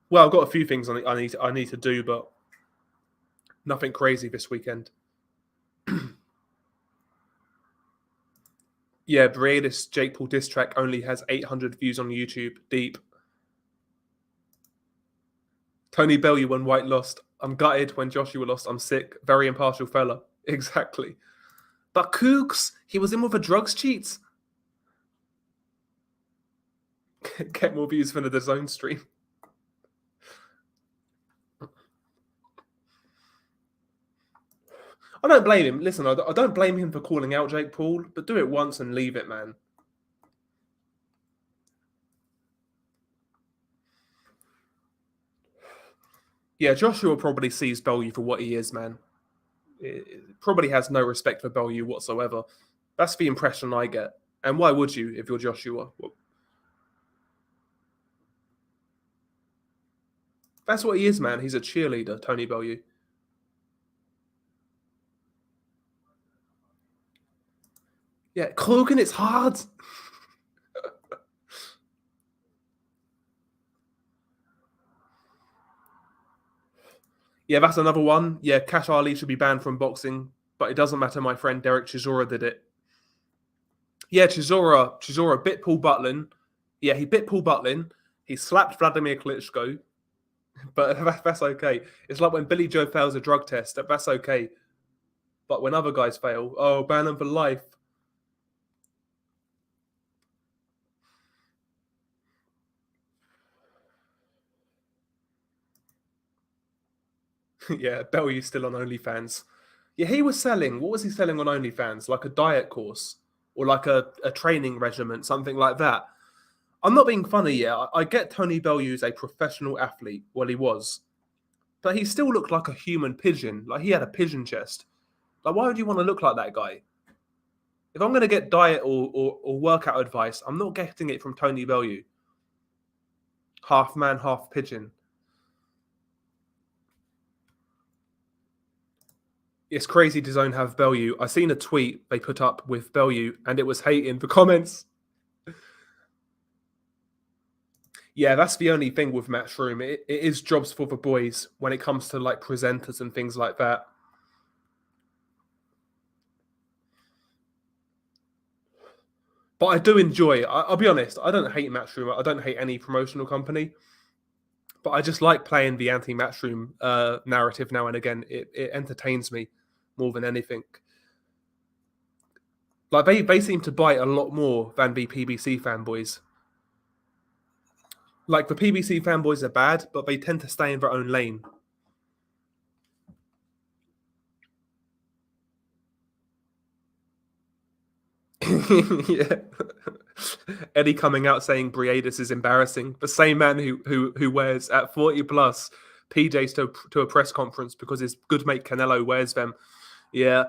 Well, I've got a few things I need to do, but nothing crazy this weekend. Yeah, Briedis Jake Paul diss track only has 800 views on YouTube. Deep. Tony Bellew when Whyte lost. I'm gutted when Joshua lost. I'm sick. Very impartial fella. Exactly. But Cougs, he was in with a drugs cheats. Get more views for the DAZN stream. I don't blame him. Listen, I don't blame him for calling out Jake Paul, but do it once and leave it, man. Yeah, Joshua probably sees Bellew for what he is, man. It probably has no respect for Bellew whatsoever. That's the impression I get. And why would you if you're Joshua? Well, that's what he is, man. He's a cheerleader, Tony Bellew. Yeah, Clogan, it's hard. Yeah, that's another one. Yeah, Cash Ali should be banned from boxing, but it doesn't matter. My friend Derek Chisora did it. Yeah, Chisora bit Paul Butlin. Yeah, he bit Paul Butlin. He slapped Vladimir Klitschko, but that's okay. It's like when Billy Joe fails a drug test. That's okay. But when other guys fail, oh, ban him for life. Yeah, Bellew's still on OnlyFans. Yeah, he was selling. What was he selling on OnlyFans? Like a diet course or like a training regimen, something like that. I'm not being funny yet. I get Tony Bellew's a professional athlete. Well, he was. But he still looked like a human pigeon. Like he had a pigeon chest. Like, why would you want to look like that guy? If I'm going to get diet or workout advice, I'm not getting it from Tony Bellew. Half man, half pigeon. It's crazy DAZN have Bellew. I seen a tweet they put up with Bellew, and it was hating the comments. Yeah, that's the only thing with Matchroom. It is jobs for the boys when it comes to like presenters and things like that. But I do enjoy. I'll be honest. I don't hate Matchroom. I don't hate any promotional company. But I just like playing the anti-Matchroom narrative now and again. It entertains me more than anything. Like they seem to bite a lot more than the PBC fanboys. Like the PBC fanboys are bad, but they tend to stay in their own lane. Yeah. Eddie coming out saying Briadis is embarrassing. The same man who wears at 40 plus PJs to a press conference because his good mate Canelo wears them. Yeah.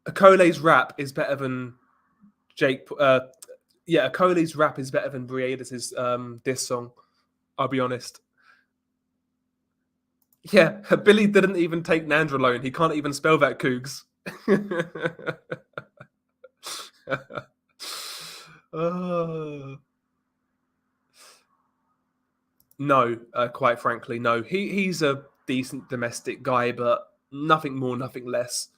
Akole's rap is better than Jake. Akole's rap is better than Briadis' diss song. I'll be honest. Yeah, Billy didn't even take Nandrolone. He can't even spell that, Cougs. No, quite frankly, no. He's a decent domestic guy, but nothing more, nothing less.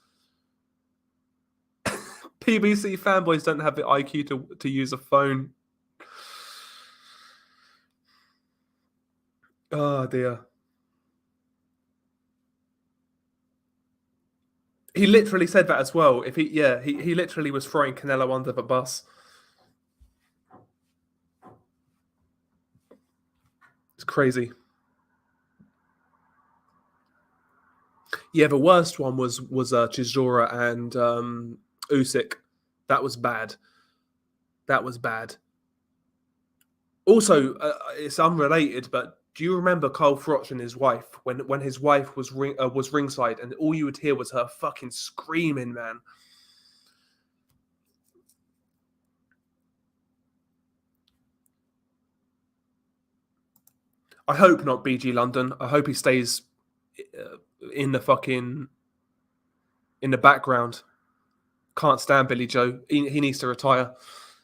PBC fanboys don't have the IQ to use a phone. Oh dear. He literally said that as well. He literally was throwing Canelo under the bus. It's crazy. Yeah, the worst one was Chisora and Usyk. That was bad. That was bad. Also, it's unrelated, but do you remember Carl Froch and his wife when his wife was ringside and all you would hear was her fucking screaming, man? I hope not BG London. I hope he stays in the background. Can't stand Billy Joe. He needs to retire.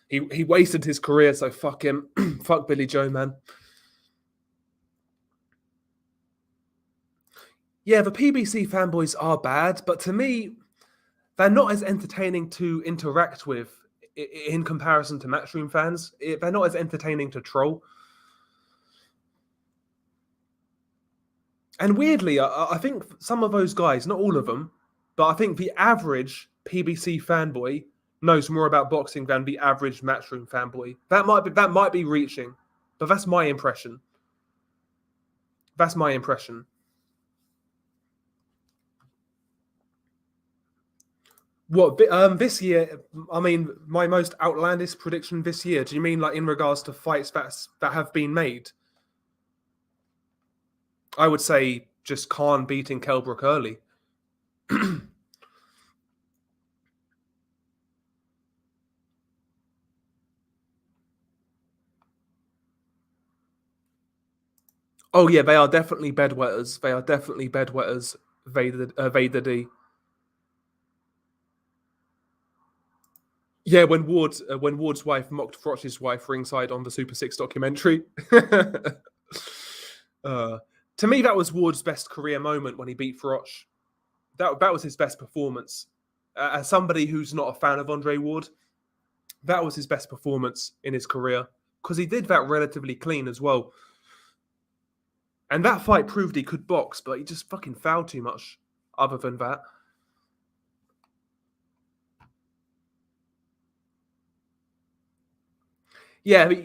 He wasted his career, so fuck him. Fuck Billy Joe, man. Yeah, the PBC fanboys are bad, but to me, they're not as entertaining to interact with in comparison to Matchroom fans. They're not as entertaining to troll. And weirdly, I think some of those guys, not all of them, but I think the average PBC fanboy knows more about boxing than the average Matchroom fanboy. That might be reaching, but that's my impression. That's my impression. What this year? I mean, my most outlandish prediction this year. Do you mean like in regards to fights that have been made? I would say just Khan beating Kelbrook early. Oh yeah, they are definitely bedwetters. They are definitely bedwetters. Vader D. Yeah, when Ward's wife mocked Froch's wife ringside on the Super Six documentary. uh, to me, that was Ward's best career moment when he beat Froch. That was his best performance. As somebody who's not a fan of Andre Ward, that was his best performance in his career because he did that relatively clean as well. And that fight proved he could box, but he just fucking fouled too much. Other than that, yeah, but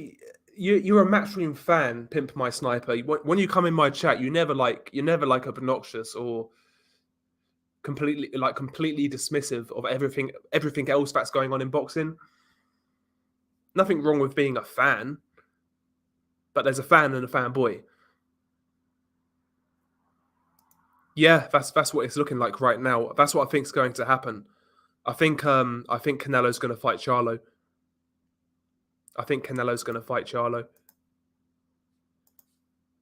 you're a Matchroom fan, Pimp My Sniper. When you come in my chat, you're never like obnoxious or completely dismissive of everything else that's going on in boxing. Nothing wrong with being a fan, but there's a fan and a fanboy. Yeah, that's what it's looking like right now. That's what I think's going to happen. I think Canelo's going to fight Charlo. I think Canelo's going to fight Charlo.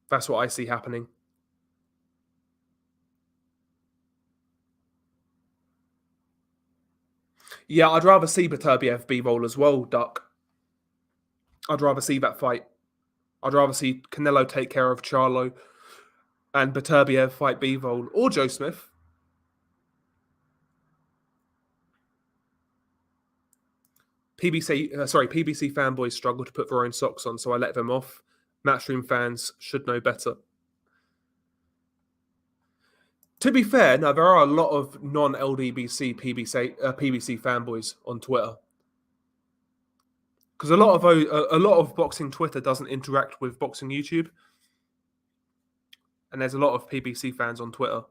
That's what I see happening. Yeah, I'd rather see Beterbiev B-roll as well, Duck. I'd rather see that fight. I'd rather see Canelo take care of Charlo and Beterbiev fight B-roll or Joe Smith. PBC fanboys struggle to put their own socks on, so I let them off. Matchroom fans should know better. To be fair, now there are a lot of non-LDBC PBC fanboys on Twitter because a lot of boxing Twitter doesn't interact with boxing YouTube, and there's a lot of PBC fans on Twitter.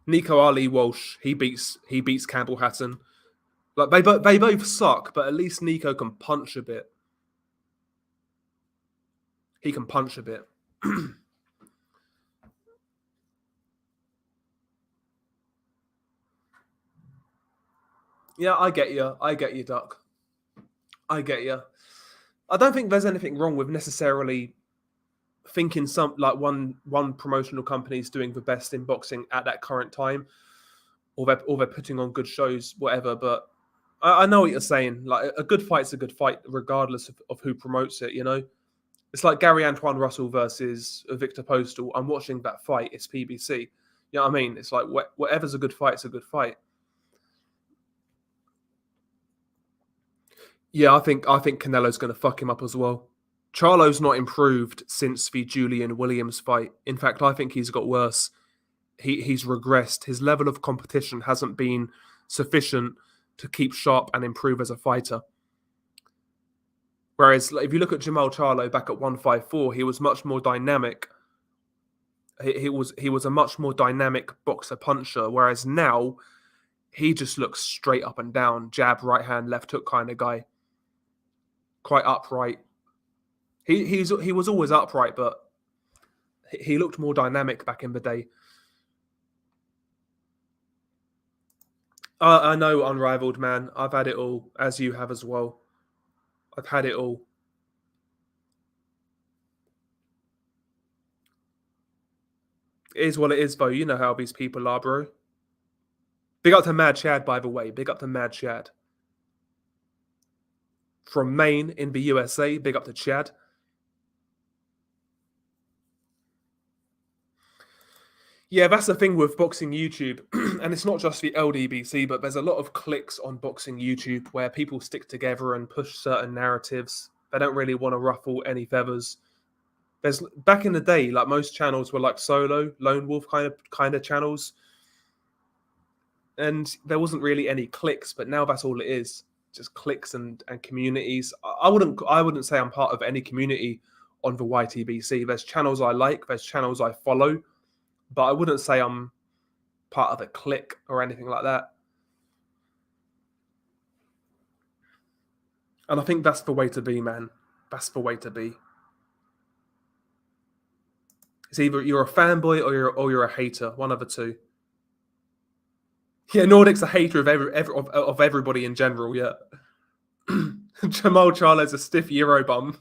Nico Ali Walsh, he beats Campbell Hatton. Like they both suck, but at least Nico can punch a bit. He can punch a bit. Yeah, I get you. I get you, Duck. I get you. I don't think there's anything wrong with necessarily thinking some like one promotional company is doing the best in boxing at that current time, or they're putting on good shows, whatever. But I know what you're saying. Like a good fight's a good fight, regardless of who promotes it. You know, it's like Gary Antoine Russell versus Victor Postal. I'm watching that fight. It's PBC. You know what I mean? It's like whatever's a good fight, it's a good fight. Yeah, I think Canelo's going to fuck him up as well. Charlo's not improved since the Julian Williams fight. In fact, I think he's got worse. He's regressed. His level of competition hasn't been sufficient to keep sharp and improve as a fighter. Whereas if you look at Jamal Charlo back at 154, he was much more dynamic. He was a much more dynamic boxer puncher. Whereas now he just looks straight up and down, jab, right hand, left hook kind of guy. Quite upright. He was always upright, but he looked more dynamic back in the day. I know, unrivaled man. I've had it all, as you have as well. I've had it all. It is what it is, though. You know how these people are, bro. Big up to Mad Chad, by the way. Big up to Mad Chad. From Maine in the USA. Big up to Chad. Yeah, that's the thing with boxing YouTube, and it's not just the LDBC, but there's a lot of clicks on boxing YouTube where people stick together and push certain narratives. They don't really want to ruffle any feathers. There's back in the day, like most channels were like solo, lone wolf kind of channels, and there wasn't really any clicks. But now that's all it is, just clicks and communities. I wouldn't say I'm part of any community on the YTBC. There's channels I like, there's channels I follow, but I wouldn't say I'm part of a clique or anything like that. And I think that's the way to be, man. That's the way to be. It's either you're a fanboy or you're a hater, one of the two. Yeah, Nordic's a hater of everybody in general. Yeah, Jamal Charlo's a stiff Euro bum.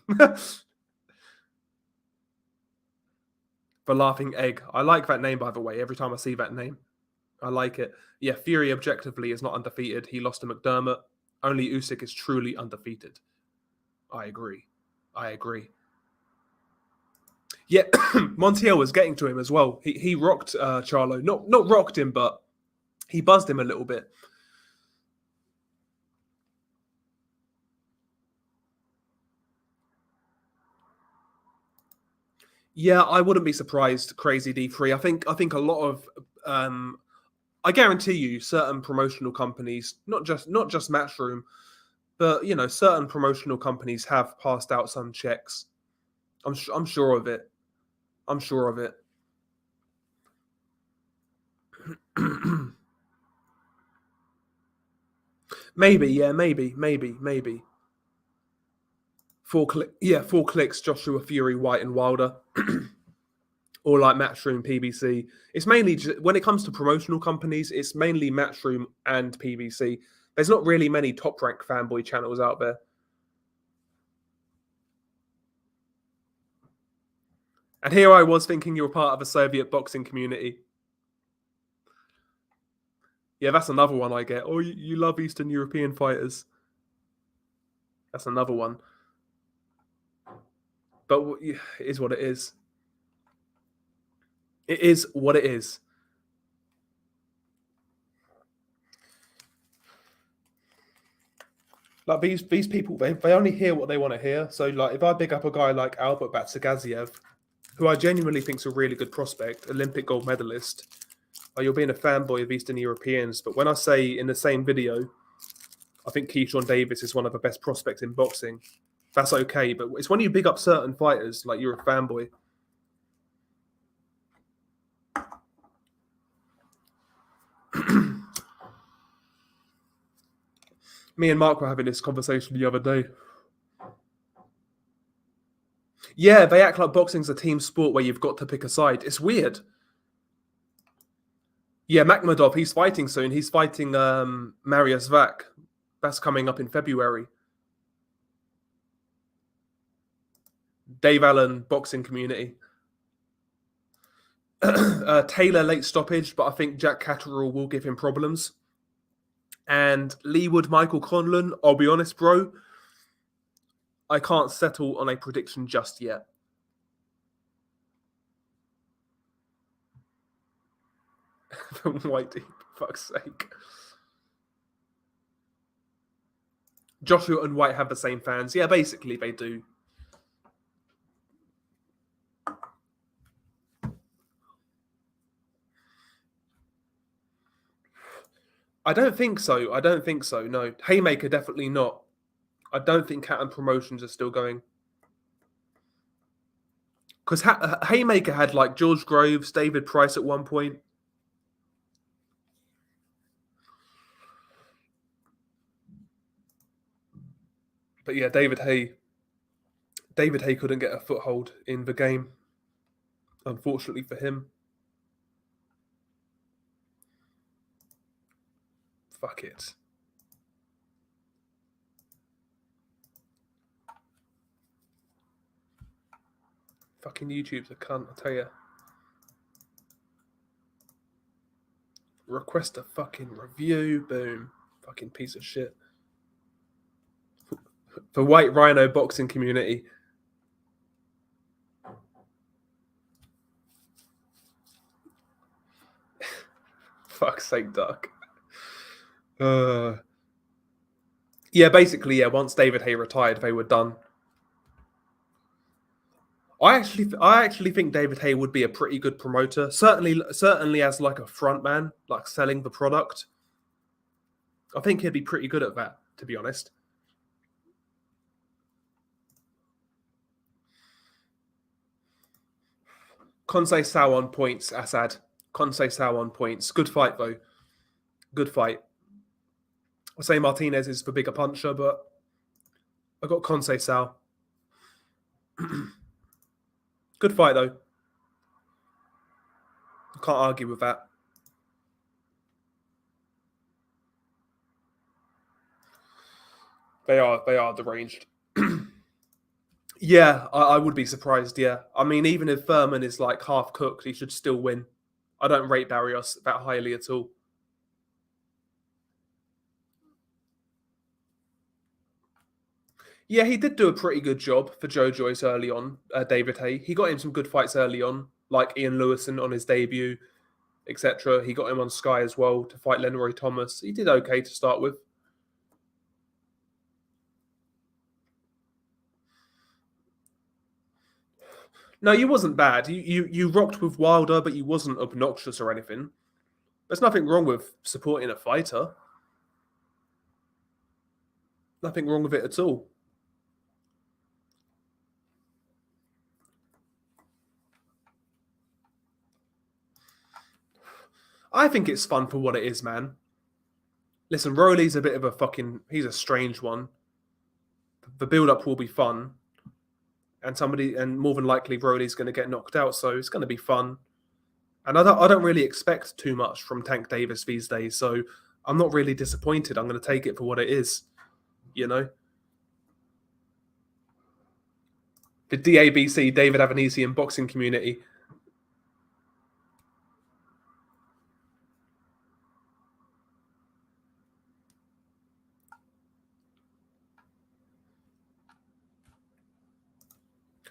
The laughing egg. I like that name, by the way. Every time I see that name, I like it. Yeah, Fury objectively is not undefeated. He lost to McDermott. Only Usyk is truly undefeated. I agree. Yeah, Montiel was getting to him as well. He rocked Charlo. Not rocked him, but he buzzed him a little bit. Yeah, I wouldn't be surprised. Crazy D3. I think a lot of I guarantee you, certain promotional companies, not just Matchroom, but certain promotional companies have passed out some checks. I'm sure of it. I'm sure of it. Maybe, yeah, maybe. 4 clicks. Joshua, Fury, Whyte, and Wilder, or like Matchroom, PBC. It's mainly when it comes to promotional companies, it's mainly Matchroom and PBC. There's not really many top rank fanboy channels out there. And here I was thinking you were part of a Soviet boxing community. Yeah, that's another one I get. Oh, you love Eastern European fighters. That's another one. But it is what it is. It is what it is. Like these people, they only hear what they want to hear. So like, if I big up a guy like Albert Batsagaziev, who I genuinely think is a really good prospect, Olympic gold medalist, you're being a fanboy of Eastern Europeans. But when I say in the same video, I think Keyshawn Davis is one of the best prospects in boxing, that's okay. But it's when you big up certain fighters, like you're a fanboy. Me and Mark were having this conversation the other day. Yeah, they act like boxing's a team sport where you've got to pick a side. It's weird. Yeah, Makhmadov, he's fighting soon. He's fighting Marius Vak. That's coming up in February. Dave Allen, boxing community. Taylor, late stoppage, but I think Jack Catterall will give him problems. And Leewood, Michael Conlon, I'll be honest, bro, I can't settle on a prediction just yet. Whyte, for fuck's sake. Joshua and Whyte have the same fans. Yeah, basically they do. I don't think so. No. Haymaker, definitely not. I don't think Cat and Promotions are still going. Because Haymaker had like George Groves, David Price at one point. But yeah, David Hay couldn't get a foothold in the game, unfortunately for him. Fuck it. Fucking YouTube's a cunt, I tell you. Request a fucking review, boom. Fucking piece of shit. The White Rhino boxing community. Fuck's sake, Duck. Yeah, basically, yeah. Once David Hay retired, they were done. I actually think David Hay would be a pretty good promoter. Certainly as like a front man, like selling the product. I think he'd be pretty good at that, to be honest. Konsei Sao on points, Assad. Konsei Sao on points. Good fight, though. Good fight. I say Martinez is the bigger puncher, but I got Konsei Sao. Good fight, though. Can't argue with that. They are deranged. Yeah, I would be surprised, yeah. I mean, even if Furman is like half cooked, he should still win. I don't rate Barrios that highly at all. Yeah, he did do a pretty good job for Joe Joyce early on, David Hay. He got him some good fights early on, like Ian Lewison on his debut, etc. He got him on Sky as well to fight Lenroy Thomas. He did okay to start with. No, you wasn't bad. You rocked with Wilder, but you wasn't obnoxious or anything. There's nothing wrong with supporting a fighter. Nothing wrong with it at all. I think it's fun for what it is, man. Listen, Rolly's a bit of a he's a strange one. The build-up will be fun. And more than likely Rolly's going to get knocked out, so it's going to be fun. And I don't really expect too much from Tank Davis these days, so I'm not really disappointed. I'm going to take it for what it is, you know? The DABC, David Avanesian boxing community.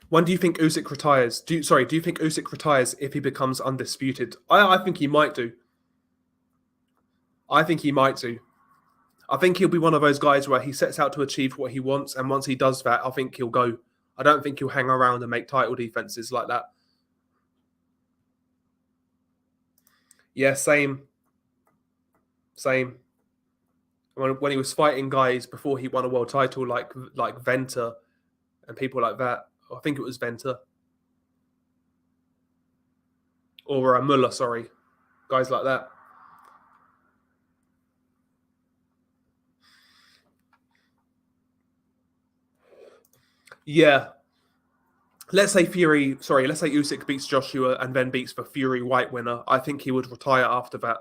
When do you think Usyk retires? Do you think Usyk retires if he becomes undisputed? I think he might do. I think he might do. I think he'll be one of those guys where he sets out to achieve what he wants, and once he does that, I think he'll go. I don't think he'll hang around and make title defenses like that. Yeah, same. When he was fighting guys before he won a world title, like Venter and people like that. I think it was Venter or Muller. Sorry, guys like that. Yeah. Let's say Usyk beats Joshua and then beats the Fury Whyte winner. I think he would retire after that.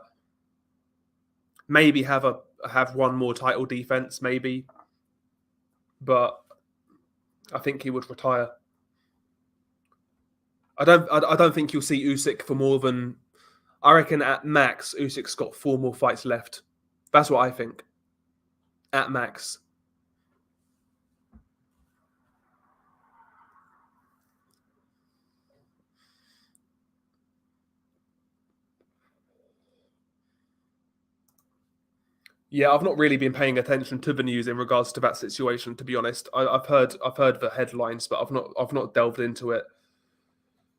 Maybe have one more title defense, maybe. But I think he would retire. I don't think you'll see Usyk for more than, I reckon at max, Usyk's got 4 more fights left. That's what I think. At max. Yeah, I've not really been paying attention to the news in regards to that situation, to be honest. I've heard the headlines, but I've not delved into it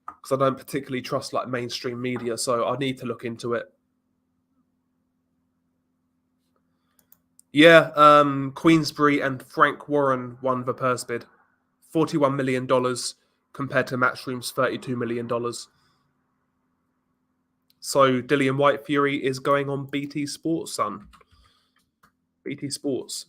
because I don't particularly trust like mainstream media, so I need to look into it. Yeah, Queensbury and Frank Warren won the purse bid, $41 million compared to Matchroom's $32 million. So Dillian Whyte Fury is going on BT Sports, son. BT Sports.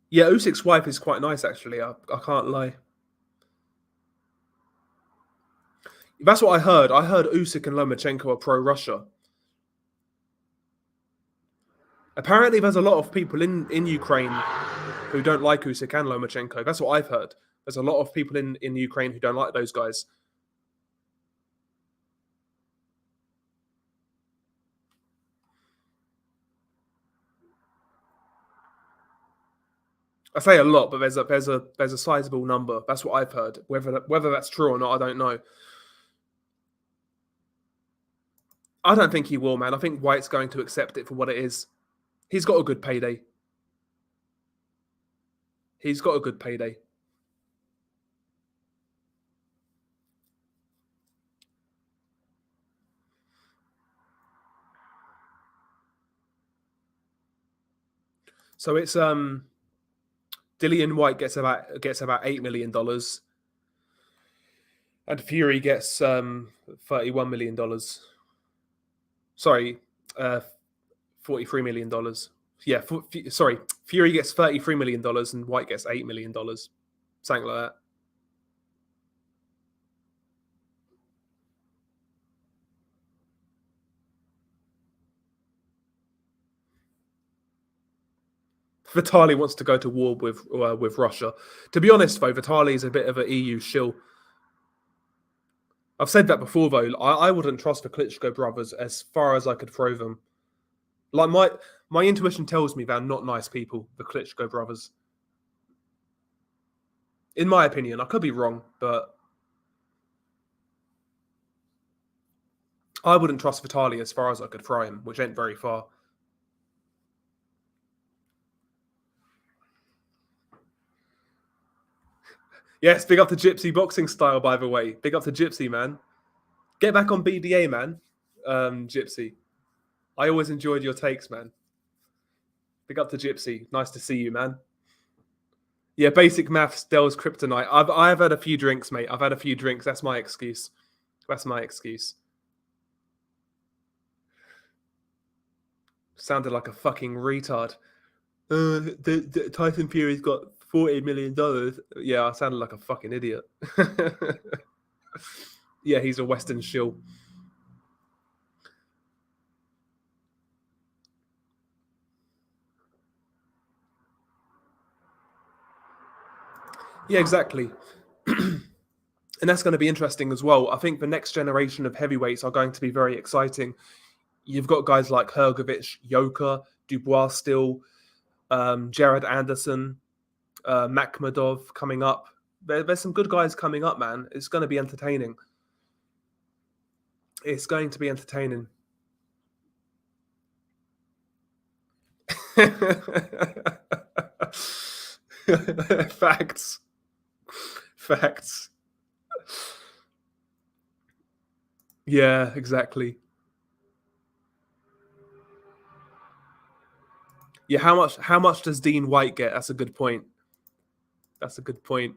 Yeah, Usyk's wife is quite nice, actually. I can't lie. That's what I heard. I heard Usyk and Lomachenko are pro-Russia. Apparently, there's a lot of people in Ukraine who don't like Usyk and Lomachenko. That's what I've heard. There's a lot of people in Ukraine who don't like those guys. I say a lot, but there's a sizable number. That's what I've heard. Whether that's true or not, I don't know. I don't think he will, man. I think Whyte's going to accept it for what it is. He's got a good payday. He's got a good payday. So it's Dillian Whyte gets about $8 million, and Fury gets $31 million. Sorry, $43 million. Yeah, sorry, Fury gets $33 million and Whyte gets $8 million, something like that. Vitali wants to go to war with Russia. To be honest, though, Vitali is a bit of an EU shill. I've said that before, though. I wouldn't trust the Klitschko brothers as far as I could throw them. Like my intuition tells me they're not nice people, the Klitschko brothers. In my opinion, I could be wrong, but I wouldn't trust Vitali as far as I could throw him, which ain't very far. Yes, big up to Gypsy boxing style, by the way. Big up to Gypsy, man. Get back on BDA, man. Gypsy. I always enjoyed your takes, man. Big up to Gypsy. Nice to see you, man. Yeah, basic maths, Dell's kryptonite. I've had a few drinks, mate. I've had a few drinks. That's my excuse. That's my excuse. Sounded like a fucking retard. The Tyson Fury's got $40 million. Yeah, I sounded like a fucking idiot. Yeah, he's a Western shill. Yeah, exactly. And that's going to be interesting as well. I think the next generation of heavyweights are going to be very exciting. You've got guys like Hrgovic, Yoka, Dubois still, Jared Anderson, Makhmadov coming up. There's some good guys coming up, man. It's going to be entertaining. It's going to be entertaining. Facts. Facts. Yeah, exactly. Yeah, how much does Dean Whyte get? That's a good point. That's a good point.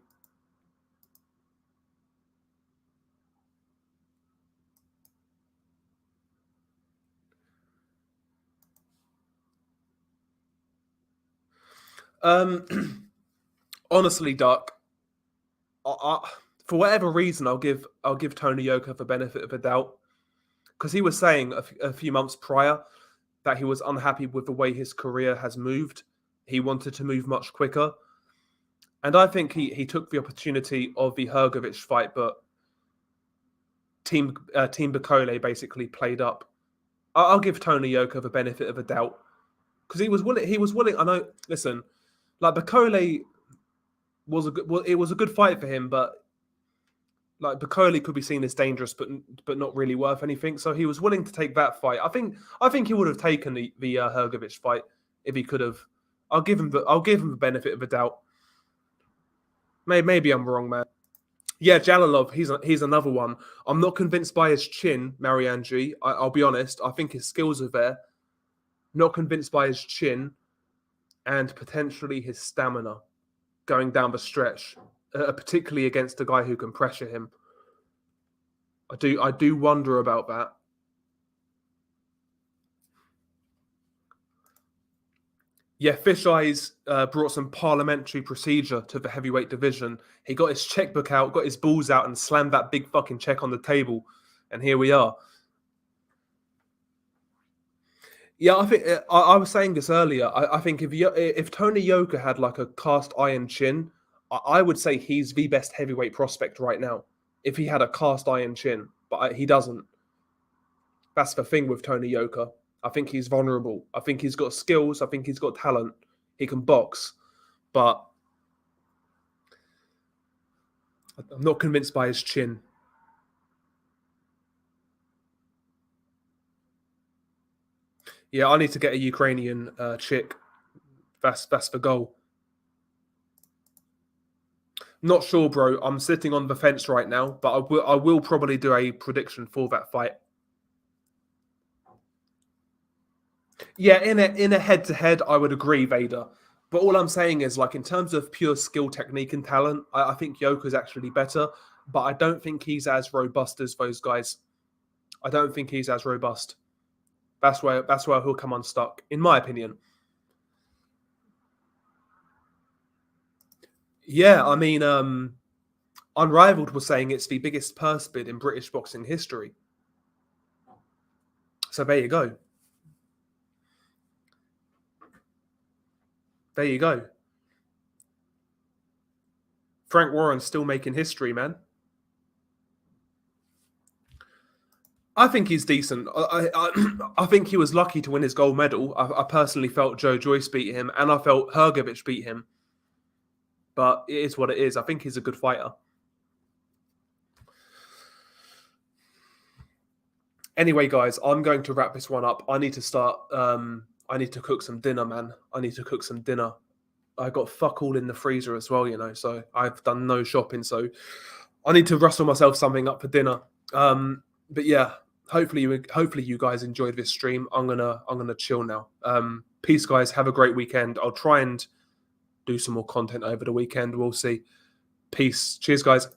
Honestly, Duck, for whatever reason, I'll give Tony Yoka the benefit of a doubt, because he was saying a few months prior that he was unhappy with the way his career has moved. He wanted to move much quicker, and I think he took the opportunity of the Hrgovic fight, but Team Bacole basically played up. I'll give Tony Yoka the benefit of a doubt, because he was willing. He was willing. I know. Listen, like Bacole was a good. Well, it was a good fight for him, but like Bacole could be seen as dangerous, but not really worth anything. So he was willing to take that fight. I think he would have taken the Hrgovic fight if he could have. I'll give him the benefit of a doubt. Maybe I'm wrong, man. Yeah, Jalalov, he's another one. I'm not convinced by his chin, Marianne G. I'll be honest. I think his skills are there. Not convinced by his chin, and potentially his stamina going down the stretch, particularly against a guy who can pressure him. I do wonder about that. Yeah, Fish Eyes brought some parliamentary procedure to the heavyweight division. He got his checkbook out, got his balls out, and slammed that big fucking check on the table. And here we are. Yeah, I think I was saying this earlier. I think if Tony Yoka had like a cast iron chin, I would say he's the best heavyweight prospect right now. If he had a cast iron chin, but he doesn't. That's the thing with Tony Yoka. I think he's vulnerable. I think he's got skills. I think he's got talent. He can box, but I'm not convinced by his chin. Yeah, I need to get a Ukrainian chick. That's the goal. Not sure, bro. I'm sitting on the fence right now, but I will probably do a prediction for that fight. Yeah, in a head to head, I would agree, Vader. But all I'm saying is, like, in terms of pure skill, technique, and talent, I think Yoko's actually better. But I don't think he's as robust as those guys. I don't think he's as robust. That's where he'll come unstuck, in my opinion. Yeah, I mean, Unrivaled was saying it's the biggest purse bid in British boxing history. So there you go. There you go. Frank Warren's still making history, man. I think he's decent. I think he was lucky to win his gold medal. I personally felt Joe Joyce beat him, and I felt Hergovich beat him. But it is what it is. I think he's a good fighter. Anyway, guys, I'm going to wrap this one up. I need to start. I need to cook some dinner, man. I need to cook some dinner. I got fuck all in the freezer as well, you know. So I've done no shopping. So I need to rustle myself something up for dinner. But yeah, hopefully you guys enjoyed this stream. I'm gonna chill now. Peace, guys. Have a great weekend. I'll try and do some more content over the weekend. We'll see. Peace. Cheers, guys.